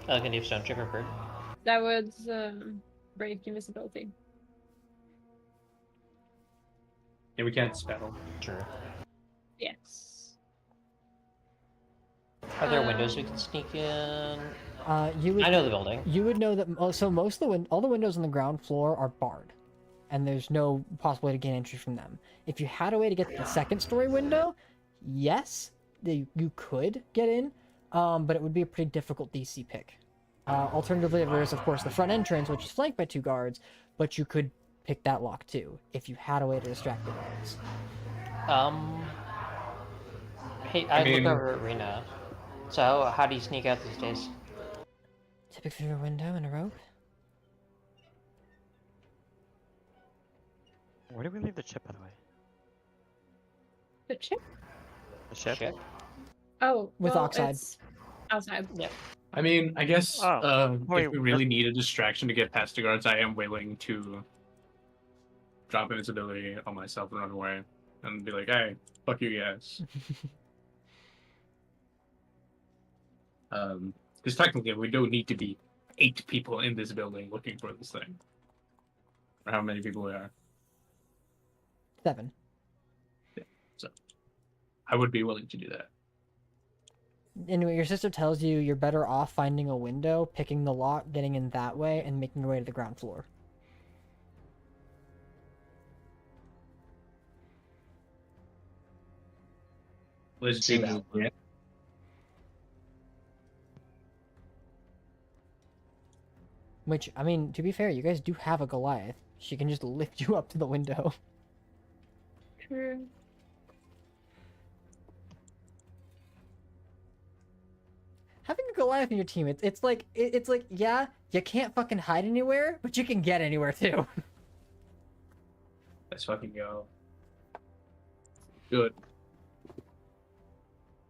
S2: Oh, can you have stone shape or bird?
S3: that would break invisibility.
S4: Yeah, we can't spell.
S2: True.
S3: Yes.
S2: Are there windows we can sneak in?
S1: You would
S2: I know the building.
S1: You would know that. So most of all the windows on the ground floor are barred, and there's no possible way to gain entry from them. If you had a way to get to the second story window, yes, you could get in, but it would be a pretty difficult DC pick. Alternatively, there's of course the front entrance, which is flanked by 2 guards, but you could pick that lock too if you had a way to distract the guards.
S2: Hey,
S4: I
S2: I
S4: mean-
S2: look over at Rena. So, how do you sneak out these days?
S1: Typically through a window and a rope.
S5: Where did we leave the chip, by the way?
S3: The chip?
S5: The ship?
S2: Ship?
S3: Oh,
S1: With
S3: well,
S1: Oxide.
S3: it's outside.
S2: Yep.
S4: I mean, I guess
S5: wait,
S4: if we really need a distraction to get past the guards, I am willing to drop invisibility on myself and run away and be like, "Hey, fuck you guys." Because technically, we don't need to be 8 people in this building looking for this thing. Or how many people we are.
S1: 7.
S4: I would be willing to do that.
S1: Anyway, your sister tells you you're better off finding a window, picking the lock, getting in that way, and making your way to the ground floor.
S4: Let's do
S7: Seems
S4: that.
S7: legit.
S1: Which, I mean, to be fair, you guys do have a Goliath. She can just lift you up to the window.
S3: True.
S1: Having a Goliath in your team, it's like, yeah, you can't fucking hide anywhere, but you can get anywhere too.
S4: Let's fucking go. Good.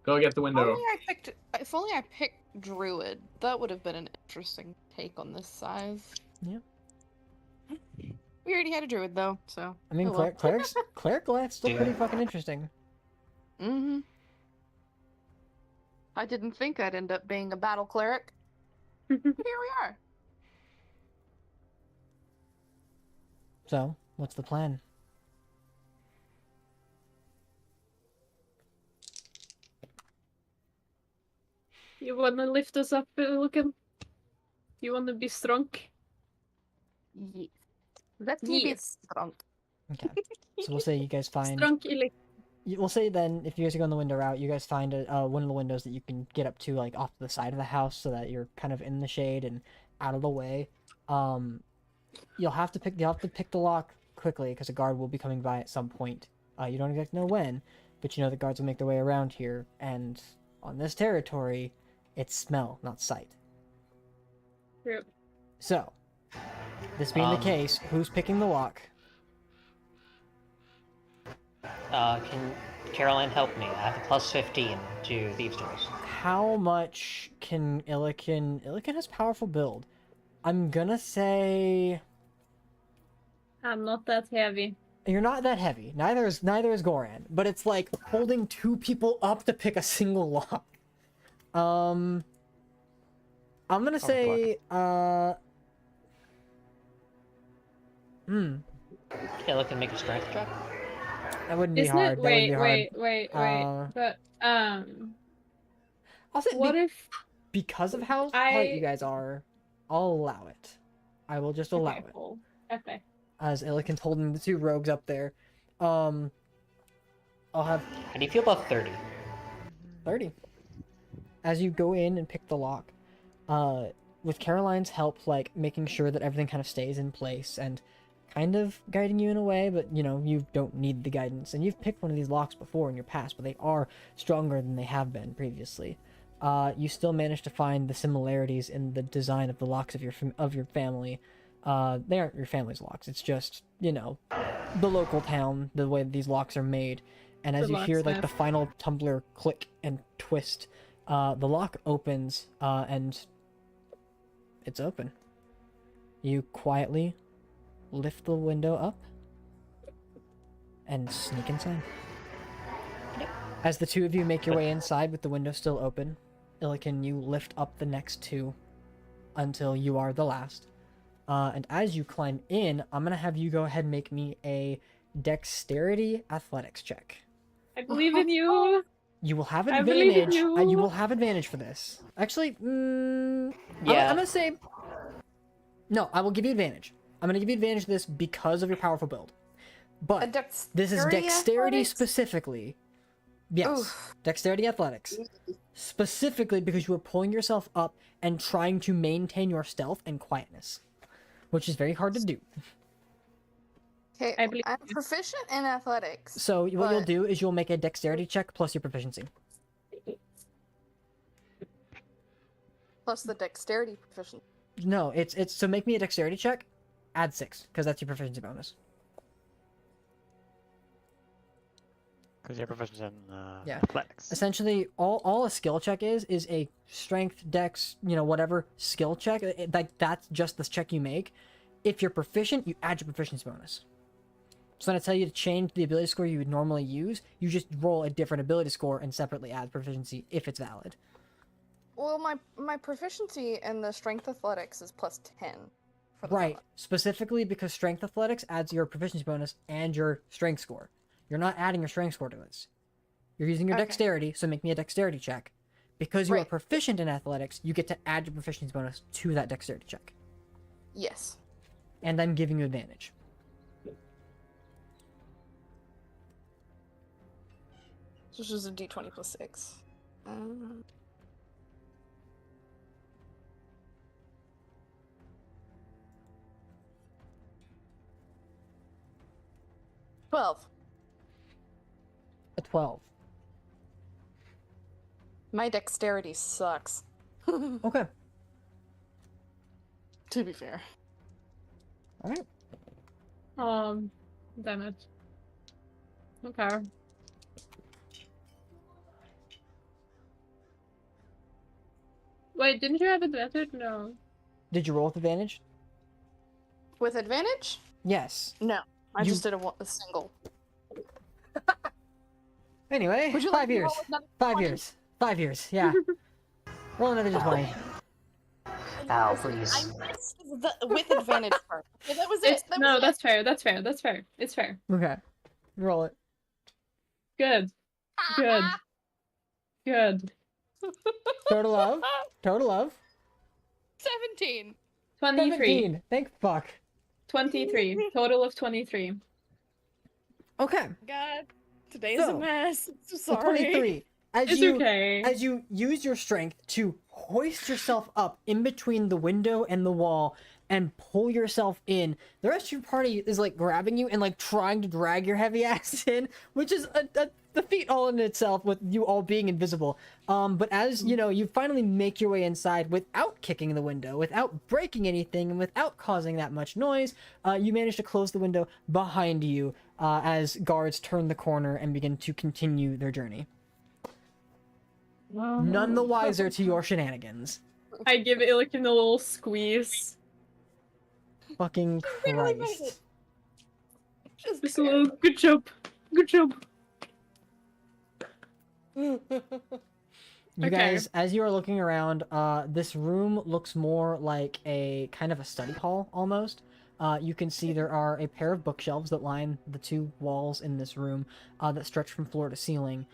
S4: Go get the window.
S6: If only I picked Druid, that would have been an interesting take on this size.
S1: Yeah.
S6: We already had a Druid though, so.
S1: I mean,
S6: oh well.
S1: Cleric Goliath's still
S2: Yeah.
S1: pretty fucking interesting.
S6: Mm-hmm. I didn't think I'd end up being a battle cleric. Here we are.
S1: So, what's the plan?
S3: You wanna lift us up, looking? You wanna be strong?
S6: Yes. Let me be
S3: Yes.
S6: strong.
S1: Okay. So we'll say you guys find...
S3: Strong elite.
S1: We'll say then, if you guys are going the window route, you guys find one of the windows that you can get up to, like, off to the side of the house so that you're kind of in the shade and out of the way. You'll have to pick the lock quickly, because a guard will be coming by at some point. You don't exactly know when, but you know the guards will make their way around here, and on this territory, it's smell, not sight.
S3: True.
S1: So, this being the
S2: Um,
S1: case, who's picking the lock?
S2: Can Caroline help me? I have a plus 15 to Thieves' Tools.
S1: How much can Illiken... Illiken has powerful build. I'm gonna say...
S3: I'm not that heavy.
S1: You're not that heavy. Neither is Goran. But it's like holding two people up to pick a single lock. I'm gonna say,
S2: Kayla can make a strength check.
S1: that wouldn't be
S3: Isn't
S1: hard.
S3: it?
S1: That wouldn't be
S3: Wait,
S1: hard.
S3: wait. But
S1: I'll say
S3: what if?
S1: because of how polite you guys are, I'll allow it. I will just allow
S3: Okay,
S1: it.
S3: cool. Okay.
S1: As Illiken's holding the two rogues up there. I'll have
S2: How do you feel about 30?
S1: 30. As you go in and pick the lock, with Caroline's help, like, making sure that everything kind of stays in place and kind of guiding you in a way, but, you know, you don't need the guidance. And you've picked one of these locks before in your past, but they are stronger than they have been previously. You still manage to find the similarities in the design of the locks of your family. They aren't your family's locks. It's just, you know, the local town, the way these locks are made. And as
S3: The
S1: you hear, like,
S3: locksmith.
S1: the final tumbler click and twist, the lock opens, and it's open. You quietly lift the window up and sneak inside. As the two of you make your way inside with the window still open, Illiken, you lift up the next two until you are the last. And as you climb in, I'm gonna have you go ahead and make me a dexterity athletics check.
S3: I believe in you.
S1: You will have
S3: I believe in
S1: advantage.
S3: you.
S1: You will have advantage for this. Actually,
S2: Yeah.
S1: I'm gonna say no. I will give you advantage. I'm gonna give you advantage to this because of your powerful build. But this is dexterity
S6: athletics?
S1: specifically. Yes,
S6: Oof.
S1: dexterity athletics. Specifically because you are pulling yourself up and trying to maintain your stealth and quietness, which is very hard to do.
S6: Okay,
S3: I believe
S6: I'm
S3: you.
S6: proficient in athletics.
S1: So what you'll
S6: But-
S1: do is you'll make a dexterity check plus your proficiency.
S6: Plus the dexterity proficiency.
S1: No, it's so make me a dexterity check, add 6 because that's your proficiency bonus.
S5: Because you're proficient in
S1: Yeah.
S5: athletics.
S1: Essentially, all a skill check is a strength, dex, you know, whatever skill check. That's just the check you make. If you're proficient, you add your proficiency bonus. So when I tell you to change the ability score you would normally use, you just roll a different ability score and separately add proficiency if it's valid.
S6: Well, my proficiency in the strength athletics is plus 10. For the
S1: Right.
S6: moment.
S1: Specifically because strength athletics adds your proficiency bonus and your strength score. You're not adding your strength score to this. You're using your
S6: Okay.
S1: dexterity, so make me a dexterity check. Because you are
S6: Right.
S1: proficient in athletics, you get to add your proficiency bonus to that dexterity check.
S6: Yes.
S1: And I'm giving you advantage.
S6: So it's just a d20 plus 6. 12.
S1: A 12.
S6: My dexterity sucks.
S1: Okay.
S6: To be fair.
S1: Alright.
S3: Damn it. Okay. Wait, didn't you have advantage? No.
S1: Did you roll with advantage?
S6: With advantage?
S1: Yes.
S6: No. I
S1: You-
S6: just did a single.
S1: Anyway,
S6: Would you
S1: 5
S6: like to
S1: years.
S6: roll another
S1: 5
S6: 20?
S1: years. 5 years, yeah. Roll another d20.
S2: Ow,
S6: Listen,
S2: please.
S6: I missed the with advantage part. Yeah, that was
S3: It's
S6: it. That
S3: no,
S6: was
S3: that's fair. That's fair. That's fair. It's fair.
S1: Okay. Roll it.
S3: Good. Good. Good.
S1: Total of? Total of?
S6: 17.
S3: 23.
S1: 17. Thank fuck.
S3: 23. Total of 23.
S1: Okay.
S6: God, today's
S1: So,
S6: a mess. I'm so
S1: So
S6: sorry.
S1: 23. As
S3: It's
S1: you
S3: okay.
S1: as you use your strength to hoist yourself up in between the window and the wall and pull yourself in, the rest of your party is like grabbing you and like trying to drag your heavy ass in, which is a feat all in itself with you all being invisible. But as you know, you finally make your way inside without kicking the window, without breaking anything, and without causing that much noise. You manage to close the window behind you as guards turn the corner and begin to continue their journey. None the wiser to your shenanigans.
S3: I give Illikin a little squeeze.
S1: Fucking
S6: barely made
S1: Christ.
S6: it. Just
S3: Just a little good job. Good job.
S1: You
S3: Okay.
S1: guys, as you are looking around, this room looks more like a kind of a study hall almost. You can see there are a pair of bookshelves that line the two walls in this room that stretch from floor to ceiling.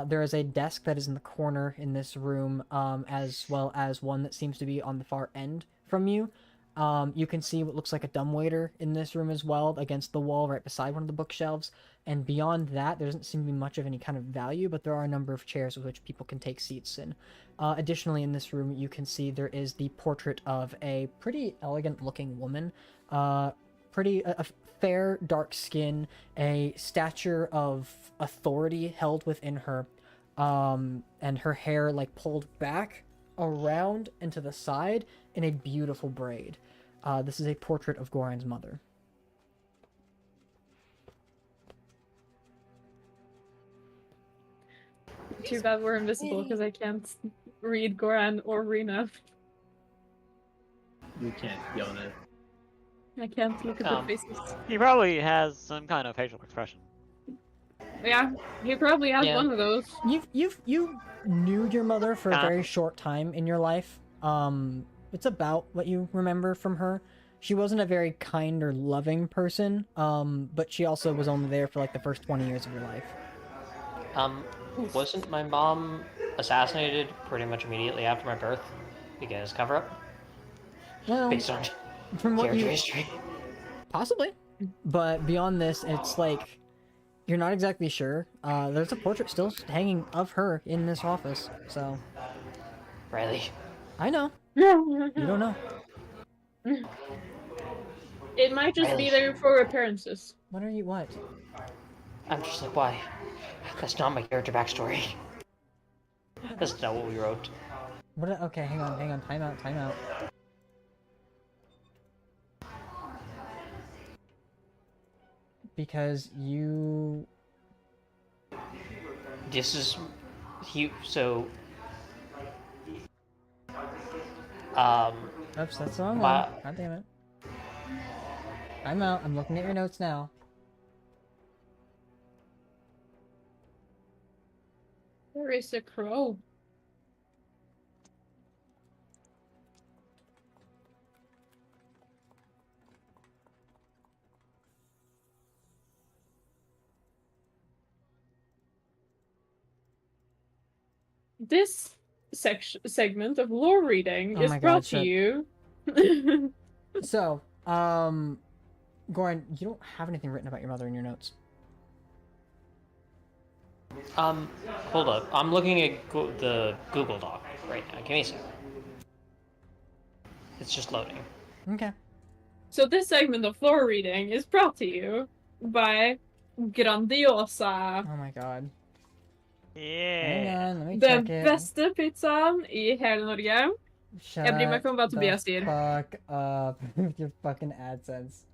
S1: There is a desk that is in the corner in this room, as well as one that seems to be on the far end from you. You can see what looks like a dumbwaiter in this room as well against the wall right beside one of the bookshelves. And beyond that, there doesn't seem to be much of any kind of value, but there are a number of chairs with which people can take seats in. Additionally, in this room, you can see there is the portrait of a pretty elegant-looking woman. A fair, dark skin, a stature of authority held within her, and her hair like pulled back around and to the side in a beautiful braid. This is a portrait of Goran's mother.
S3: Too bad we're invisible because I can't read Goran or Rena.
S4: You can't yell at it.
S3: I can't look at their faces.
S5: He probably has some kind of facial expression.
S3: Yeah, he probably has
S2: Yeah.
S3: one of those.
S1: You knew your mother for a
S5: Ah.
S1: very short time in your life. It's about what you remember from her. She wasn't a very kind or loving person, but she also was only there for like the first 20 years of your life.
S2: Wasn't my mom assassinated pretty much immediately after my birth? Because cover up?
S1: Well,
S2: Based on
S1: from what
S2: character
S1: you
S2: history.
S1: possibly, but beyond this, it's like you're not exactly sure. There's a portrait still hanging of her in this office, so
S2: Riley.
S1: I know you don't know.
S3: It might just be
S2: Really?
S3: there for appearances.
S1: What are you? What?
S2: I'm just like, why? That's not my character backstory. That's not what we wrote.
S1: What? Okay, hang on. Time out. Because you.
S2: This is... So...
S1: Oops, that's the wrong one.
S2: Wow.
S1: God damn it. I'm out. I'm looking at your notes now.
S3: Where is the crow? This segment of lore reading
S1: Oh
S3: is
S1: my God,
S3: brought to
S1: shit.
S3: you.
S1: So, Goran, you don't have anything written about your mother in your notes.
S2: Hold up. I'm looking at the Google Doc right now. Give me a second. It's just loading.
S1: Okay.
S3: So this segment of lore reading is brought to you by Grandiosa.
S1: Oh my God. Hang
S5: Yeah.
S1: on, let me
S3: Den
S1: check it.
S3: bästa pizzan i hela Norge.
S1: Shut
S3: Jag bryr mig om vad
S1: the
S3: Tobias säger.
S1: fuck up with your fucking AdSense.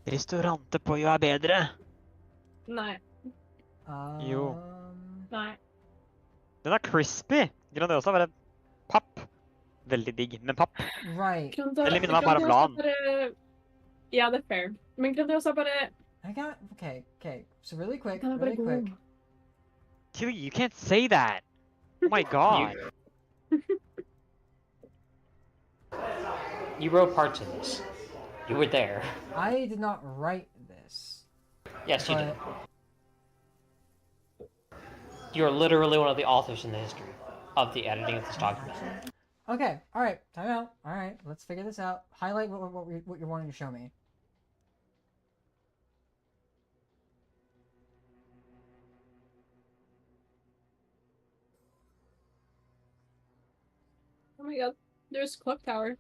S5: Restauranter på gjør bedre.
S3: Nej,
S5: Jo.
S3: nej.
S5: Den er crispy. Grandiosa var det papp. Veldig digg, men papp.
S1: Right.
S5: Eller minner meg bare om LAN.
S3: Bare... Ja, det är fair. Men Grandiosa bara...
S1: Okay. So really quick,
S3: Den är bara
S1: really quick.
S3: god.
S5: Kiwi, you can't say that. Oh my god.
S2: You wrote parts of this. You were there.
S1: I did not write this.
S2: Yes, you
S1: but
S2: did. You're literally one of the authors in the history of the editing of this document.
S1: Okay, alright, time out. Alright, let's figure this out. Highlight what you're wanting to show me.
S3: Oh my god. There's Clock Tower.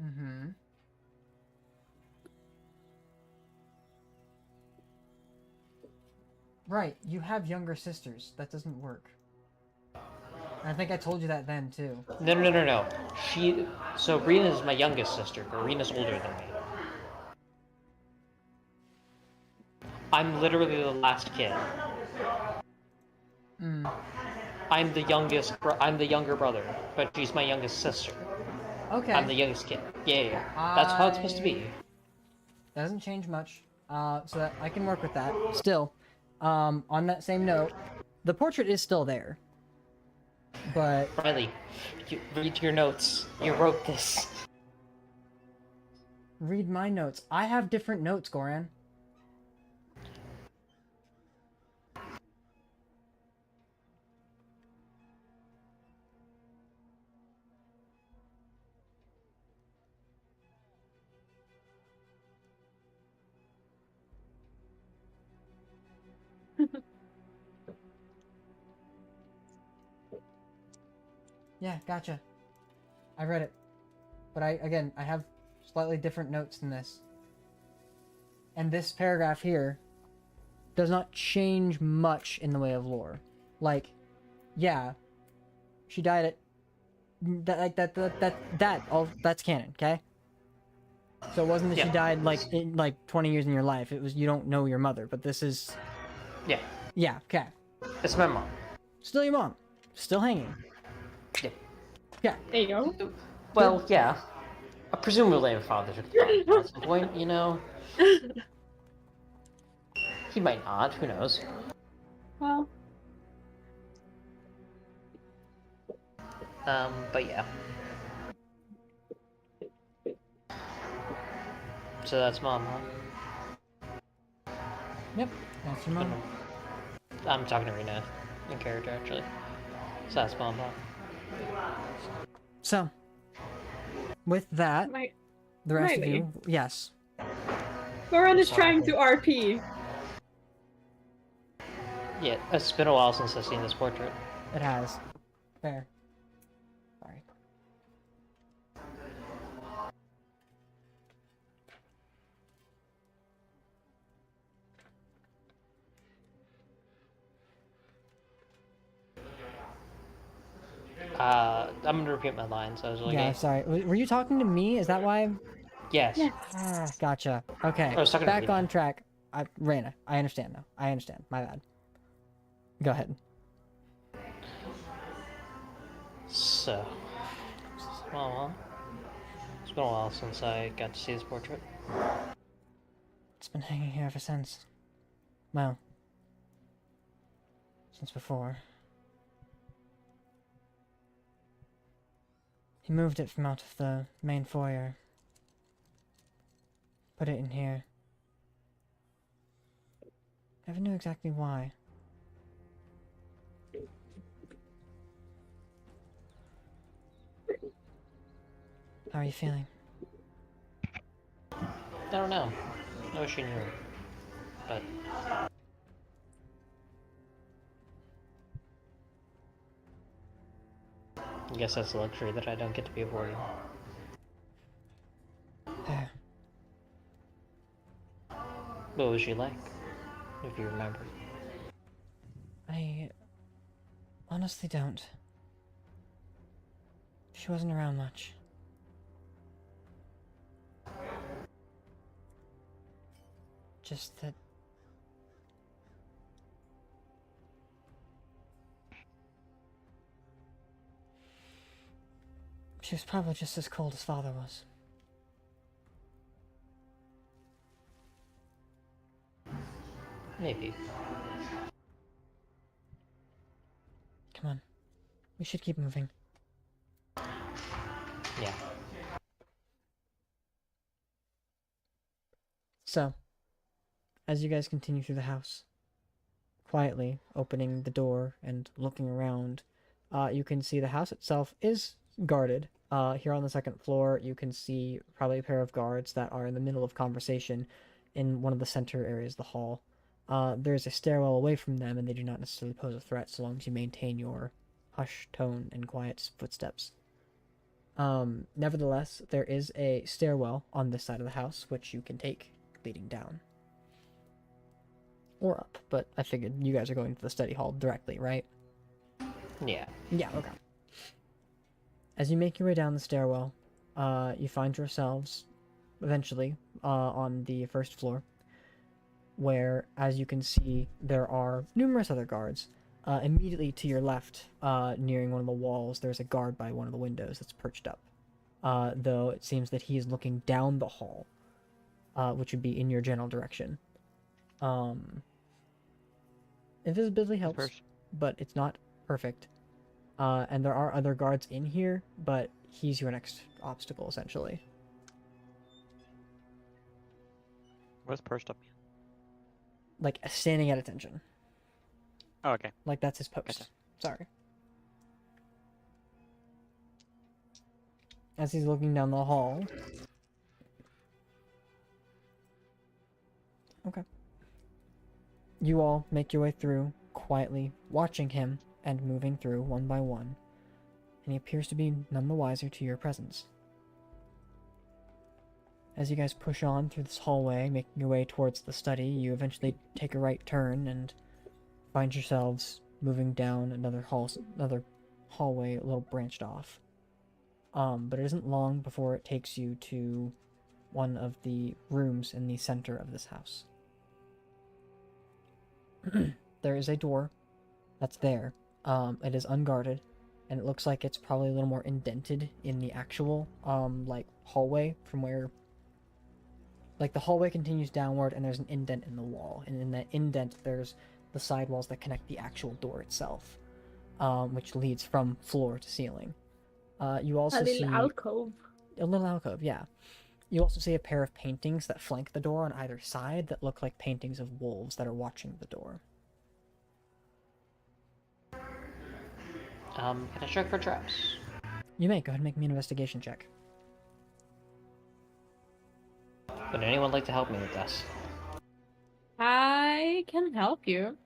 S1: Mm-hmm. Right, you have younger sisters. That doesn't work. And I think I told you that then, too.
S2: No. So Rena's my youngest sister, but Rena's older than me. I'm literally the last kid.
S1: Mm.
S2: I'm the younger brother, but she's my youngest sister.
S1: Okay.
S2: I'm the youngest kid. Yeah. That's how it's supposed to be.
S1: Doesn't change much. So that I can work with that. Still, on that same note, the portrait is still there. But
S2: Riley, you read your notes. You wrote this.
S1: read my notes. I have different notes, Goran. Yeah, gotcha. I read it. But I have slightly different notes than this. And this paragraph here does not change much in the way of lore. Like, yeah, she died at that's canon, okay? So it wasn't that she died in 20 years in your life. It was you don't know your mother, but this is yeah, okay.
S2: It's my mom.
S1: Still your mom. Still hanging. Yeah.
S3: There you go.
S2: Well, yeah. Presumably my father took the body at some point, you know? He might not, who knows?
S3: Well,
S2: But yeah. So that's mom, huh?
S1: Yep. That's your mom.
S2: I'm talking to Rena in character, actually. So that's mom, huh?
S1: So, with that, the rest of you, yes.
S3: Goran is trying to RP.
S2: Yeah, it's been a while since I've seen this portrait.
S1: It has. Fair. Sorry.
S2: I'm gonna repeat my lines. I was like,
S1: Yeah, sorry. Were you talking to me? Is that why?
S2: Yes.
S1: Ah, gotcha. Okay.
S2: I was talking to
S1: Back
S2: Rena.
S1: on track. Raina, I understand now. I understand. My bad. Go ahead.
S2: So, well, it's been a while since I got to see this portrait.
S1: It's been hanging here ever since. Well, since before. He moved it from out of the main foyer. Put it in here. never knew exactly why. How are you feeling?
S2: I don't know. I wish you knew. But I guess that's a luxury that I don't get to be avoided.
S1: There.
S2: What was she like? If you remember.
S1: I honestly don't. She wasn't around much. Just that she was probably just as cold as father was.
S2: Maybe.
S1: Come on. We should keep moving.
S2: Yeah.
S1: So, as you guys continue through the house, quietly opening the door and looking around, you can see the house itself is guarded. Here on the second floor, you can see probably a pair of guards that are in the middle of conversation in one of the center areas of the hall. There's a stairwell away from them, and they do not necessarily pose a threat so long as you maintain your hushed tone and quiet footsteps. Nevertheless, there is a stairwell on this side of the house, which you can take leading down. Or up, but I figured you guys are going to the study hall directly, right?
S2: Yeah.
S1: Yeah, okay. As you make your way down the stairwell, you find yourselves eventually on the first floor, where, as you can see, there are numerous other guards. Immediately to your left, nearing one of the walls, there's a guard by one of the windows that's perched up. Though it seems that he is looking down the hall, which would be in your general direction. Invisibility helps, but it's not perfect. And there are other guards in here, but he's your next obstacle, essentially.
S5: What's perched up?
S1: Like, standing at attention.
S5: Oh, okay.
S1: Like, that's his post.
S5: Gotcha.
S1: Sorry. As he's looking down the hall. Okay. You all make your way through, quietly, watching him and moving through one by one, and he appears to be none the wiser to your presence. As you guys push on through this hallway, making your way towards the study, you eventually take a right turn and find yourselves moving down another hallway, a little branched off. But it isn't long before it takes you to one of the rooms in the center of this house. There is a door that's there. It is unguarded, and it looks like it's probably a little more indented in the actual, like, hallway from where... Like, the hallway continues downward, and there's an indent in the wall, and in that indent, there's the sidewalls that connect the actual door itself, which leads from floor to ceiling. You also see...
S3: A little alcove.
S1: A little alcove, yeah. You also see a pair of paintings that flank the door on either side that look like paintings of wolves that are watching the door.
S2: Can I check for traps?
S1: You may. Go ahead and make me an investigation check.
S2: Would anyone like to help me with this?
S3: I can help you.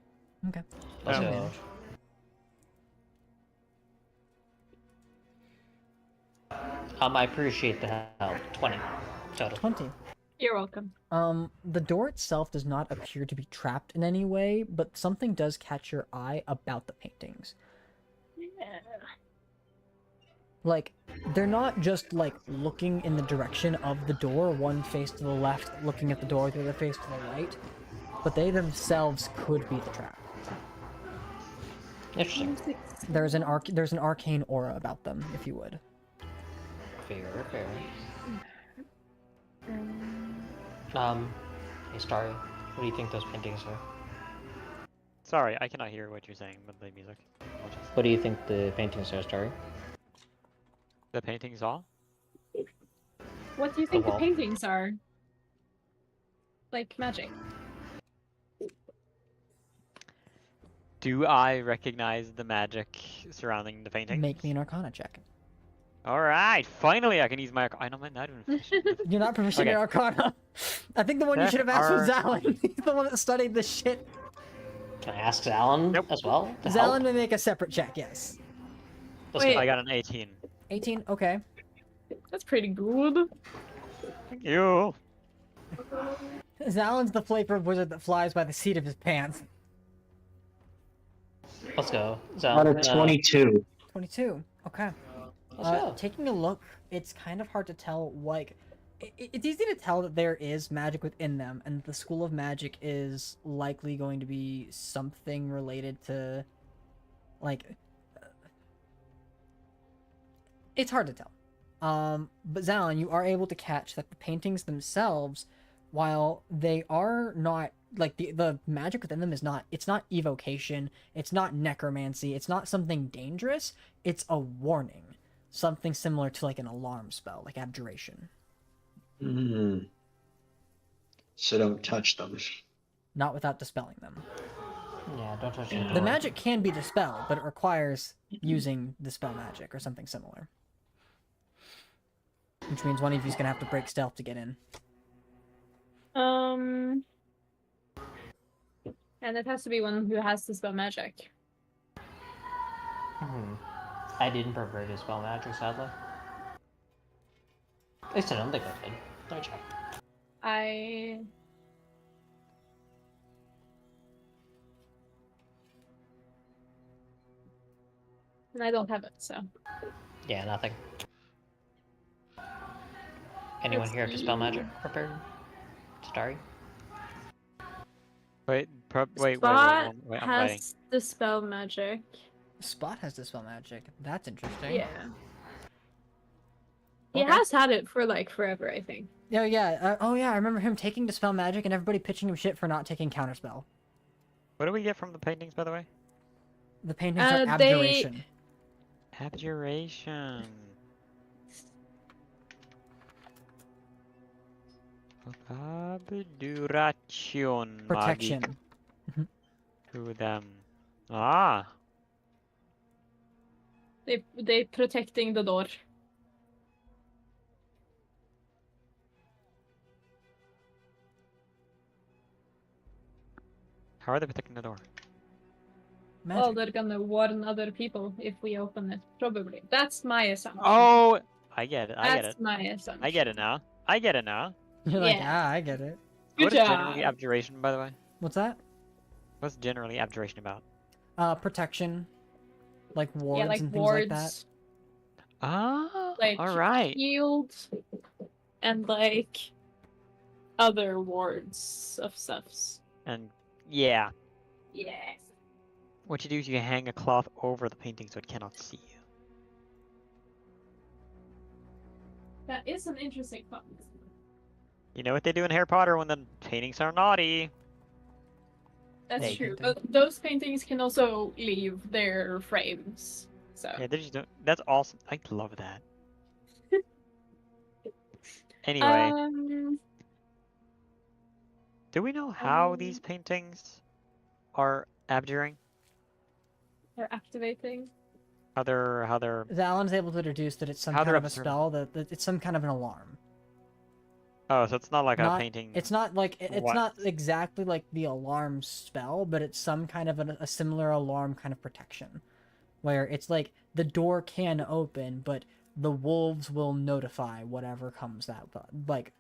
S1: Okay.
S2: Let's
S5: Oh.
S2: go.
S1: Advantage.
S2: I appreciate the help. 20 total.
S1: 20.
S3: You're welcome.
S1: The door itself does not appear to be trapped in any way, but something does catch your eye about the paintings.
S3: Yeah.
S1: Like, they're not just, like, looking in the direction of the door, one face to the left, looking at the door, the other face to the right, but they themselves could be the trap.
S2: Interesting.
S1: There's an arcane aura about them, if you would.
S2: Fair. Hey Starry, what do you think those paintings are?
S5: Sorry, I cannot hear what you're saying with the music. Apologies.
S2: What do you think the paintings are, Starry?
S5: The paintings all?
S3: What do you think the
S2: wall.
S3: paintings are? Like magic.
S5: Do I recognize the magic surrounding the painting?
S1: Make me an Arcana check.
S5: All right, finally I can use my. I'm not even proficient with
S1: You're not proficient
S5: Okay.
S1: in Arcana. I think the one you
S5: There
S1: should have asked was
S5: are-
S1: Zalin. He's the one that studied this shit.
S2: Can I ask Alan
S5: Nope.
S2: as well to
S1: Zalin
S2: help?
S1: may make a separate check, yes.
S2: Let's
S3: Wait.
S2: go.
S5: I got an 18.
S1: 18, okay.
S3: That's pretty good.
S5: Thank you.
S1: Zalin's the flavor wizard that flies by the seat of his pants.
S2: Let's go.
S7: Out of 22.
S1: 22, okay.
S2: Let's go.
S1: Taking a look, it's kind of hard to tell, like, it's easy to tell that there is magic within them, and the School of Magic is likely going to be something related to, like, it's hard to tell. But Zalin, you are able to catch that the paintings themselves, while they are not, like, the magic within them is not, it's not evocation, it's not necromancy, it's not something dangerous, it's a warning. Something similar to, like, an alarm spell, like abjuration.
S7: Hmm. So don't touch them.
S1: Not without dispelling them.
S2: Yeah, don't touch
S7: Yeah.
S1: The magic can be dispelled, but it requires using dispel magic or something similar. Which means one of you's gonna have to break stealth to get in.
S3: And it has to be one who has to spell magic.
S2: I didn't prefer to spell magic, sadly. At least I don't think I did. Let me check.
S3: And I don't have it, so.
S2: Yeah, nothing. Anyone
S3: Let's
S2: here to spell
S3: see.
S2: magic prepared? Starry?
S5: Wait, wait,
S3: Spot
S5: wait, I'm writing.
S3: has the spell magic.
S1: Spot has dispel magic. That's interesting.
S3: Yeah. He
S1: Okay.
S3: has had it for like forever, I think.
S1: Yeah, yeah. Oh, yeah. I remember him taking dispel magic and everybody pitching him shit for not taking counterspell.
S5: What do we get from the paintings, by the way?
S1: The paintings are
S3: They-
S1: abjuration.
S5: Abjuration. Abjuration.
S1: Protection.
S5: Magic to them. Ah.
S3: They protecting the door.
S5: How are they protecting the door?
S1: Magic.
S3: Well, they're gonna warn other people if we open it. Probably. That's my assumption.
S5: Oh, I get it. I get
S3: That's
S5: it.
S3: my assumption.
S5: I get it now. I get it now.
S1: You're like,
S3: yeah.
S1: ah, I get it.
S3: Good
S5: What is
S3: job.
S5: generally abjuration, by the way?
S1: What's that?
S5: What's generally abjuration about?
S1: Protection. Like wards
S3: Yeah, like
S1: and things
S3: wards,
S1: like that.
S5: Ah,
S3: like
S5: all right.
S3: shields, and like other wards of stuffs.
S5: And yeah,
S3: Yeah.
S5: what you do is you hang a cloth over the painting so it cannot see you.
S3: That is an interesting thought.
S5: You know what they do in Harry Potter when the paintings are naughty?
S3: That's
S1: They
S3: true.
S1: can
S3: But those paintings can also leave their frames. So
S5: Yeah, they just don't. That's awesome. I love that. Anyway, do we know how these paintings are abjuring?
S3: they're activating.
S5: How they're
S1: Alan's able to deduce that it's some
S5: How
S1: kind
S5: they're
S1: of a
S5: observant.
S1: spell, that it's some kind of an alarm.
S5: Oh, so it's not like
S1: Not-
S5: a painting.
S1: It's not like it's
S5: What?
S1: not exactly like the alarm spell, but it's some kind of a similar alarm kind of protection, where it's like the door can open, but the wolves will notify whatever comes out, like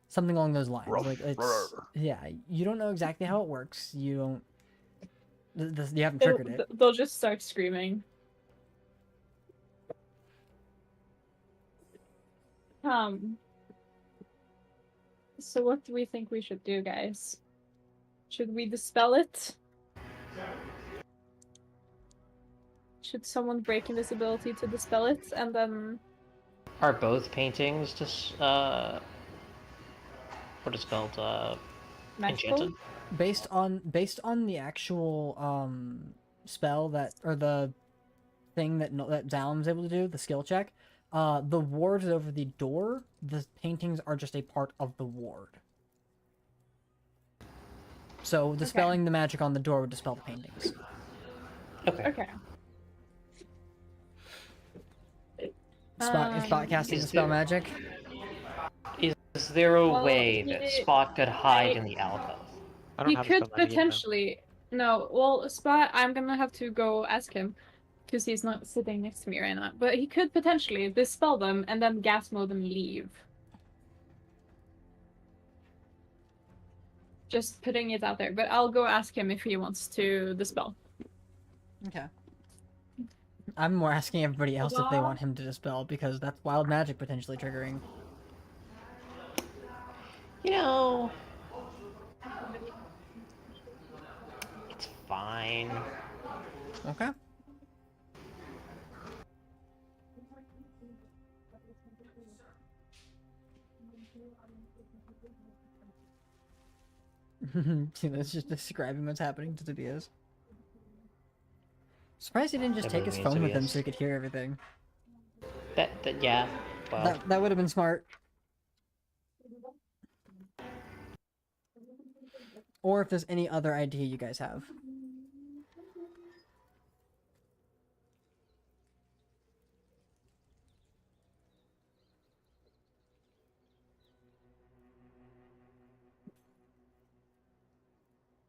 S1: something along those lines. Like it's yeah, you don't know exactly how it works. You don't. You haven't triggered it.
S3: They'll just start screaming. So what do we think we should do, guys? Should we dispel it? Should someone break invisibility to dispel it, and then...
S2: Are both paintings just, what is it called,
S3: magical?
S2: enchanted?
S1: Based on the actual spell that, or the thing that Zalem was able to do, the skill check, the ward is over the door. The paintings are just a part of the ward. So dispelling the magic on the door would dispel the paintings.
S2: Okay.
S3: Okay.
S1: Is Spot casting
S2: Is
S1: dispel
S2: there-
S1: magic?
S2: Is there a
S3: Well,
S2: way that
S3: he-
S2: Spot could hide in the alcove?
S5: I don't
S3: He
S5: have a
S3: could
S5: spell magic either.
S3: potentially. No, well, Spot, I'm gonna have to go ask him because he's not sitting next to me right now. But he could potentially dispel them and then gas mode them leave. Just putting it out there. But I'll go ask him if he wants to dispel.
S1: Okay. I'm more asking everybody else if they want him to dispel, because that's wild magic potentially triggering.
S2: You know, it's fine.
S1: Okay. See, that's just describing what's happening to Tobias. Surprised he didn't just
S2: That
S1: take his
S2: really means
S1: phone with him
S2: Tobias.
S1: so he could hear everything.
S2: Yeah. Well,
S1: That would have been smart. Or if there's any other idea you guys have.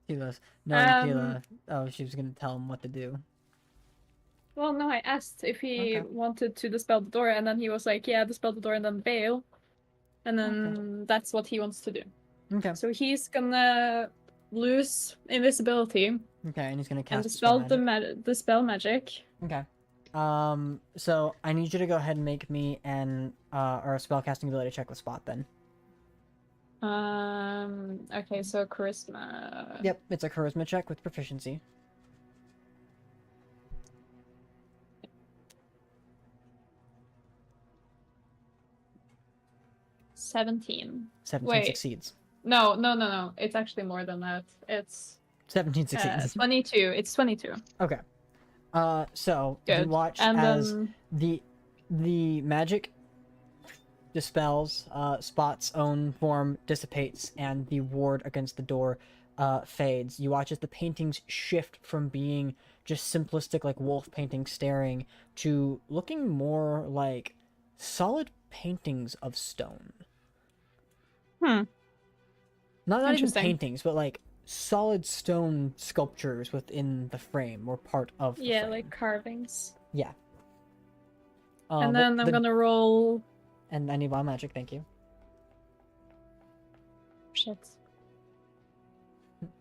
S1: Tila's knowing Tila. Oh, she was gonna tell him what to do.
S3: Well, no, I asked if he
S1: Okay.
S3: wanted to dispel the door, and then he was like, yeah, dispel the door and then bail. And then that's what he wants to do.
S1: Okay.
S3: So he's gonna lose invisibility
S1: Okay, and he's gonna
S3: and
S1: cast
S3: dispel
S1: spell magic.
S3: the spell magic.
S1: Okay. So I need you to go ahead and make me an or a spellcasting ability check with Spot then.
S3: Okay, so charisma.
S1: Yep, it's a charisma check with proficiency.
S3: $17.
S1: 17
S3: Wait.
S1: succeeds.
S3: No. It's actually more than that. It's
S1: 17 succeeds.
S3: 22. It's 22.
S1: Okay. So
S3: Good.
S1: you watch
S3: And
S1: as
S3: then
S1: the magic dispels, Spot's own form dissipates, and the ward against the door fades. You watch as the paintings shift from being just simplistic, like wolf paintings staring, to looking more like solid paintings of stone. Not even
S3: Interesting.
S1: paintings, but like solid stone sculptures within the frame or part of the
S3: yeah,
S1: frame.
S3: like carvings.
S1: Yeah.
S3: And
S1: but
S3: then I'm gonna roll.
S1: And I need wild magic, thank you.
S3: Shit.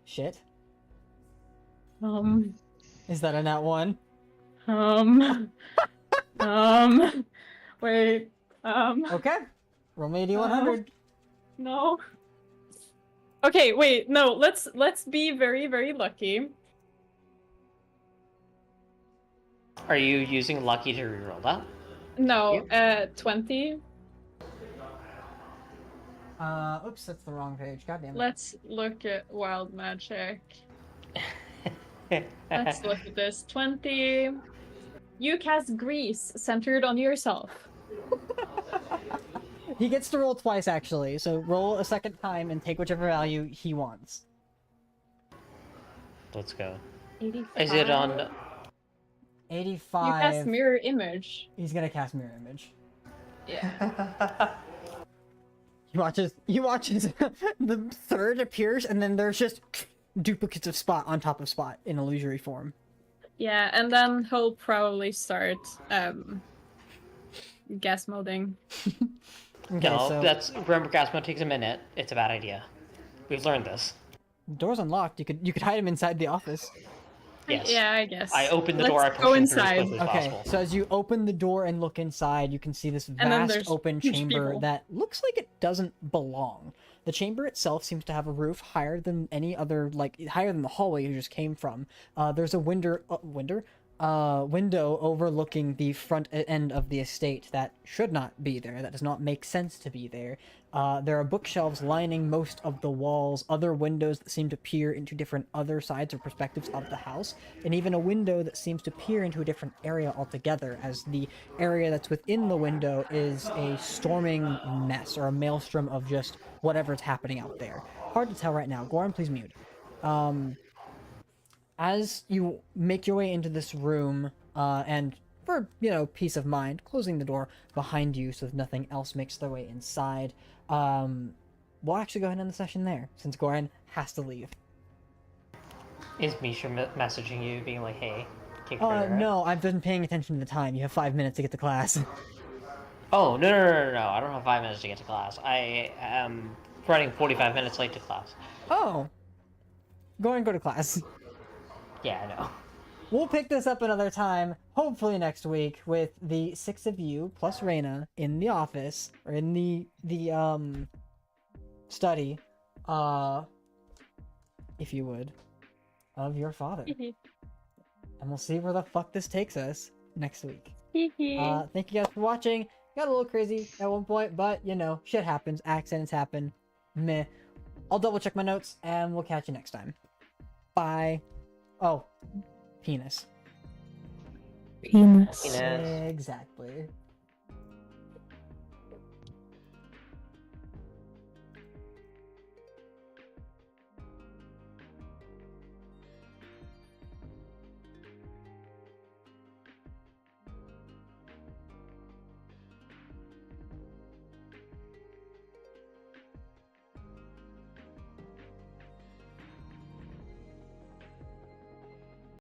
S1: Shit.
S3: Is
S1: Is that a nat one?
S3: Wait.
S1: Okay. Roll me a d100.
S3: No. Okay, wait, no, let's be very, very lucky.
S2: are you using lucky to reroll that?
S3: No, 20.
S1: Oops, that's the wrong page. God damn it.
S3: Let's look at wild magic. Let's look at this. 20. You cast grease centered on yourself.
S1: He gets to roll twice, actually, so roll a second time and take whichever value he wants.
S2: Let's go.
S3: 85.
S2: Is it on?
S1: 85.
S3: You cast mirror image.
S1: He's gonna cast mirror image.
S3: Yeah.
S1: He watches the third appears, and then there's just duplicates of Spot on top of Spot in illusory form.
S3: Yeah, and then he'll probably start gas molding.
S1: Okay,
S2: No,
S1: so
S2: that's remember gas mode takes a minute. It's a bad idea. We've learned this.
S1: door's unlocked. You could hide him inside the office.
S2: Yes.
S3: Yeah, I guess.
S2: I opened the door. I
S3: Let's
S2: pushed
S3: go
S2: him through as
S3: inside.
S2: quickly as
S1: Okay,
S2: possible.
S1: so as you open the door and look inside, you can see this
S3: then
S1: vast
S3: there's
S1: open
S3: huge
S1: chamber
S3: people.
S1: that looks like it doesn't belong. The chamber itself seems to have a roof higher than any other, like higher than the hallway you just came from. There's a window overlooking the front end of the estate that should not be there, that does not make sense to be there. There are bookshelves lining most of the walls, other windows that seem to peer into different other sides or perspectives of the house, and even a window that seems to peer into a different area altogether, as the area that's within the window is a storming mess or a maelstrom of just whatever's happening out there. Hard to tell right now. Goran, please mute. As you make your way into this room, and for, peace of mind, closing the door behind you so that nothing else makes their way inside, we'll actually go ahead and end the session there, since Goran has to leave.
S2: Is Misha messaging you, being like, "Hey, can't figure it out?"
S1: No, I've been paying attention to the time. You have 5 minutes to get to class.
S2: Oh, no. I don't have 5 minutes to get to class. I am running 45 minutes late to class.
S1: Oh. Go to class.
S2: Yeah, I know.
S1: We'll pick this up another time, hopefully next week, with the 6 of you plus Reyna in the office, or in the study, if you would, of your father. And we'll see where the fuck this takes us next week. Thank you guys for watching. Got a little crazy at one point, but shit happens. Accidents happen. Meh. I'll double check my notes, and we'll catch you next time. Bye. Oh, penis.
S3: Penis.
S2: Penis.
S1: Exactly.